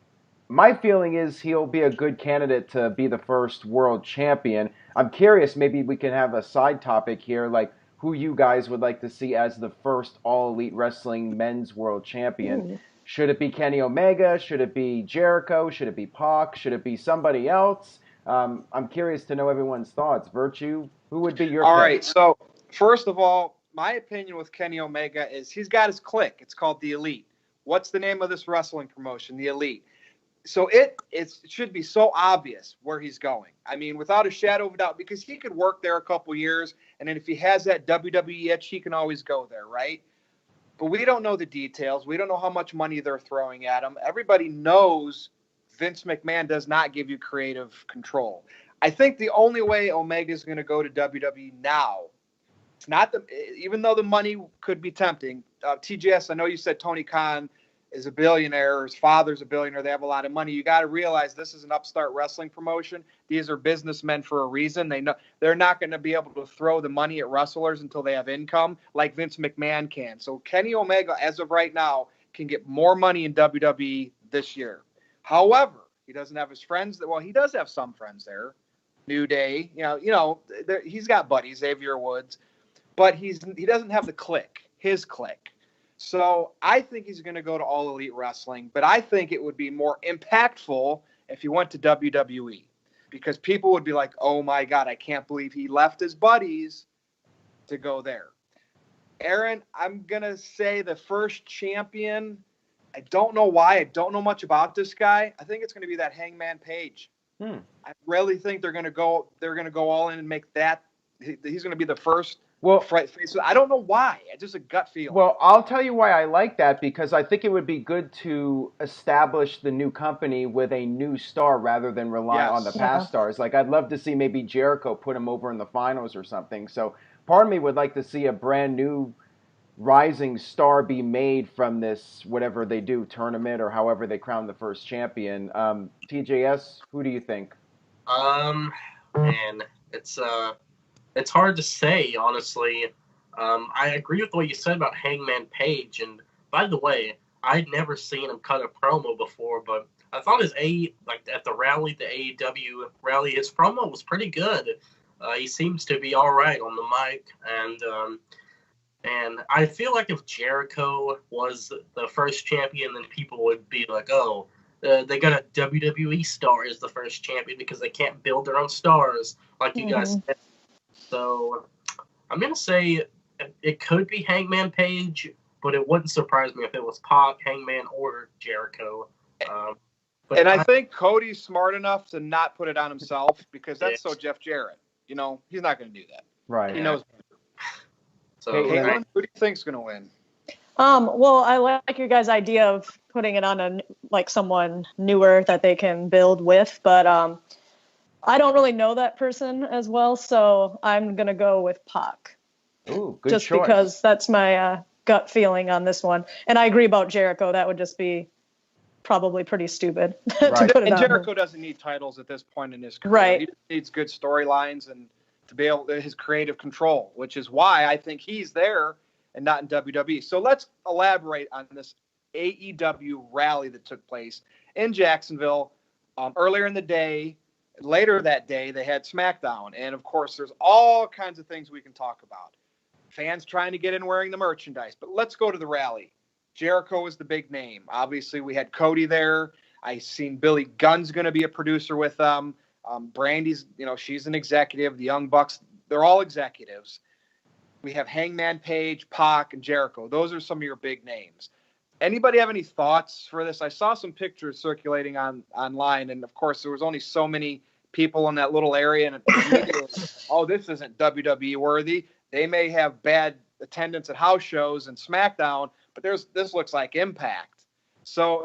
My feeling is he'll be a good candidate to be the first world champion. I'm curious, maybe we can have a side topic here, like who you guys would like to see as the first All Elite Wrestling men's world champion. Ooh. Should it be Kenny Omega? Should it be Jericho? Should it be Pac? Should it be somebody else? I'm curious to know everyone's thoughts. Virtue, who would be your All pick? right, so first of all, my opinion with Kenny Omega is he's got his clique. It's called The Elite. What's the name of this wrestling promotion? The Elite. So it should be so obvious where he's going. I mean, without a shadow of a doubt, because he could work there a couple years, and then if he has that WWE itch, he can always go there, right? But we don't know the details. We don't know how much money they're throwing at him. Everybody knows Vince McMahon does not give you creative control. I think the only way Omega is going to go to WWE now, it's not even though the money could be tempting. TJS, I know you said Tony Khan is a billionaire, his father's a billionaire, they have a lot of money. You got to realize this is an upstart wrestling promotion. These are businessmen for a reason. They know they're not going to be able to throw the money at wrestlers until they have income like Vince McMahon can. So Kenny Omega, as of right now, can get more money in WWE this year. However, he doesn't have his friends. Well, he does have some friends there. New Day, he's got buddies, Xavier Woods, but he doesn't have the clique, his clique. So I think he's going to go to All Elite Wrestling, but I think it would be more impactful if he went to WWE, because people would be like, oh my God, I can't believe he left his buddies to go there. Aaron, I'm going to say the first champion. I don't know why. I don't know much about this guy. I think it's going to be that Hangman Page. I really think they're going to go all in and make that. He's going to be the first. Well, I don't know why. It's just a gut feeling. Well, I'll tell you why I like that, because I think it would be good to establish the new company with a new star rather than rely on the past stars. Like, I'd love to see maybe Jericho put him over in the finals or something. So part of me would like to see a brand new rising star be made from this, whatever they do, tournament or however they crown the first champion. TJS, who do you think? Man, it's hard to say, honestly. I agree with what you said about Hangman Page. And by the way, I'd never seen him cut a promo before, but I thought at the rally, the AEW rally, his promo was pretty good. He seems to be all right on the mic, and I feel like if Jericho was the first champion, then people would be like, oh, they got a WWE star as the first champion because they can't build their own stars, like you guys said. So I'm going to say it could be Hangman Page, but it wouldn't surprise me if it was Pac, Hangman, or Jericho. I think Cody's smart enough to not put it on himself, because that's so Jeff Jarrett. He's not going to do that. Right. He knows. So, Caitlin, who do you think's going to win? Well, I like your guys' idea of putting it on someone newer that they can build with, but I don't really know that person as well, so I'm gonna go with Pac. Ooh, good just choice. Because that's my gut feeling on this one, and I agree about Jericho. That would just be probably pretty stupid. Right. To put it and on Jericho doesn't need titles at this point in his career. Right. He just needs good storylines and to be able to his creative control, which is why I think he's there and not in WWE. So let's elaborate on this AEW rally that took place in Jacksonville earlier in the day. Later that day, they had SmackDown. And, of course, there's all kinds of things we can talk about. Fans trying to get in wearing the merchandise. But let's go to the rally. Jericho was the big name. Obviously, we had Cody there. I seen Billy Gunn's going to be a producer with them. Brandy's, she's an executive. The Young Bucks, they're all executives. We have Hangman Page, Pac, and Jericho. Those are some of your big names. Anybody have any thoughts for this? I saw some pictures circulating online, and, of course, there was only so many people in that little area, and oh, this isn't WWE worthy. They may have bad attendance at house shows and SmackDown, but this looks like Impact. So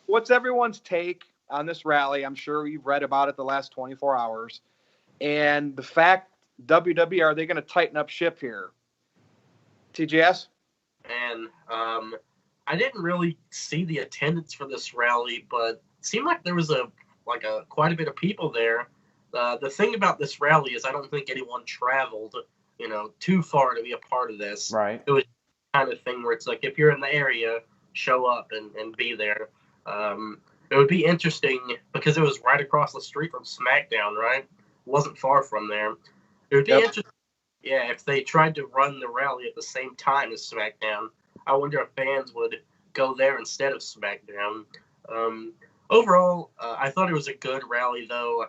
what's everyone's take on this rally? I'm sure you've read about it the last 24 hours. And the fact, WWE, are they going to tighten up ship here? TJS? And I didn't really see the attendance for this rally, but it seemed like there was quite a bit of people there. The thing about this rally is I don't think anyone traveled, too far to be a part of this. Right. It was the kind of thing where it's like, if you're in the area, show up and be there. It would be interesting because it was right across the street from SmackDown, right? It wasn't far from there. It would be interesting, yeah, if they tried to run the rally at the same time as SmackDown. I wonder if fans would go there instead of SmackDown. Overall, I thought it was a good rally, though.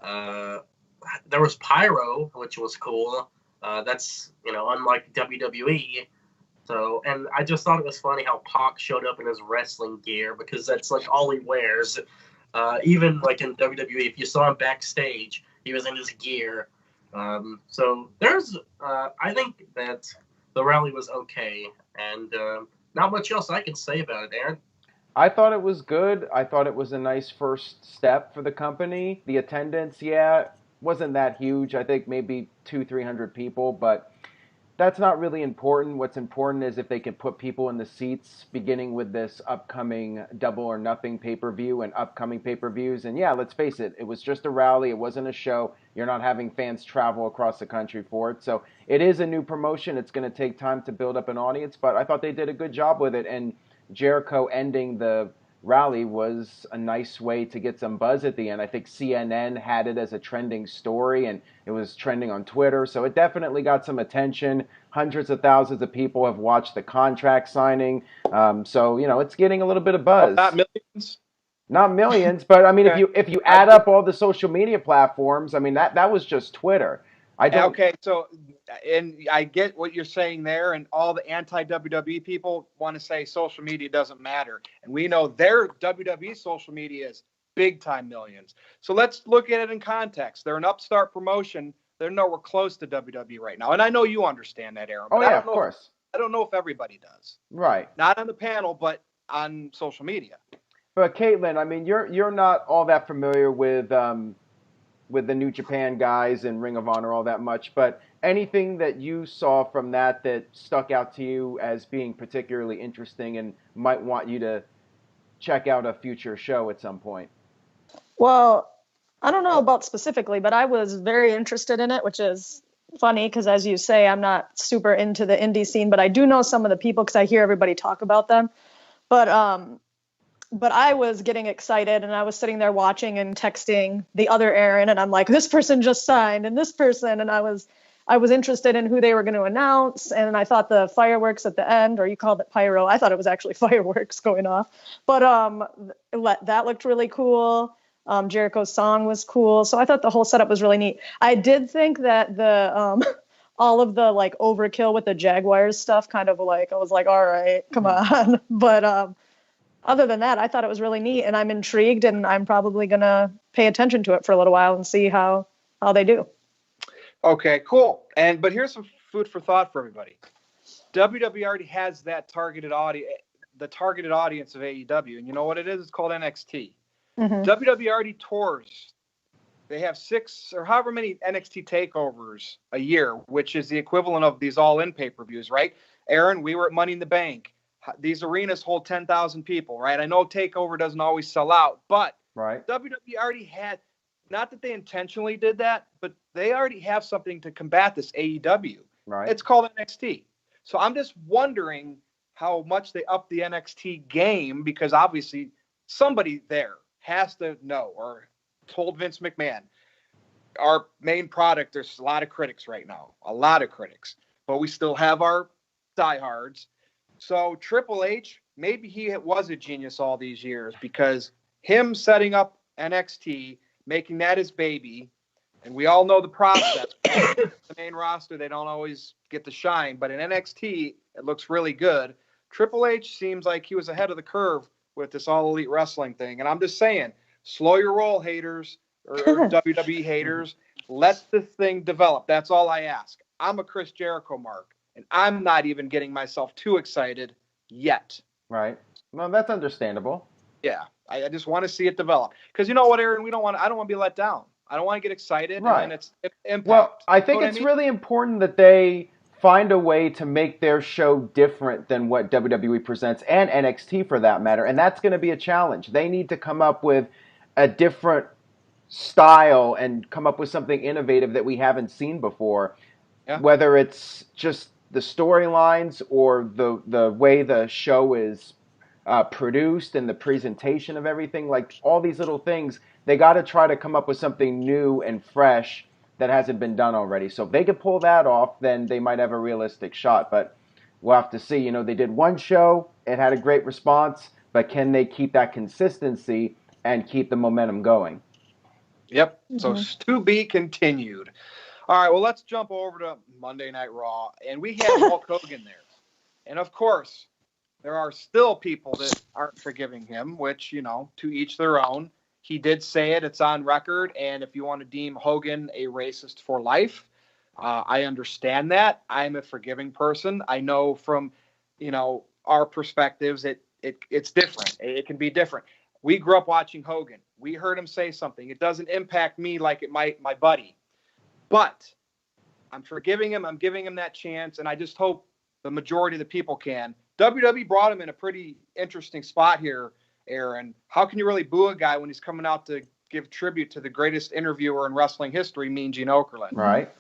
There was pyro, which was cool. That's, unlike WWE. So, and I just thought it was funny how Pac showed up in his wrestling gear because that's like all he wears. Even like in WWE, if you saw him backstage, he was in his gear. So there's, I think that the rally was okay, and not much else I can say about it, Aaron. I thought it was good. I thought it was a nice first step for the company. The attendance, wasn't that huge. I think maybe 200-300 people, but that's not really important. What's important is if they can put people in the seats, beginning with this upcoming Double or Nothing pay-per-view and upcoming pay-per-views. And yeah, let's face it, it was just a rally. It wasn't a show. You're not having fans travel across the country for it. So it is a new promotion. It's going to take time to build up an audience, but I thought they did a good job with it. And Jericho ending the rally was a nice way to get some buzz at the end. I think CNN had it as a trending story, and it was trending on Twitter, so it definitely got some attention. Hundreds of thousands of people have watched the contract signing, so it's getting a little bit of buzz. Not millions. Not millions, but I mean, if you add up all the social media platforms, I mean that was just Twitter. Okay, so, and I get what you're saying there, and all the anti-WWE people want to say social media doesn't matter. And we know their WWE social media is big-time millions. So let's look at it in context. They're an upstart promotion. They're nowhere close to WWE right now. And I know you understand that, Aaron. Oh, yeah, of course. I don't know if everybody does. Right. Not on the panel, but on social media. But, Caitlin, I mean, you're not all that familiar with the New Japan guys and Ring of Honor all that much, but anything that you saw from that stuck out to you as being particularly interesting and might want you to check out a future show at some point? Well, I don't know about specifically, but I was very interested in it, which is funny because, as you say, I'm not super into the indie scene, but I do know some of the people because I hear everybody talk about them. But I was getting excited, and I was sitting there watching and texting the other Aaron, and I'm like, this person just signed, and this person, and I was interested in who they were going to announce, and I thought the fireworks at the end, or you called it pyro, I thought it was actually fireworks going off, but that looked really cool. Jericho's song was cool, so I thought the whole setup was really neat. I did think that the all of the like overkill with the Jaguars stuff kind of like, I was like, all right, come on, but other than that, I thought it was really neat, and I'm intrigued, and I'm probably going to pay attention to it for a little while and see how they do. Okay, cool. But here's some food for thought for everybody. WWE already has that targeted audience, the targeted audience of AEW, and you know what it is? It's called NXT. Mm-hmm. WWE already tours. They have 6 or however many NXT takeovers a year, which is the equivalent of these all-in pay-per-views, right? Aaron, we were at Money in the Bank. These arenas hold 10,000 people, right? I know TakeOver doesn't always sell out, but right. WWE already had, not that they intentionally did that, but they already have something to combat this AEW. Right. It's called NXT. So I'm just wondering how much they up the NXT game, because obviously somebody there has to know or told Vince McMahon, our main product, there's a lot of critics right now, but we still have our diehards. So Triple H, maybe he was a genius all these years, because him setting up NXT, making that his baby, and we all know the process. The main roster, they don't always get the shine, but in NXT, it looks really good. Triple H seems like he was ahead of the curve with this All Elite Wrestling thing, and I'm just saying, slow your roll, haters, or WWE haters. Let this thing develop. That's all I ask. I'm a Chris Jericho mark, and I'm not even getting myself too excited yet. Right. Well, that's understandable. Yeah, I just want to see it develop. Because you know what, Aaron? I don't want to be let down. I don't want to get excited. Right. And it's impact. Well, I think it's really important that they find a way to make their show different than what WWE presents, and NXT for that matter. And that's going to be a challenge. They need to come up with a different style and come up with something innovative that we haven't seen before. Yeah. Whether it's just the storylines or the way the show is produced and the presentation of everything, like all these little things, they got to try to come up with something new and fresh that hasn't been done already. So if they could pull that off, then they might have a realistic shot. But we'll have to see. You know, they did one show, it had a great response, but can they keep that consistency and keep the momentum going? Yep. So to be continued. All right, well, let's jump over to Monday Night Raw. And we have Hulk Hogan there. And, of course, there are still people that aren't forgiving him, which, you know, to each their own. He did say it. It's on record. And if you want to deem Hogan a racist for life, I understand that. I'm a forgiving person. I know from, you know, our perspectives, it's different. It can be different. We grew up watching Hogan. We heard him say something. It doesn't impact me like it might my buddy. But I'm forgiving him. I'm giving him that chance. And I just hope the majority of the people can. WWE brought him in a pretty interesting spot here, Aaron. How can you really boo a guy when he's coming out to give tribute to the greatest interviewer in wrestling history, Mean Gene Okerlund? Right.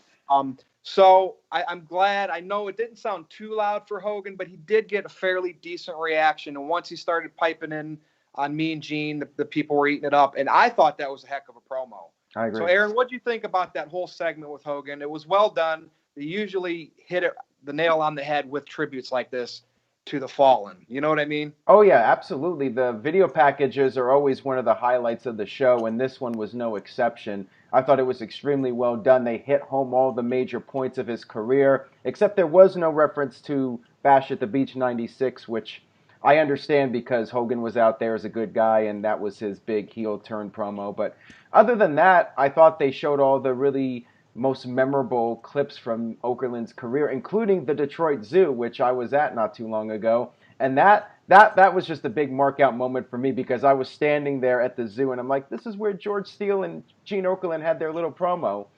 So I'm glad. I know it didn't sound too loud for Hogan, but he did get a fairly decent reaction. And once he started piping in on Mean Gene, the people were eating it up. And I thought that was a heck of a promo. I agree. So, Aaron, what do you think about that whole segment with Hogan? It was well done. They usually hit the nail on the head with tributes like this to the fallen. You know what I mean? Oh, yeah, absolutely. The video packages are always one of the highlights of the show, and this one was no exception. I thought it was extremely well done. They hit home all the major points of his career, except there was no reference to Bash at the Beach 96, which I understand because Hogan was out there as a good guy, and that was his big heel turn promo. But other than that, I thought they showed all the really most memorable clips from Okerlund's career, including the Detroit Zoo, which I was at not too long ago. And that was just a big mark-out moment for me because I was standing there at the zoo, and I'm like, this is where George Steele and Gene Okerlund had their little promo.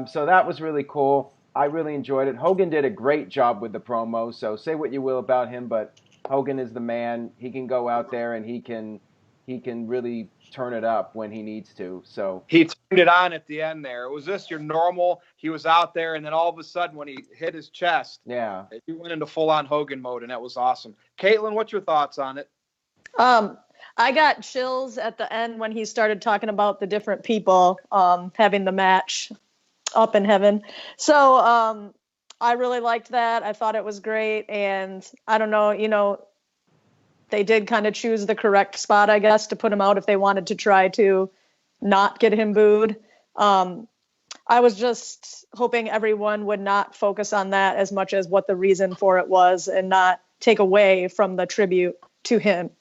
So that was really cool. I really enjoyed it. Hogan did a great job with the promo, so say what you will about him, but Hogan is the man. He can go out there and he can really turn it up when he needs to. So he turned it on at the end there. It was just your normal. He was out there, and then all of a sudden, when he hit his chest, he went into full-on Hogan mode, and that was awesome. Caitlin, what's your thoughts on it? I got chills at the end when he started talking about the different people having the match up in heaven. So I really liked that. I thought it was great, and I don't know, you know, they did kind of choose the correct spot, I guess, to put him out if they wanted to try to not get him booed. I was just hoping everyone would not focus on that as much as what the reason for it was and not take away from the tribute to him.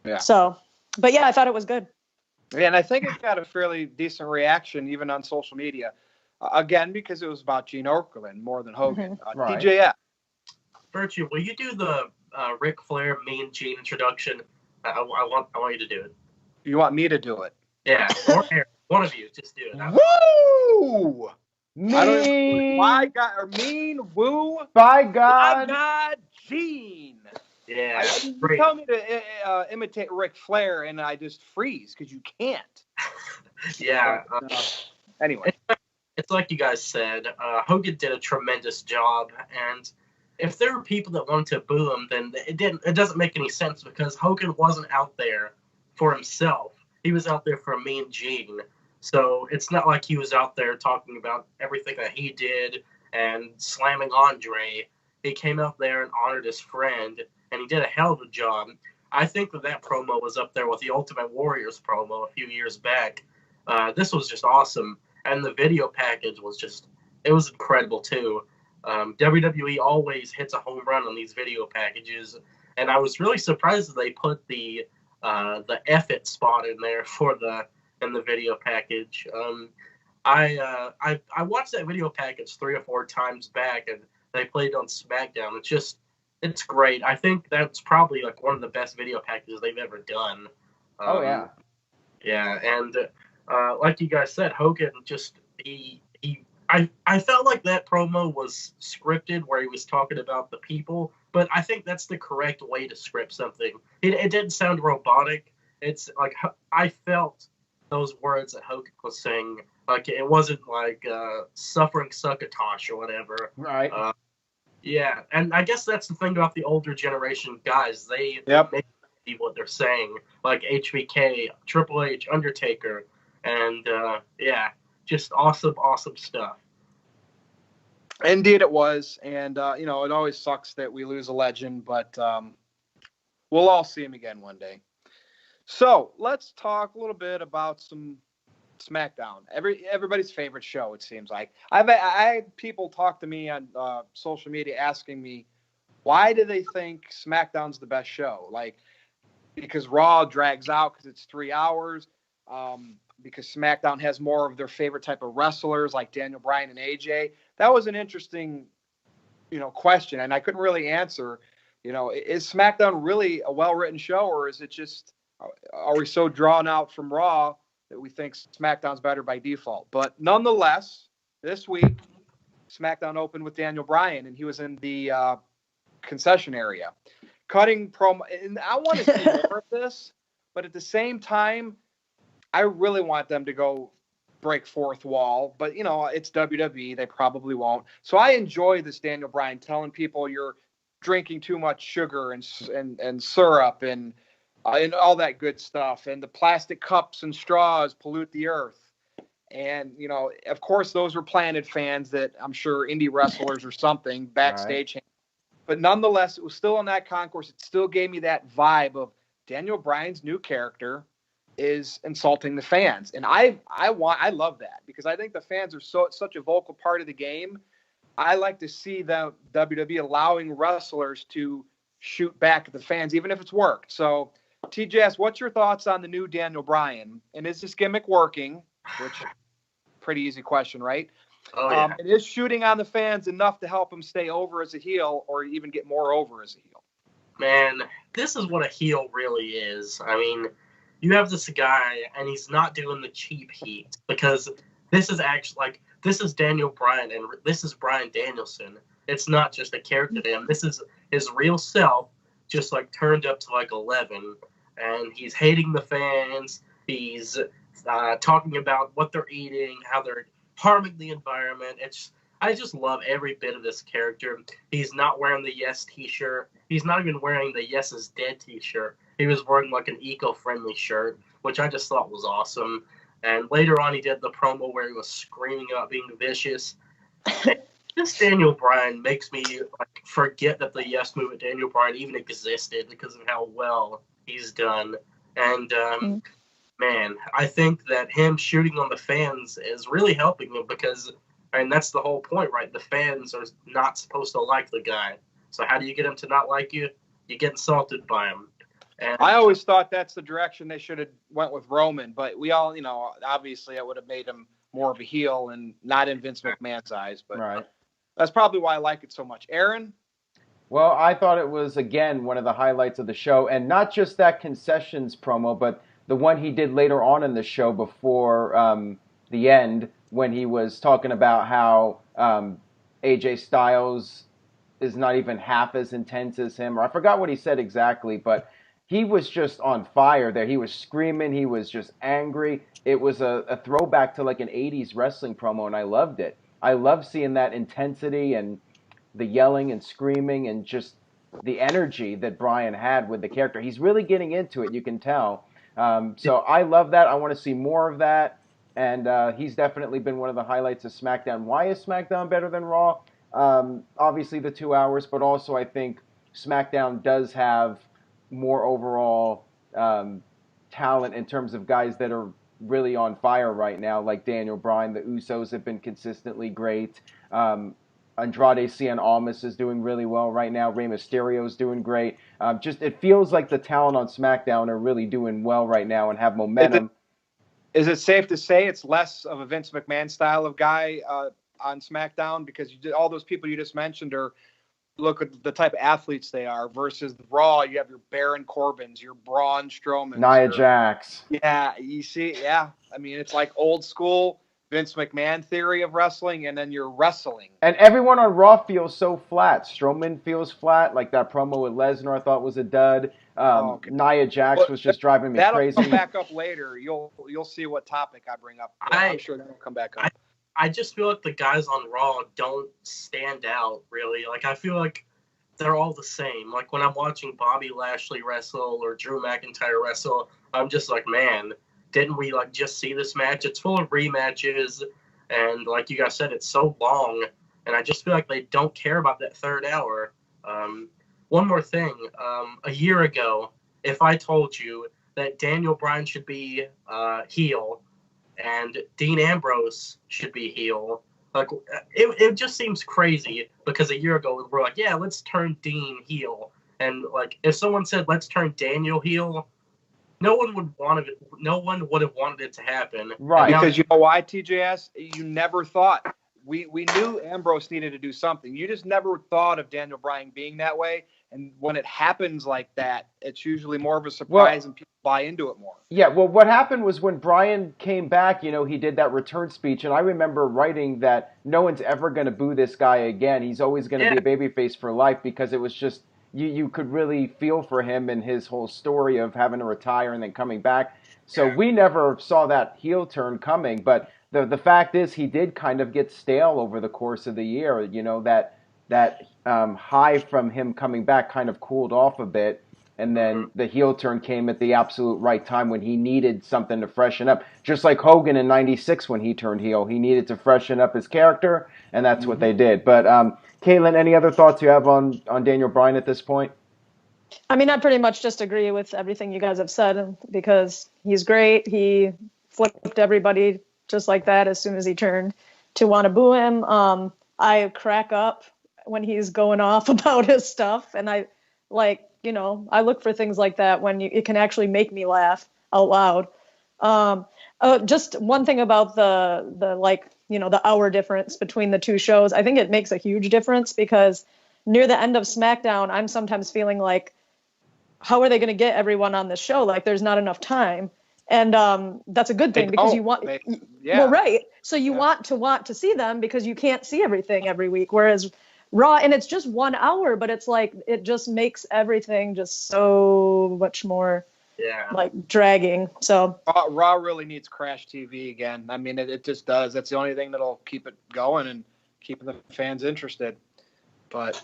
Yeah. So, but yeah, I thought it was good. Yeah, and I think it got a fairly decent reaction even on social media. Again, because it was about Gene Okerlund more than Hogan. Right. TJF. Virtue, will you do the Ric Flair Mean Gene introduction? I want you to do it. You want me to do it? Yeah, or Aaron, one of you, just do it. Woo! Mean. Woo. By God. By God, Gene. Yeah. You great. tell me to imitate Ric Flair, and I just freeze because you can't. Yeah. Anyway. It's like you guys said, Hogan did a tremendous job, and if there were people that wanted to boo him, then it doesn't make any sense because Hogan wasn't out there for himself. He was out there for Mean Gene. So it's not like he was out there talking about everything that he did and slamming Andre. He came out there and honored his friend, and he did a hell of a job. I think that promo was up there with the Ultimate Warriors promo a few years back. This was just awesome. And the video package was it was incredible too. WWE always hits a home run on these video packages, and I was really surprised that they put the F it spot in there in the video package. I watched that video package 3 or 4 times back, and they played it on SmackDown. It's great. I think that's probably like one of the best video packages they've ever done. Oh yeah. Yeah, and like you guys said, Hogan I felt like that promo was scripted where he was talking about the people, but I think that's the correct way to script something. It didn't sound robotic. It's like I felt those words that Hogan was saying. Like it wasn't like suffering succotash or whatever. Right. Yeah, and I guess that's the thing about the older generation guys. They what they're saying, like HBK, Triple H, Undertaker, and yeah, just awesome stuff. Indeed, it was, and it always sucks that we lose a legend, but we'll all see him again one day. So let's talk a little bit about some SmackDown. Everybody's favorite show, it seems like. I had people talk to me on social media asking me, why do they think SmackDown's the best show? Like, because Raw drags out because it's 3 hours. Because SmackDown has more of their favorite type of wrestlers like Daniel Bryan and AJ. That was an interesting, question, and I couldn't really answer. Is SmackDown really a well-written show, or is it just, are we so drawn out from Raw that we think SmackDown's better by default? But nonetheless, this week, SmackDown opened with Daniel Bryan, and he was in the concession area, cutting promo. And I want to see more of this, but at the same time, I really want them to go break fourth wall, but it's WWE. They probably won't. So I enjoy this Daniel Bryan telling people you're drinking too much sugar and syrup and all that good stuff. And the plastic cups and straws pollute the earth. And, of course, those were Planet fans that I'm sure indie wrestlers or something backstage. Right. But nonetheless, it was still on that concourse. It still gave me that vibe of Daniel Bryan's new character is insulting the fans. And I love that, because I think the fans are such a vocal part of the game. I like to see the WWE allowing wrestlers to shoot back at the fans, even if it's worked. So, TJS, what's your thoughts on the new Daniel Bryan? And is this gimmick working? Which, pretty easy question, right? Oh, yeah. It is shooting on the fans enough to help him stay over as a heel, or even get more over as a heel. Man, this is what a heel really is. I mean, you have this guy, and he's not doing the cheap heat, because this is actually, this is Daniel Bryan, and this is Bryan Danielson. It's not just a character to him. This is his real self, just, turned up to, 11. And he's hating the fans. He's talking about what they're eating, how they're harming the environment. I just love every bit of this character. He's not wearing the Yes t-shirt. He's not even wearing the Yes is Dead t-shirt. He was wearing an eco-friendly shirt, which I just thought was awesome. And later on, he did the promo where he was screaming about being vicious. This Daniel Bryan makes me forget that the Yes Movement Daniel Bryan even existed, because of how well he's done. And man, I think that him shooting on the fans is really helping him, because that's the whole point, right? The fans are not supposed to like the guy. So how do you get him to not like you? You get insulted by him. And I always thought that's the direction they should have went with Roman, but we all, obviously it would have made him more of a heel and not in Vince McMahon's eyes. But right. That's probably why I like it so much. Aaron? Well, I thought it was, again, one of the highlights of the show, and not just that concessions promo, but the one he did later on in the show before the end, when he was talking about how AJ Styles is not even half as intense as him, or I forgot what he said exactly, but he was just on fire there. He was screaming. He was just angry. It was a throwback to an 80s wrestling promo, and I loved it. I love seeing that intensity and the yelling and screaming and just the energy that Bryan had with the character. He's really getting into it, you can tell. So I love that. I want to see more of that. And he's definitely been one of the highlights of SmackDown. Why is SmackDown better than Raw? Obviously the 2 hours, but also I think SmackDown does have more overall talent in terms of guys that are really on fire right now, like Daniel Bryan. The Usos have been consistently great. Andrade Cien Almas is doing really well right now. Rey Mysterio's doing great. It feels like the talent on SmackDown are really doing well right now and have momentum. Is it safe to say it's less of a Vince McMahon style of guy on SmackDown? Because all those people you just mentioned look at the type of athletes they are, versus Raw. You have your Baron Corbins, your Braun Strowman, Nia Jax. Yeah, you see, yeah. I mean, it's like old school Vince McMahon theory of wrestling, and then you're wrestling. And everyone on Raw feels so flat. Strowman feels flat, like that promo with Lesnar I thought was a dud. Nia Jax was just driving me crazy. That'll come back up later. You'll see what topic I bring up. I'm sure that'll come back up. I just feel like the guys on Raw don't stand out, really. I feel like they're all the same. Like when I'm watching Bobby Lashley wrestle or Drew McIntyre wrestle, I'm just like, man, didn't we like just see this match? It's full of rematches, and like you guys said, it's so long, and I just feel like they don't care about that third hour. One more thing, a year ago, if I told you that Daniel Bryan should be heel and Dean Ambrose should be heel, like it just seems crazy because a year ago we're like, yeah, let's turn Dean heel, and like if someone said let's turn Daniel heel, no one would want it. No one would have wanted it to happen. Right. Because you know why, TJS? You never thought. We knew Ambrose needed to do something. You just never thought of Daniel Bryan being that way. And when it happens like that, it's usually more of a surprise and people buy into it more. Yeah, well, what happened was when Bryan came back, he did that return speech, and I remember writing that no one's ever going to boo this guy again. He's always going to be a babyface for life, because it was just, you could really feel for him and his whole story of having to retire and then coming back. So we never saw that heel turn coming, but the fact is he did kind of get stale over the course of the year. That high from him coming back kind of cooled off a bit, and then the heel turn came at the absolute right time when he needed something to freshen up. Just like Hogan in '96 when he turned heel, he needed to freshen up his character, and that's what they did. But Caitlin, any other thoughts you have on Daniel Bryan at this point? I mean, I pretty much just agree with everything you guys have said, because he's great. He flipped everybody just like that as soon as he turned to want to boo him. I crack up when he's going off about his stuff, and I look for things like that when it can actually make me laugh out loud. Just one thing about the hour difference between the two shows. I think it makes a huge difference, because near the end of SmackDown, I'm sometimes feeling like, how are they going to get everyone on the show? Like, there's not enough time. And that's a good thing, because you want, well, right. So you want to see them, because you can't see everything every week. Whereas Raw, and it's just 1 hour, but it's like, it just makes everything just so much more like dragging. So Raw really needs Crash TV again. I mean, it just does. That's the only thing that'll keep it going and keeping the fans interested. But,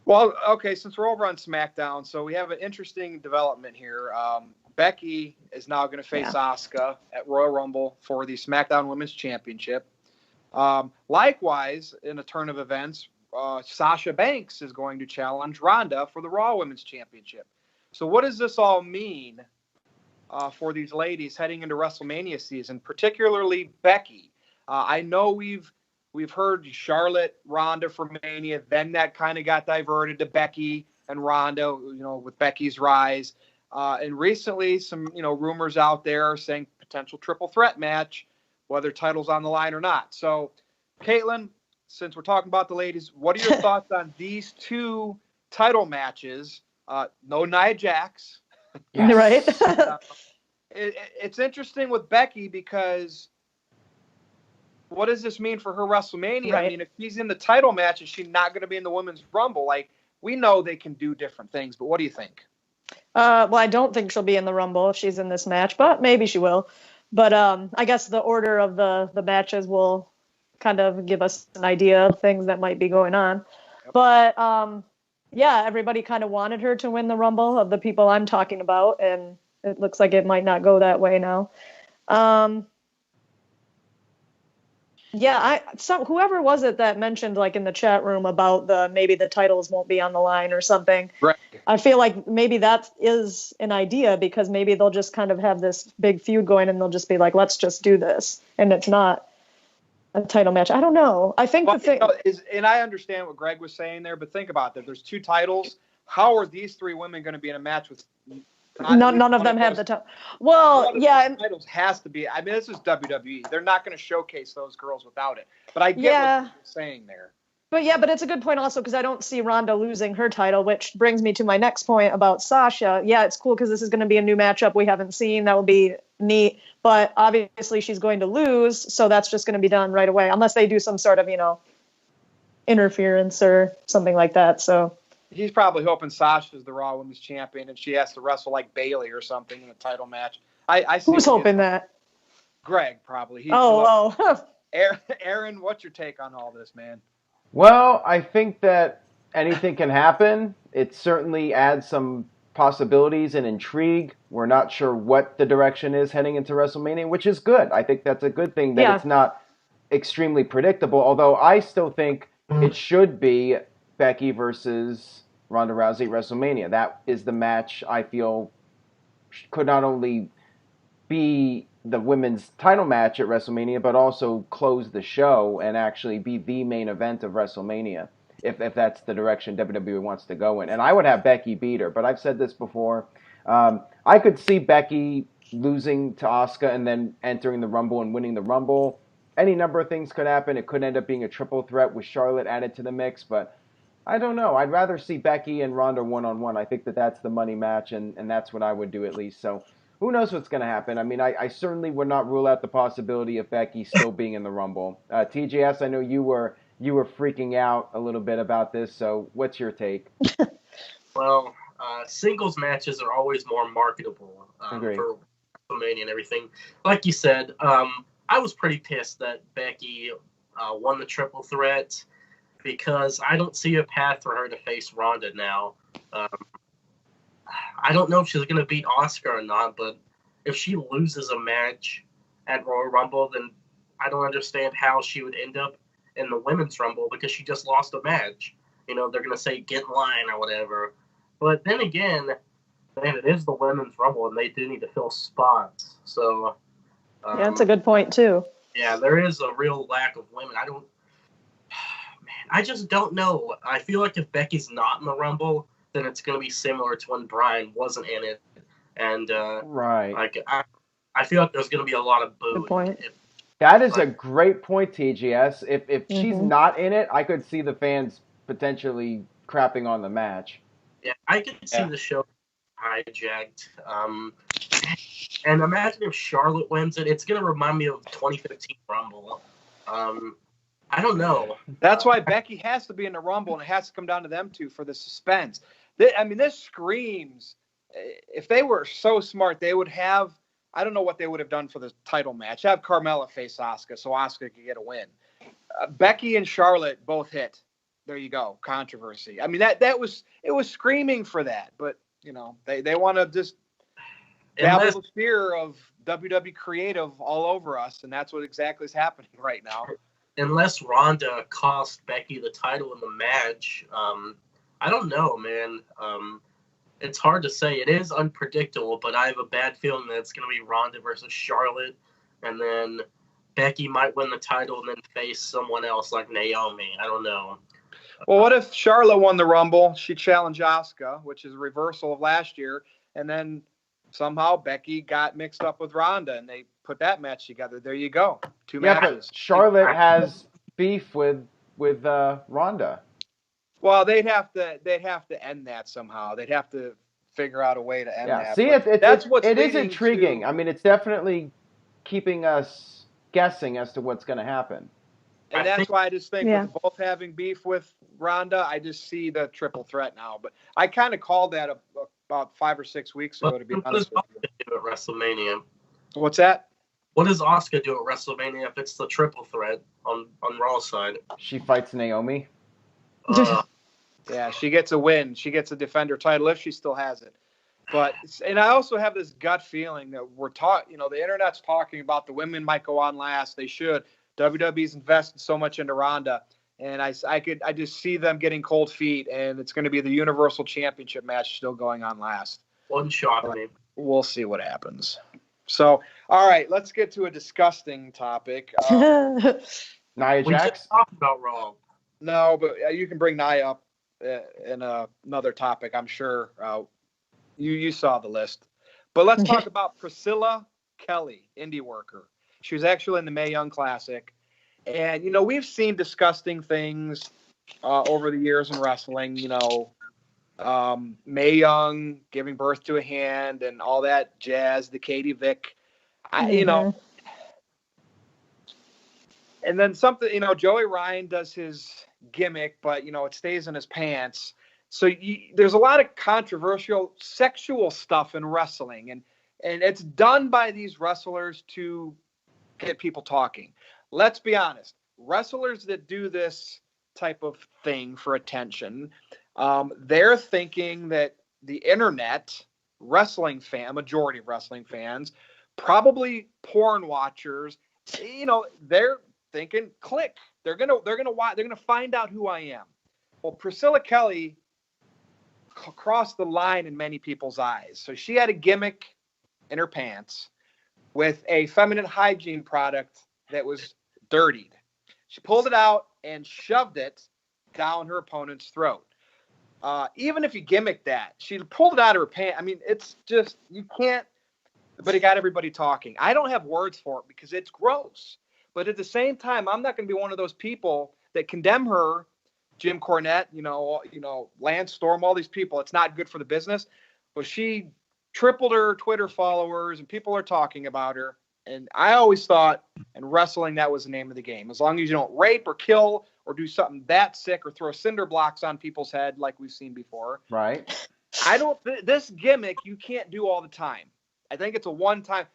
well, okay, since we're over on SmackDown, so we have an interesting development here. Becky is now going to face Asuka at Royal Rumble for the SmackDown Women's Championship. Likewise, in a turn of events, Sasha Banks is going to challenge Ronda for the Raw Women's Championship. So what does this all mean for these ladies heading into WrestleMania season, particularly Becky? I know we've heard Charlotte, Ronda for Mania, then that kind of got diverted to Becky and Ronda, with Becky's rise. And recently, some rumors out there saying potential triple threat match, whether title's on the line or not. So, Caitlin, since we're talking about the ladies, what are your thoughts on these two title matches? No Nia Jax. Right. It's interesting with Becky, because what does this mean for her WrestleMania? Right. I mean, if she's in the title match, is she not going to be in the Women's Rumble? Like, we know they can do different things, but what do you think? Well, I don't think she'll be in the Rumble if she's in this match, but maybe she will. But I guess the order of the matches will kind of give us an idea of things that might be going on. Yep. But everybody kind of wanted her to win the Rumble, of the people I'm talking about, and it looks like it might not go that way now. Whoever was it that mentioned, like, in the chat room about maybe the titles won't be on the line or something. Right. I feel like maybe that is an idea, because maybe they'll just kind of have this big feud going, and they'll just be like, let's just do this, and it's not a title match. I don't know. I think and I understand what Greg was saying there, but think about that. There's two titles. How are these three women going to be in a match with? None of them have the title. Well, titles has to be. I mean, this is WWE. They're not going to showcase those girls without it. But I get what you're saying there. But it's a good point also, because I don't see Ronda losing her title, which brings me to my next point about Sasha. Yeah, it's cool because this is going to be a new matchup we haven't seen. That will be neat. But obviously she's going to lose, so that's just going to be done right away, unless they do some sort of, interference or something like that. So he's probably hoping Sasha's the Raw Women's Champion and she has to wrestle like Bayley or something in a title match. I see. Who's hoping that? Greg, probably. Oh. Aaron, what's your take on all this, man? Well, I think that anything can happen. It certainly adds some possibilities and intrigue. We're not sure what the direction is heading into WrestleMania, which is good. I think that's a good thing that it's not extremely predictable, although I still think it should be Becky versus Ronda Rousey at WrestleMania. That is the match I feel could not only be the women's title match at WrestleMania, but also close the show and actually be the main event of WrestleMania, if that's the direction WWE wants to go in. And I would have Becky beat her, but I've said this before. I could see Becky losing to Asuka and then entering the Rumble and winning the Rumble. Any number of things could happen. It could end up being a triple threat with Charlotte added to the mix, but I don't know. I'd rather see Becky and Ronda one-on-one. I think that's the money match, and that's what I would do at least. So who knows what's going to happen? I mean, I certainly would not rule out the possibility of Becky still being in the Rumble. TJS, I know you were freaking out a little bit about this, so what's your take? Well, singles matches are always more marketable Agreed. for WrestleMania and everything. Like you said, I was pretty pissed that Becky won the triple threat because I don't see a path for her to face Ronda now. I don't know if she's going to beat Asuka or not, but if she loses a match at Royal Rumble, then I don't understand how she would end up in the Women's Rumble because she just lost a match. You know, they're going to say, get in line or whatever. But then again, man, it is the Women's Rumble, and they do need to fill spots. So, yeah, that's a good point, too. Yeah, there is a real lack of women. I just don't know. I feel like if Becky's not in the Rumble, then it's going to be similar to when Bryan wasn't in it. And right. Like I feel like there's going to be a lot of booing. Good point. That is a great point, TGS. If she's not in it, I could see the fans potentially crapping on the match. Yeah, I could see the show hijacked. And imagine if Charlotte wins it. It's going to remind me of 2015 Rumble. I don't know. That's why Becky has to be in the Rumble, and it has to come down to them two for the suspense. I mean, this screams. If they were so smart, they would have. I don't know what they would have done for the title match. Have Carmella face Asuka so Asuka could get a win. Becky and Charlotte both hit. There you go. Controversy. I mean, it was screaming for that, but you know they want to just dabble the fear of WWE creative all over us, and that's what exactly is happening right now. Unless Ronda cost Becky the title in the match, I don't know, man. It's hard to say. It is unpredictable, but I have a bad feeling that it's going to be Ronda versus Charlotte, and then Becky might win the title and then face someone else like Naomi. I don't know. Well, what if Charlotte won the Rumble? She challenged Asuka, which is a reversal of last year, and then somehow Becky got mixed up with Ronda, and they put that match together. There you go. Two matches. But Charlotte has beef with Ronda. Well, they'd have to end that somehow. They'd have to figure out a way to end that. See, it is intriguing. I mean, it's definitely keeping us guessing as to what's going to happen. And that's why I just think with both having beef with Ronda, I just see the triple threat now. But I kind of called that about 5 or 6 weeks ago, to be honest with you. What does Asuka do at WrestleMania? What's that? What does Asuka do at WrestleMania if it's the triple threat on Raw's side? She fights Naomi. Yeah, she gets a win. She gets a defender title if she still has it. And I also have this gut feeling that the internet's talking about the women might go on last. They should. WWE's invested so much into Ronda, and I just see them getting cold feet, and it's going to be the Universal Championship match still going on last. One shot, man. We'll see what happens. So, all right, let's get to a disgusting topic. Nia We Jax? just talked about Raw. No, but you can bring Nia up in another topic. I'm sure you saw the list. But let's talk about Priscilla Kelly, indie worker. She was actually in the Mae Young Classic. And, we've seen disgusting things over the years in wrestling, Mae Young giving birth to a hand and all that jazz, the Katie Vick, and then something, Joey Ryan does his gimmick, but, it stays in his pants. So there's a lot of controversial sexual stuff in wrestling, and it's done by these wrestlers to get people talking. Let's be honest. Wrestlers that do this type of thing for attention. They're thinking that the internet, majority of wrestling fans, probably porn watchers, they're thinking, click. They're gonna watch. They're gonna find out who I am. Well, Priscilla Kelly crossed the line in many people's eyes. So she had a gimmick in her pants with a feminine hygiene product that was dirtied. She pulled it out and shoved it down her opponent's throat. Even if you gimmick that, she pulled it out of her pants. I mean, it's just, you can't, but it got everybody talking. I don't have words for it because it's gross. But at the same time, I'm not going to be one of those people that condemn her, Jim Cornette, Lance Storm, all these people. It's not good for the business. But she tripled her Twitter followers, and people are talking about her. And I always thought in wrestling that was the name of the game. As long as you don't rape or kill or do something that sick or throw cinder blocks on people's head like we've seen before. Right. This gimmick you can't do all the time. I think it's a one-time,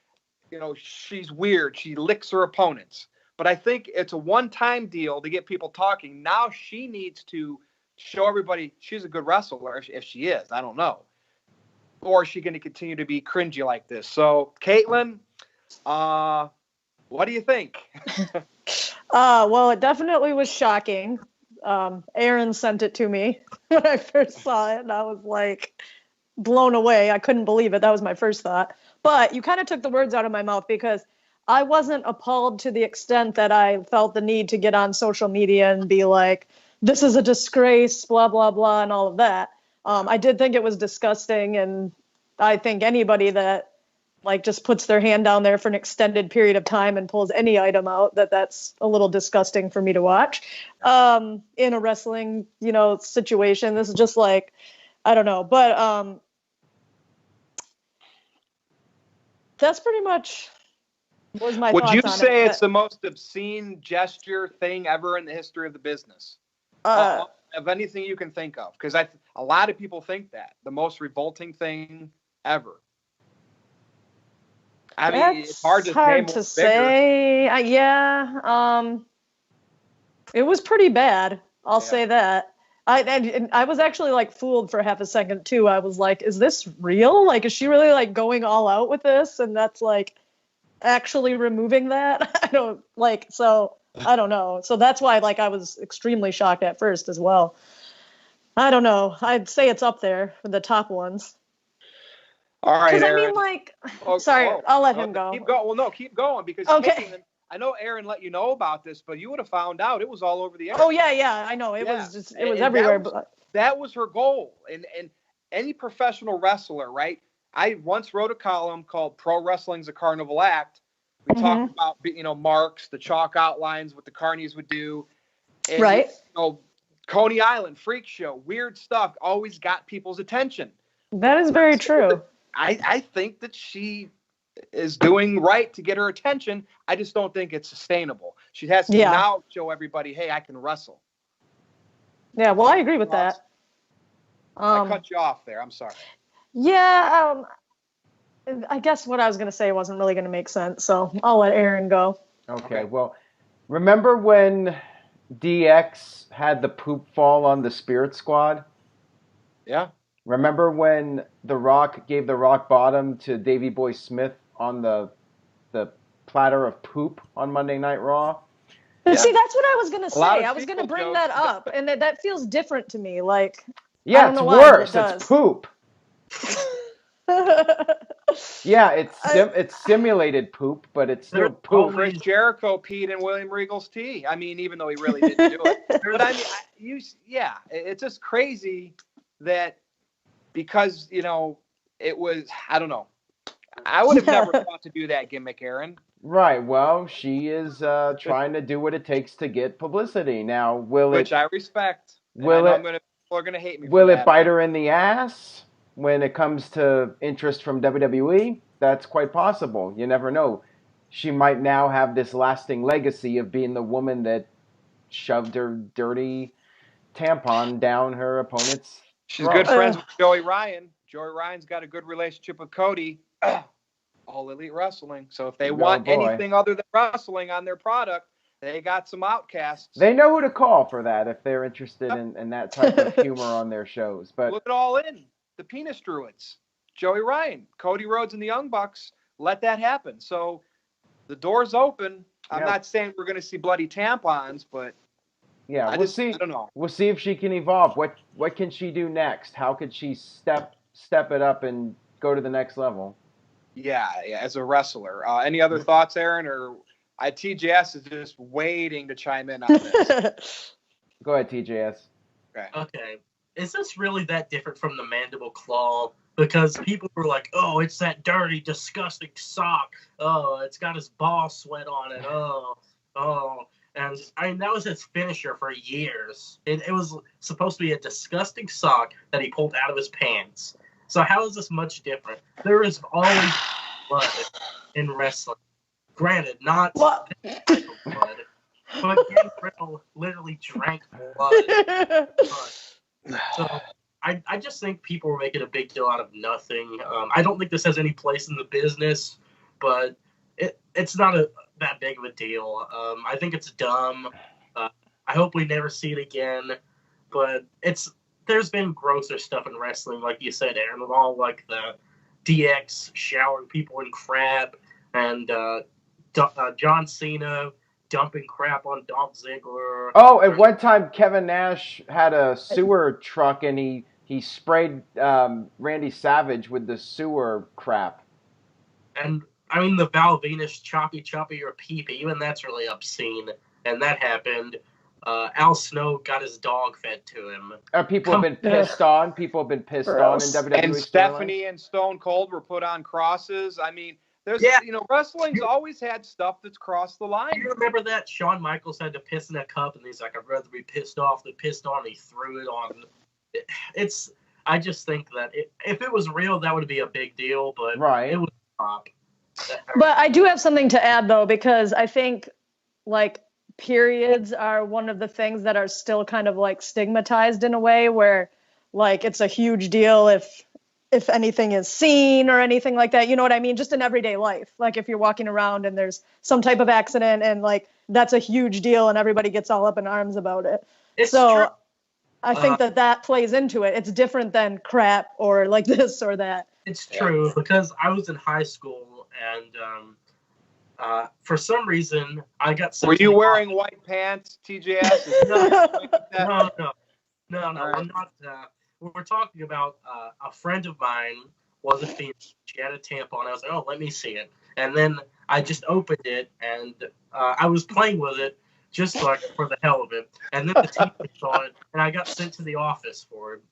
she's weird. She licks her opponents. But I think it's a one-time deal to get people talking. Now she needs to show everybody she's a good wrestler, if she is. I don't know. Or is she going to continue to be cringy like this? So, Caitlin, what do you think? Well, it definitely was shocking. Aaron sent it to me when I first saw it, and I was like blown away. I couldn't believe it. That was my first thought. But you kind of took the words out of my mouth, because I wasn't appalled to the extent that I felt the need to get on social media and be like, this is a disgrace, blah, blah, blah, and all of that. I did think it was disgusting, and I think anybody that just puts their hand down there for an extended period of time and pulls any item out, that's a little disgusting for me to watch. In a wrestling, situation, this is just I don't know, but that's pretty much was my thoughts on it. Would you say it's the most obscene gesture thing ever in the history of the business? Of anything you can think of? Because a lot of people think that. The most revolting thing ever. I mean, it's hard to say. It was pretty bad. I'll say that. I was actually fooled for half a second too. I was like, is this real? Is she really going all out with this? And that's actually removing that? I don't know. So that's why I was extremely shocked at first as well. I don't know. I'd say it's up there for the top ones. All right, because Aaron. Sorry, I'll let him go. Keep going. Well, no, keep going, because okay. I know Aaron let you know about this, but you would have found out. It was all over the internet. Oh yeah, I know. It was everywhere. That was her goal. And any professional wrestler, right? I once wrote a column called "Pro Wrestling's a Carnival Act." We talked about marks, the chalk outlines, what the carnies would do, and, right? Coney Island, freak show, weird stuff, always got people's attention. That is very true. I think that she is doing right to get her attention. I just don't think it's sustainable. She has to now show everybody, hey, I can wrestle. Yeah, well, I agree with that. I cut you off there. I'm sorry. Yeah, I guess what I was going to say wasn't really going to make sense, so I'll let Aaron go. Okay, well, remember when DX had the poop fall on the Spirit Squad? Yeah. Remember when The Rock gave the rock bottom to Davey Boy Smith on the platter of poop on Monday Night Raw? Yeah. See, that's what I was going to say. I was going to bring that up, and that feels different to me. Yeah, it's worse. It's poop. Yeah, it's simulated poop, but it's still poop. Chris Jericho peed in William Regal's tea. I mean, even though he really didn't do it. But I mean, it's just crazy that because, it was, I don't know. I would have never thought to do that gimmick, Aaron. Right. Well, she is trying to do what it takes to get publicity. Now, which I respect. People are going to hate me for that. Will it bite her in the ass when it comes to interest from WWE? That's quite possible. You never know. She might now have this lasting legacy of being the woman that shoved her dirty tampon down her opponent's She's good friends with Joey Ryan. Joey Ryan's got a good relationship with Cody. All Elite Wrestling. So if they want anything other than wrestling on their product, They got some outcasts. They know who to call for that if they're interested in that type of humor on their shows. But look at All In, the Penis Druids, Joey Ryan, Cody Rhodes, and the Young Bucks. Let that happen. So the door's open. I'm not saying we're going to see bloody tampons, but yeah, we'll see. I don't know. We'll see if she can evolve. What can she do next? How could she step it up and go to the next level? Yeah, as a wrestler. Any other thoughts, Aaron? Or TJS is just waiting to chime in on this. Go ahead, TJS. Okay. Is this really that different from the mandible claw? Because people were like, oh, it's that dirty, disgusting sock. Oh, it's got his ball sweat on it. Oh. And I mean, that was his finisher for years. It was supposed to be a disgusting sock that he pulled out of his pants. So how is this much different? There is always blood in wrestling. Granted, not blood, but Gangrel literally drank blood. So I just think people were making a big deal out of nothing. I don't think this has any place in the business, but it's not that big of a deal. I think it's dumb. I hope we never see it again, but there's been grosser stuff in wrestling, like you said, Aaron, with all like the DX showering people in crap and John Cena dumping crap on Dolph Ziggler. Oh, at one time Kevin Nash had a sewer truck and he sprayed Randy Savage with the sewer crap. And I mean the Val Venus choppy or pee-pee, even that's really obscene. And that happened. Al Snow got his dog fed to him. People have been pissed on. People have been pissed on in WWE. And Stephanie and Stone Cold were put on crosses. I mean, there's wrestling's always had stuff that's crossed the line. You remember that Shawn Michaels had to piss in a cup, and he's like, "I'd rather be pissed off than pissed on." He threw it on. I just think that if it was real, that would be a big deal. But it was pop. But I do have something to add though, because I think like periods are one of the things that are still kind of like stigmatized in a way where like it's a huge deal if anything is seen or anything like that, you know what I mean? Just in everyday life. Like if you're walking around and there's some type of accident and like that's a huge deal and everybody gets all up in arms about it. It's true. I think that plays into it. It's different than crap or like this or that. It's true because I was in high school and for some reason I got sent. Were you wearing white pants, TJS? No, I'm not. We're talking about a friend of mine was a female. She had a tampon. I was like, oh, let me see it. And then I just opened it, and I was playing with it just like for the hell of it. And then the teacher saw it, and I got sent to the office for it.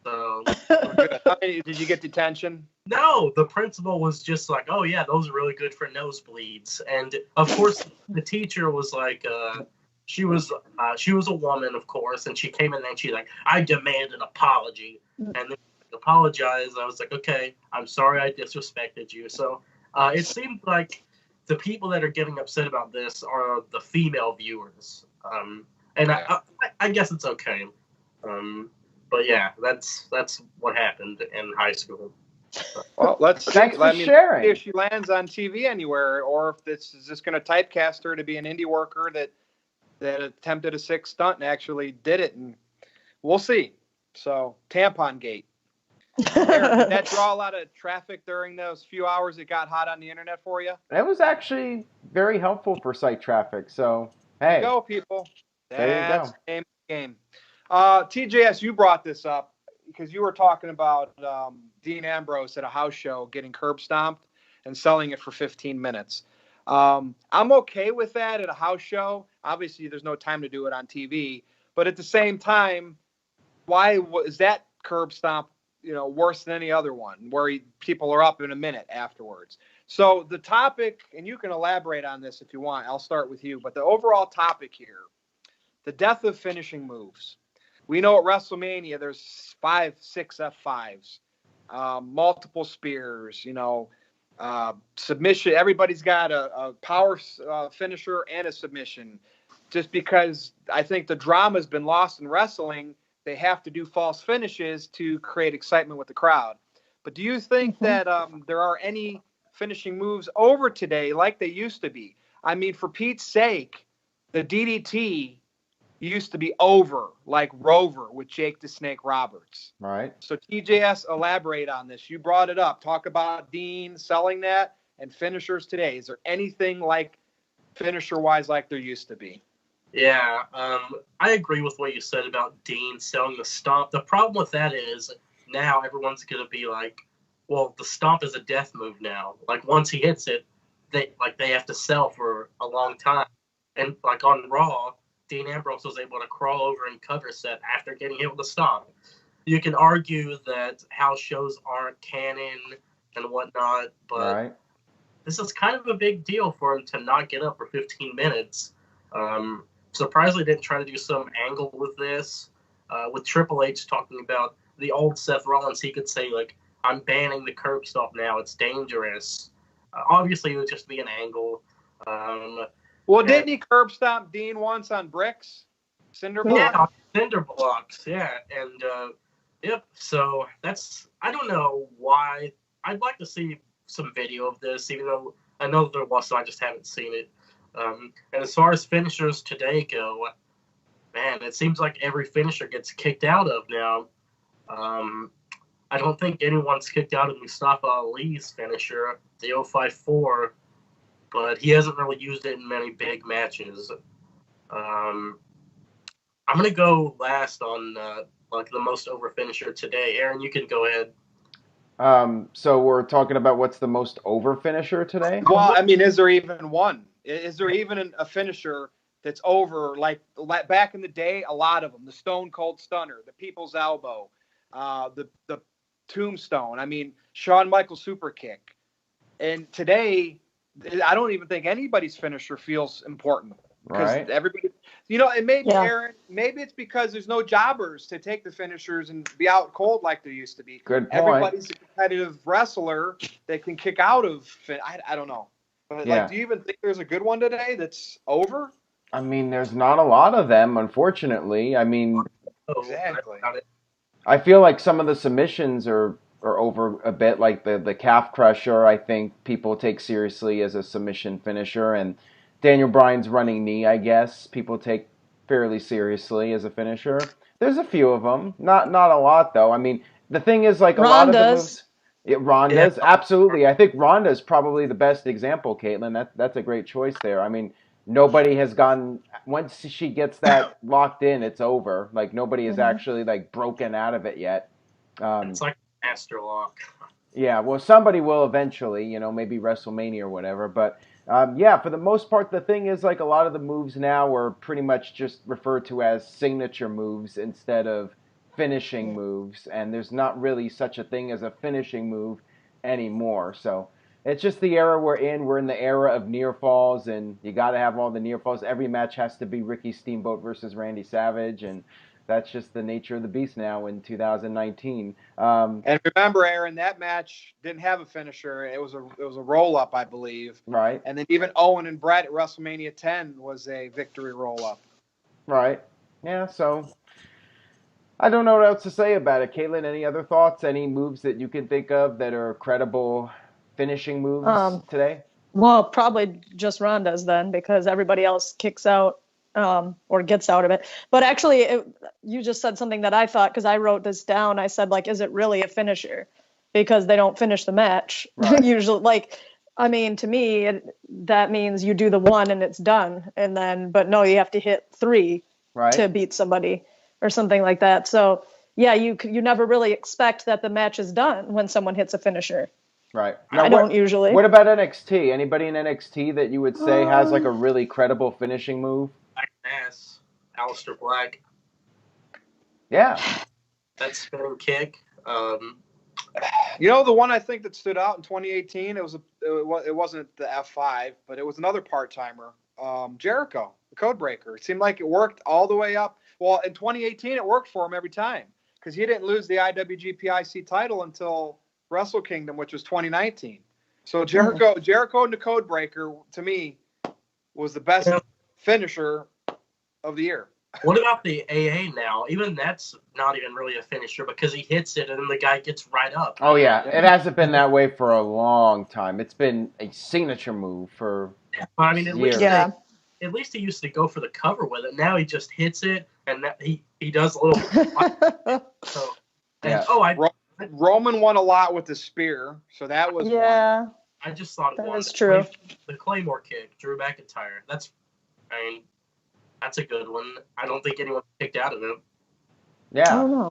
So, did you get detention? No, the principal was just like, oh, yeah, those are really good for nosebleeds. And, of course, the teacher was like, she was a woman, of course, and she came in and she's like, I demand an apology. And then apologized. I was like, okay, I'm sorry I disrespected you. So it seemed like the people that are getting upset about this are the female viewers. And I guess it's okay. But yeah, that's what happened in high school. Well, let's Thanks for sharing. See if she lands on TV anywhere, or if this is just going to typecast her to be an indie worker that attempted a sick stunt and actually did it, and we'll see. So, Tampon Gate. Did that draw a lot of traffic during those few hours it got hot on the internet for you? It was actually very helpful for site traffic. So, hey. There you go, people. There you go. That's the game. TJS, you brought this up because you were talking about Dean Ambrose at a house show getting curb stomped and selling it for 15 minutes. I'm okay with that at a house show. Obviously, there's no time to do it on TV. But at the same time, why was that curb stomp, worse than any other one where people are up in a minute afterwards? So the topic, and you can elaborate on this if you want. I'll start with you. But the overall topic here, the death of finishing moves. We know at WrestleMania there's 5, 6 F5s, multiple spears, submission. Everybody's got a power finisher and a submission. Just because I think the drama has been lost in wrestling, they have to do false finishes to create excitement with the crowd. But do you think that there are any finishing moves over today like they used to be? I mean, for Pete's sake, the DDT used to be over like Rover with Jake the Snake Roberts. Right. So TJS, elaborate on this. You brought it up. Talk about Dean selling that and finishers today. Is there anything like finisher-wise like there used to be? Yeah, I agree with what you said about Dean selling the stomp. The problem with that is now everyone's going to be like, well, the stomp is a death move now. Like, once he hits it, they have to sell for a long time. And, like, on Raw, Dean Ambrose was able to crawl over and cover set after getting hit with a stomp. You can argue that house shows aren't canon and whatnot, but this is kind of a big deal for him to not get up for 15 minutes. Surprisingly, didn't try to do some angle with this. With Triple H talking about the old Seth Rollins, he could say, like, I'm banning the curb stomp now. It's dangerous. Obviously, it would just be an angle. Well, didn't he curb stomp Dean once on bricks? Cinder blocks? Yeah, cinder blocks, yeah. And, yep, so that's, I don't know why. I'd like to see some video of this, even though I know there was, so I just haven't seen it. And as far as finishers today go, man, it seems like every finisher gets kicked out of now. I don't think anyone's kicked out of Mustafa Ali's finisher, the 054, but he hasn't really used it in many big matches. I'm going to go last on like the most over finisher today. Aaron, you can go ahead. So we're talking about what's the most over finisher today? Well, I mean, is there even one? Is there even a finisher that's over? Like back in the day, a lot of them. The Stone Cold Stunner, the People's Elbow, the Tombstone. I mean, Shawn Michaels Super Kick. And today, I don't even think anybody's finisher feels important. Because everybody, you know, and maybe, Aaron, maybe it's because there's no jobbers to take the finishers and be out cold like there used to be. Good point. Everybody's a competitive wrestler that can kick out of, I don't know. But, like, do you even think there's a good one today that's over? I mean, there's not a lot of them, unfortunately. I mean, exactly. I feel like some of the submissions are over a bit, like the calf crusher, I think people take seriously as a submission finisher, and Daniel Bryan's running knee, I guess, people take fairly seriously as a finisher. There's a few of them, not a lot though. I mean, the thing is, like, a lot of the moves. Ronda's, absolutely. I think Ronda's probably the best example, Caitlin. That's a great choice there. I mean, nobody has gotten, once she gets that locked in, it's over. Like, nobody has actually, like, broken out of it yet. It's like master lock. Yeah, well, somebody will eventually, you know, maybe WrestleMania or whatever. But, yeah, for the most part, the thing is, like, a lot of the moves now are pretty much just referred to as signature moves instead of finishing moves. And there's not really such a thing as a finishing move anymore. So it's just the era we're in. We're in the era of near falls, and you got to have all the near falls. Every match has to be Ricky Steamboat versus Randy Savage, and that's just the nature of the beast now in 2019. And remember, Aaron, that match didn't have a finisher. It was a roll up, I believe. Right. And then even Owen and Brett at WrestleMania 10 was a victory roll up. Right. Yeah. So I don't know what else to say about it. Caitlin, any other thoughts? Any moves that you can think of that are credible finishing moves today? Well, probably just Ronda's then, because everybody else kicks out or gets out of it. But actually, you just said something that I thought, because I wrote this down. I said, like, is it really a finisher? Because they don't finish the match. Right. Usually, like, I mean, to me, that means you do the one and it's done. And then, but no, you have to hit 3 to beat somebody or something like that. So, yeah, you never really expect that the match is done when someone hits a finisher. Right. Now, I don't usually. What about NXT? Anybody in NXT that you would say has, like, a really credible finishing move? Ass, Aleister Black. Yeah. That spinning kick. You know, the one I think that stood out in 2018, it wasn't the F5, but it was another part-timer, Jericho, the Codebreaker. It seemed like it worked all the way up. Well, in 2018, it worked for him every time, because he didn't lose the IWGP-IC title until Wrestle Kingdom, which was 2019. So Jericho and the Codebreaker, to me, was the best finisher of the year. What about the AA now? Even that's not even really a finisher, because he hits it and then the guy gets right up. Oh, yeah. It hasn't been that way for a long time. It's been a signature move for I mean, at years. least at least he used to go for the cover with it. Now he just hits it, and he does a little. So, and, Roman won a lot with the spear, so that was one. I just thought that one. is true. The Claymore kick, Drew McIntyre. That's a good one. I don't think anyone kicked out of it. Yeah. I don't know.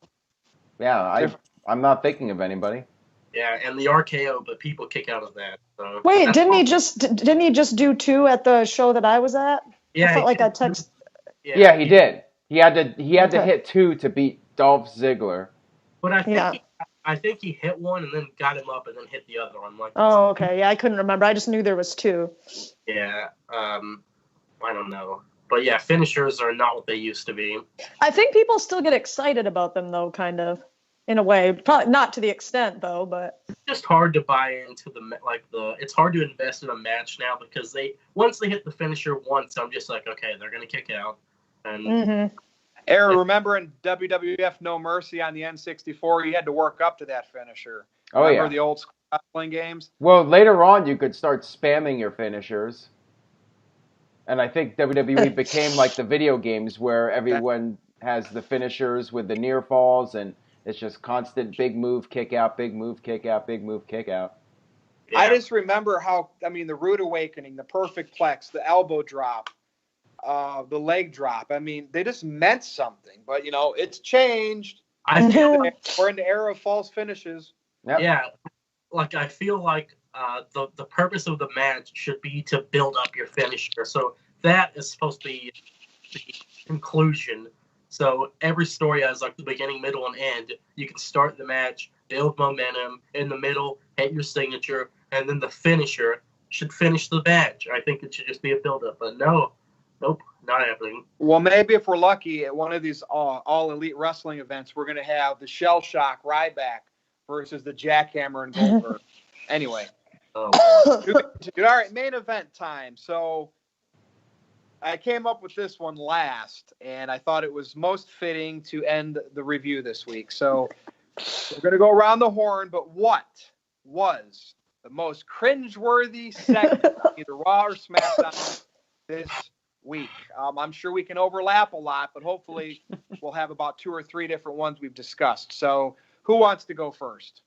Yeah, I'm not thinking of anybody. Yeah, and the RKO, but people kick out of that. So. Wait, didn't he just do 2 at the show that I was at? Yeah, I felt like I texted. Yeah, he did. He had to hit 2 to beat Dolph Ziggler. But I think he hit one and then got him up and then hit the other one. Oh, okay. Yeah, I couldn't remember. I just knew there was 2. Yeah. I don't know. But yeah, finishers are not what they used to be. I think people still get excited about them, though, kind of, in a way. Probably not to the extent, though, but it's just hard to buy into it's hard to invest in a match now because once they hit the finisher once, I'm just like, okay, they're gonna kick out. And Aaron, remember in WWF No Mercy on the N64, you had to work up to that finisher. Remember the old wrestling games? Well, later on, you could start spamming your finishers. And I think WWE became like the video games where everyone has the finishers with the near falls, and it's just constant big move, kick out, big move, kick out, big move, kick out. Yeah. I just remember the Rude Awakening, the Perfect Plex, the elbow drop, the leg drop. I mean, they just meant something. But, it's changed. We're in the era of false finishes. Yep. Yeah. I feel like the purpose of the match should be to build up your finisher. So that is supposed to be the conclusion. So every story has the beginning, middle, and end. You can start the match, build momentum, in the middle, hit your signature, and then the finisher should finish the match. I think it should just be a build-up. But nope, not happening. Well, maybe if we're lucky at one of these all elite wrestling events, we're going to have the Shell Shock Ryback versus the Jackhammer and Goldberg. Anyway. All right, main event time. So I came up with this one last, and I thought it was most fitting to end the review this week. So we're going to go around the horn, but what was the most cringeworthy segment, either Raw or SmackDown, this week? I'm sure we can overlap a lot, but hopefully we'll have about 2 or 3 different ones we've discussed. So who wants to go first?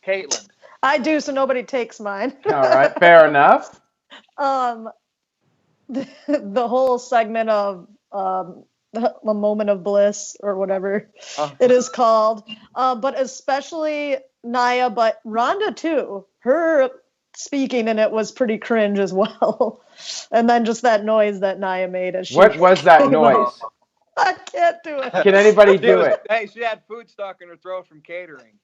Caitlin. I do, so nobody takes mine. All right, fair enough. The whole segment of a moment of bliss or whatever it is called, but especially Nia, but Rhonda too. Her speaking in it was pretty cringe as well. And then just that noise that Nia made as she. What was that noise? I can't do it. Can anybody do it? Hey, she had food stuck in her throat from catering.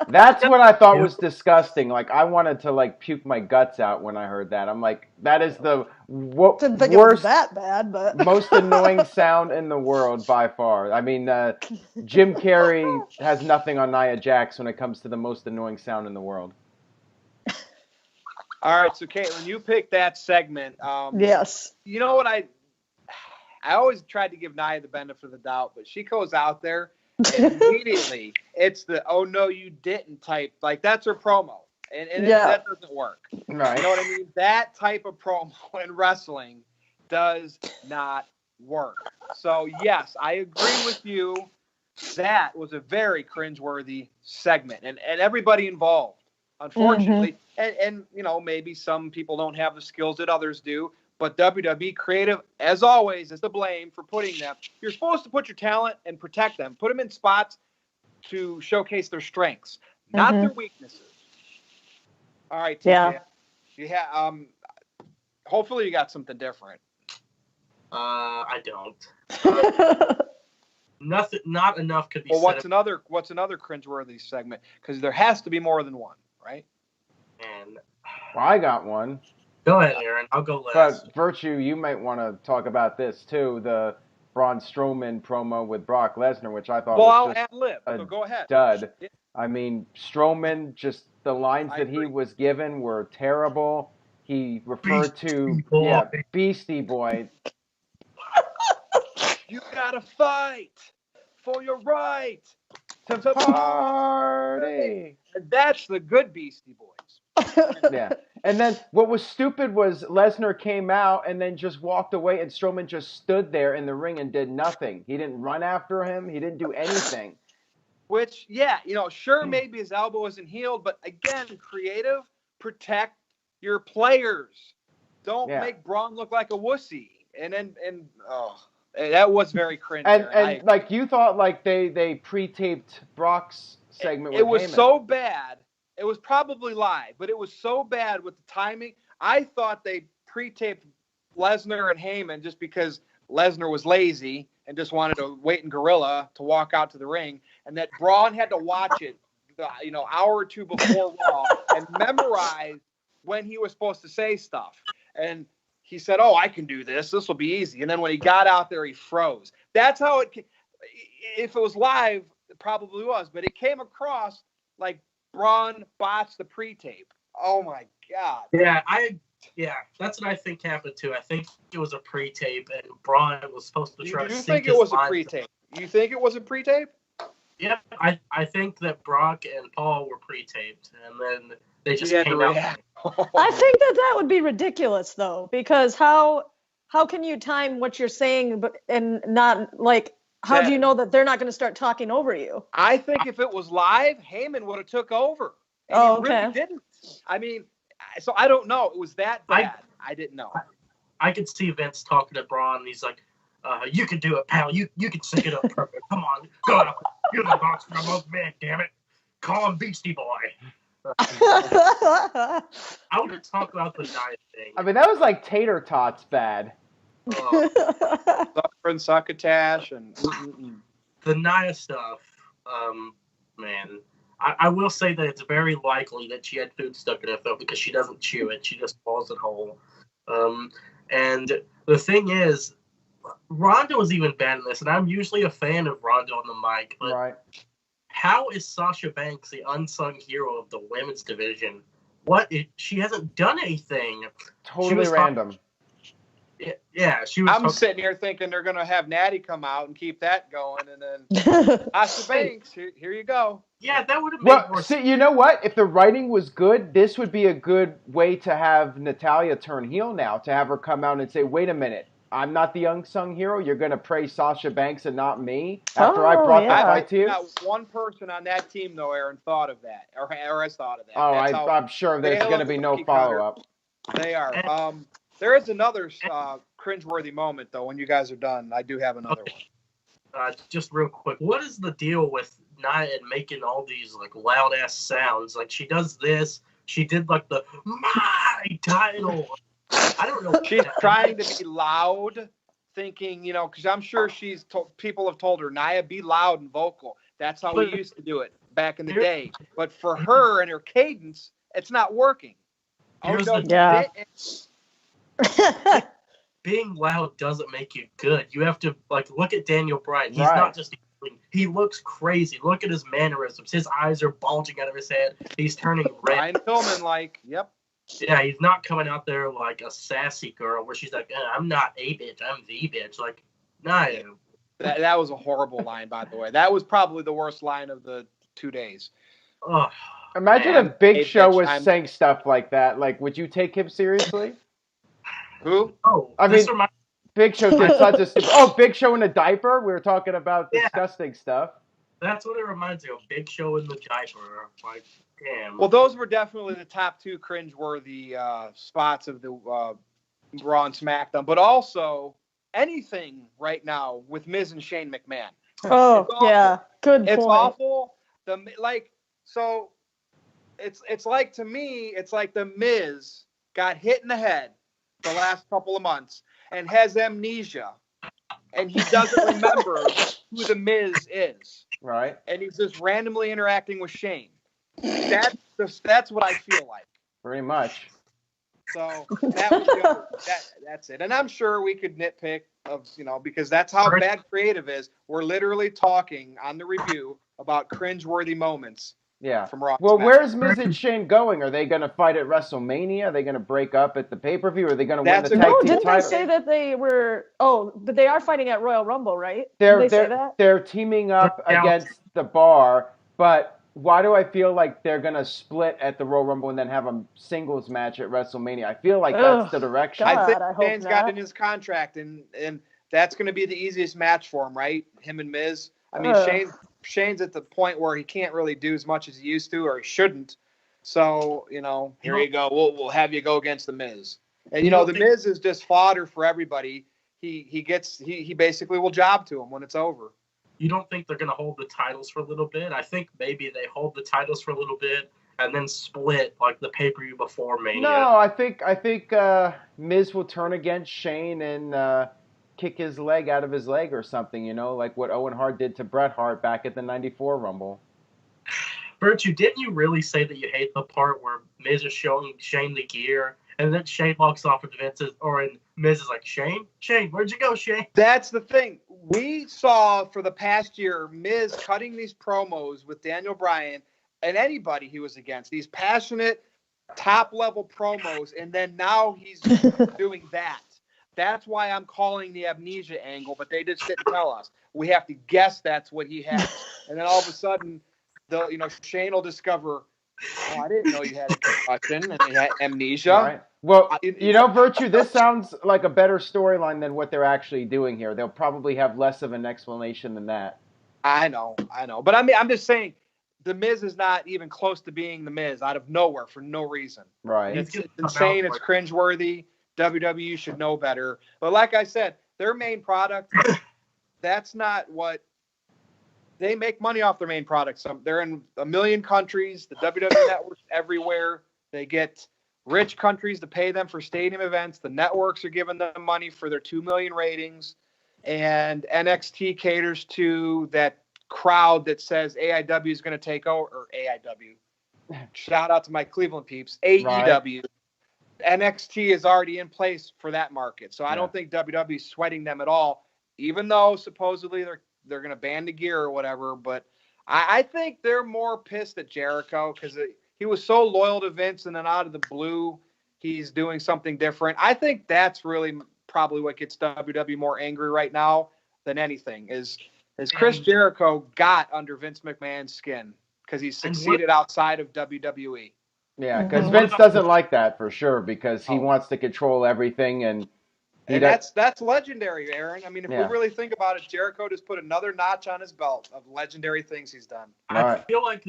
That's what I thought was disgusting. I wanted to puke my guts out when I heard that. I'm like, that is the Didn't think it was worst, that bad, but most annoying sound in the world by far. I mean, Jim Carrey has nothing on Nia Jax when it comes to the most annoying sound in the world. All right, so Caitlin, you picked that segment. Yes. You know what I always tried to give Nia the benefit of the doubt, but she goes out there and immediately it's the "oh no you didn't" type. That's her promo, and that doesn't work. Right. You know what I mean? That type of promo in wrestling does not work. So yes, I agree with you. That was a very cringeworthy segment, and everybody involved, unfortunately, and maybe some people don't have the skills that others do. But WWE Creative, as always, is to blame for putting them. You're supposed to put your talent and protect them. Put them in spots to showcase their strengths, not their weaknesses. All right, TJ. Yeah. Hopefully you got something different. I don't. Nothing. Not enough could be said. What's another cringeworthy segment? Because there has to be more than one, right? And well, I got one. Go ahead, Aaron. I'll go last. But Virtue, you might want to talk about this too. The Braun Strowman promo with Brock Lesnar, which I thought was just so go ahead. Dud. I mean, Strowman, just the lines that he was given were terrible. He referred to Beastie Boy. You gotta fight for your right to party. That's the good Beastie Boys. Yeah. And then what was stupid was Lesnar came out and then just walked away, and Strowman just stood there in the ring and did nothing. He didn't run after him. He didn't do anything. Which, yeah, sure, maybe his elbow isn't healed, but again, creative, protect your players. Don't make Braun look like a wussy. And that was very cringe. And like you thought, like they pre-taped Brock's segment. It with was Heyman. so bad. It was probably live, but it was so bad with the timing. I thought they pre-taped Lesnar and Heyman just because Lesnar was lazy and just wanted to wait in Gorilla to walk out to the ring, and that Braun had to watch it, hour or two before Raw and memorize when he was supposed to say stuff. And he said, "Oh, I can do this. This will be easy." And then when he got out there, he froze. That's how it. If it was live, it probably was, but it came across like Braun botched the pre-tape. Oh my God. Yeah, that's what I think happened too. I think it was a pre-tape, and Braun was supposed to try to You sync think it was a pre-tape? You think it was a pre-tape? Yeah, I think that Brock and Paul were pre-taped, and then they just came out. I think that would be ridiculous, though, because how can you time what you're saying and not, like, how do you know that they're not going to start talking over you? I think if it was live, Heyman would have took over. And he really didn't. I mean, so I don't know. It was that bad. I didn't know. I could see Vince talking to Braun, and he's like, "You can do it, pal. You can sync it up perfect. Come on, go. You're the box for the most man. Damn it. Call him Beastie Boy." I want to talk about the Nia thing. I mean, that was like tater tots bad. Suffering succotash and the Nia stuff. Man, I will say that it's very likely that she had food stuck in her throat because she doesn't chew it. She just swallows it whole. And the thing is, Ronda was even bad in this, and I'm usually a fan of Ronda on the mic, but how is Sasha Banks the unsung hero of the women's division? She hasn't done anything. Totally random. She was. I'm sitting here thinking they're going to have Natty come out and keep that going, and then Sasha Banks, here you go. Yeah, that would have made more sense. See, you know what? If the writing was good, this would be a good way to have Natalya turn heel now, to have her come out and say, "Wait a minute, I'm not the unsung hero. You're going to praise Sasha Banks and not me after I brought the fight to you." Not one person on that team, though, Aaron, thought of that or has thought of that. Oh, I'm sure there's going to be no follow-up. They are. There is another cringeworthy moment, though. When you guys are done, I do have another one. Just real quick, what is the deal with Nia and making all these like loud ass sounds? Like she does this, she did like the "my title." I don't know. She's trying to be loud, thinking, because I'm sure people have told her, "Nia, be loud and vocal." That's how we used to do it back in the day. But for her and her cadence, it's not working. Being loud doesn't make you good. You have to look at Daniel Bryan. He's not just. He looks crazy. Look at his mannerisms. His eyes are bulging out of his head. He's turning red. Brian Pillman, yep. Yeah, he's not coming out there like a sassy girl where she's like, "I'm not a bitch, I'm the bitch." Like, nah. That was a horrible line, by the way. That was probably the worst line of the 2 days. Imagine if Big Show was saying stuff like that. Like, would you take him seriously? Who? Oh, I mean, Big Show did such a stupid... Oh, Big Show in a diaper? We were talking about disgusting stuff. That's what it reminds me of. Big Show in the diaper. Like, damn. Well, those were definitely the top two cringeworthy spots of the Raw and SmackDown. But also, anything right now with Miz and Shane McMahon. Oh, yeah. Good point. It's awful. So it's like, to me, it's like the Miz got hit in the head the last couple of months and has amnesia, and he doesn't remember who the Miz is. Right. And he's just randomly interacting with Shane. That's what I feel like. Pretty much. So that was that's it. And I'm sure we could nitpick because that's how bad creative is. We're literally talking on the review about cringeworthy moments. Yeah. From Raw. Well, where's Miz and Shane going? Are they going to fight at WrestleMania? Are they going to break up at the pay-per-view? Are they going to win the tag team title? Didn't they say that they were... Oh, but they are fighting at Royal Rumble, right? Did they say that? They're teaming up against the Bar, but why do I feel like they're gonna split at the Royal Rumble and then have a singles match at WrestleMania? I feel like that's the direction. I think I hope Shane's got not. in his contract, and that's going to be the easiest match for him, right? Him and Miz. I mean, Shane's at the point where he can't really do as much as he used to, or he shouldn't. So, here you go. We'll have you go against the Miz. And the Miz is just fodder for everybody. He basically will job to him when it's over. You don't think they're going to hold the titles for a little bit? I think maybe they hold the titles for a little bit and then split like the pay-per-view before Mania. No, I think Miz will turn against Shane and kick his leg out of his leg or something, like what Owen Hart did to Bret Hart back at the '94 Rumble. Virtue, didn't you really say that you hate the part where Miz is showing Shane the gear and then Shane walks off with Vince and Miz is like, Shane, where'd you go, Shane? That's the thing. We saw for the past year Miz cutting these promos with Daniel Bryan and anybody he was against. These passionate, top-level promos, and then now he's doing that. That's why I'm calling the amnesia angle, but they just didn't tell us. We have to guess that's what he has. And then all of a sudden, Shane will discover, I didn't know you had a concussion and you had amnesia. Right. Well, Virtue, this sounds like a better storyline than what they're actually doing here. They'll probably have less of an explanation than that. I know. But I mean, I'm just saying, The Miz is not even close to being The Miz out of nowhere for no reason. Right. It's insane. It's cringeworthy. WWE should know better. But like I said, their main product, that's not what they make money off. Their main product. So they're in a million countries. The WWE network's everywhere. They get rich countries to pay them for stadium events. The networks are giving them money for their 2 million ratings. And NXT caters to that crowd that says AIW is going to take over, or AIW. Shout out to my Cleveland peeps. AEW. Right. NXT is already in place for that market. So I don't think WWE is sweating them at all, even though supposedly they're going to ban the gear or whatever. But I think they're more pissed at Jericho because he was so loyal to Vince, and then out of the blue, he's doing something different. I think that's really probably what gets WWE more angry right now than anything is Chris Jericho got under Vince McMahon's skin because he succeeded outside of WWE. Yeah, because Vince doesn't like that for sure because he wants to control everything, and that's legendary, Aaron. I mean, if we really think about it, Jericho just put another notch on his belt of legendary things he's done. I feel like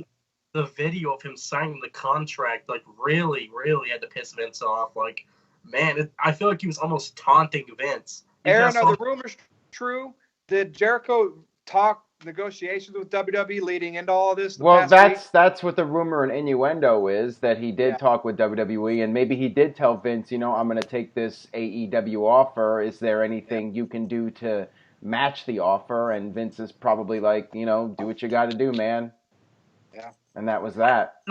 the video of him signing the contract, like, really, really had to piss Vince off. Like, man, I feel like he was almost taunting Vince. Aaron, are the rumors true? Did Jericho talk negotiations with WWE leading into all of this? Well, that's what the rumor and innuendo is, that he did talk with WWE, and maybe he did tell Vince, I'm going to take this AEW offer. Is there anything you can do to match the offer? And Vince is probably like, do what you got to do, man. Yeah. And that was that.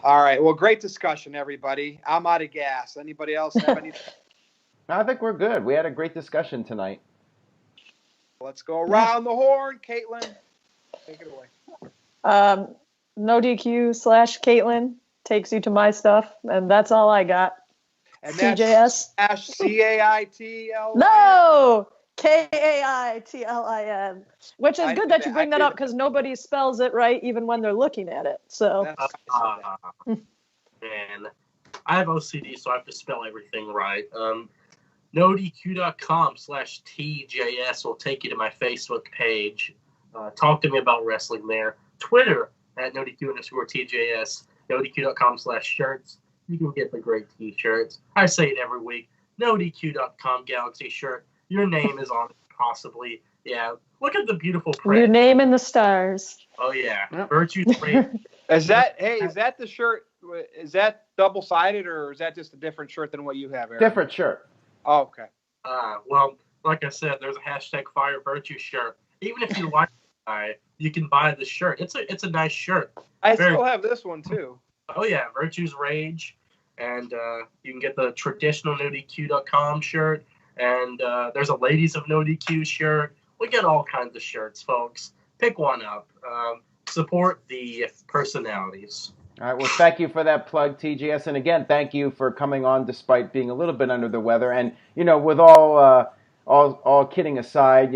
All right. Well, great discussion, everybody. I'm out of gas. Anybody else have anything? I think we're good. We had a great discussion tonight. Let's go around the horn. Caitlin, take it away. NoDQ/Caitlin takes you to my stuff, and that's all I got. And TJS. That's CAITL. No! KAITLIN. Which is good that you bring that up because nobody spells it right even when they're looking at it. So. Man, I have OCD, so I have to spell everything right. NoDQ.com/TJS will take you to my Facebook page. Talk to me about wrestling there. Twitter at NoDQ_TJS. NoDQ.com/shirts. You can get the great t-shirts. I say it every week. NoDQ.com Galaxy shirt. Your name is on it, possibly. Yeah. Look at the beautiful print. Your name in the stars. Oh, yeah. Yep. Virtue's great. Is that the shirt? Is that double-sided, or is that just a different shirt than what you have, Aaron? Different shirt. Oh, okay. Well, like I said, there's a #Fire Virtue shirt. Even if you like it, you can buy the shirt. It's a nice shirt. I still have this one too. Oh yeah, Virtue's Rage, and you can get the traditional NoDQ.com shirt, and there's a Ladies of NoDQ shirt. We get all kinds of shirts, folks. Pick one up. Support the personalities. All right, well, thank you for that plug, TGS. And again, thank you for coming on despite being a little bit under the weather. And, with all all kidding aside,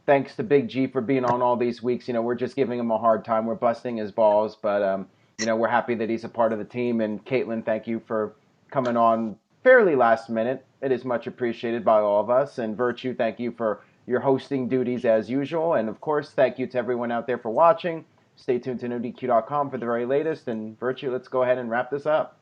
thanks to Big G for being on all these weeks. We're just giving him a hard time. We're busting his balls, but we're happy that he's a part of the team. And Caitlin, thank you for coming on fairly last minute. It is much appreciated by all of us. And Virtue, thank you for your hosting duties as usual. And of course, thank you to everyone out there for watching. Stay tuned to NoDQ.com for the very latest. And Virtue, let's go ahead and wrap this up.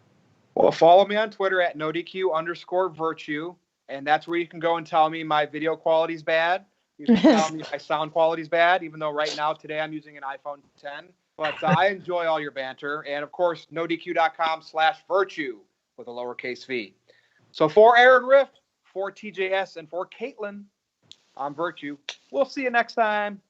Well, follow me on Twitter at NoDQ_Virtue. And that's where you can go and tell me my video quality's bad. You can tell me my sound quality's bad, even though right now, today, I'm using an iPhone 10. But I enjoy all your banter. And, of course, NoDQ.com/Virtue with a lowercase v. So for Aaron Rift, for TJS, and for Caitlin, I'm Virtue. We'll see you next time.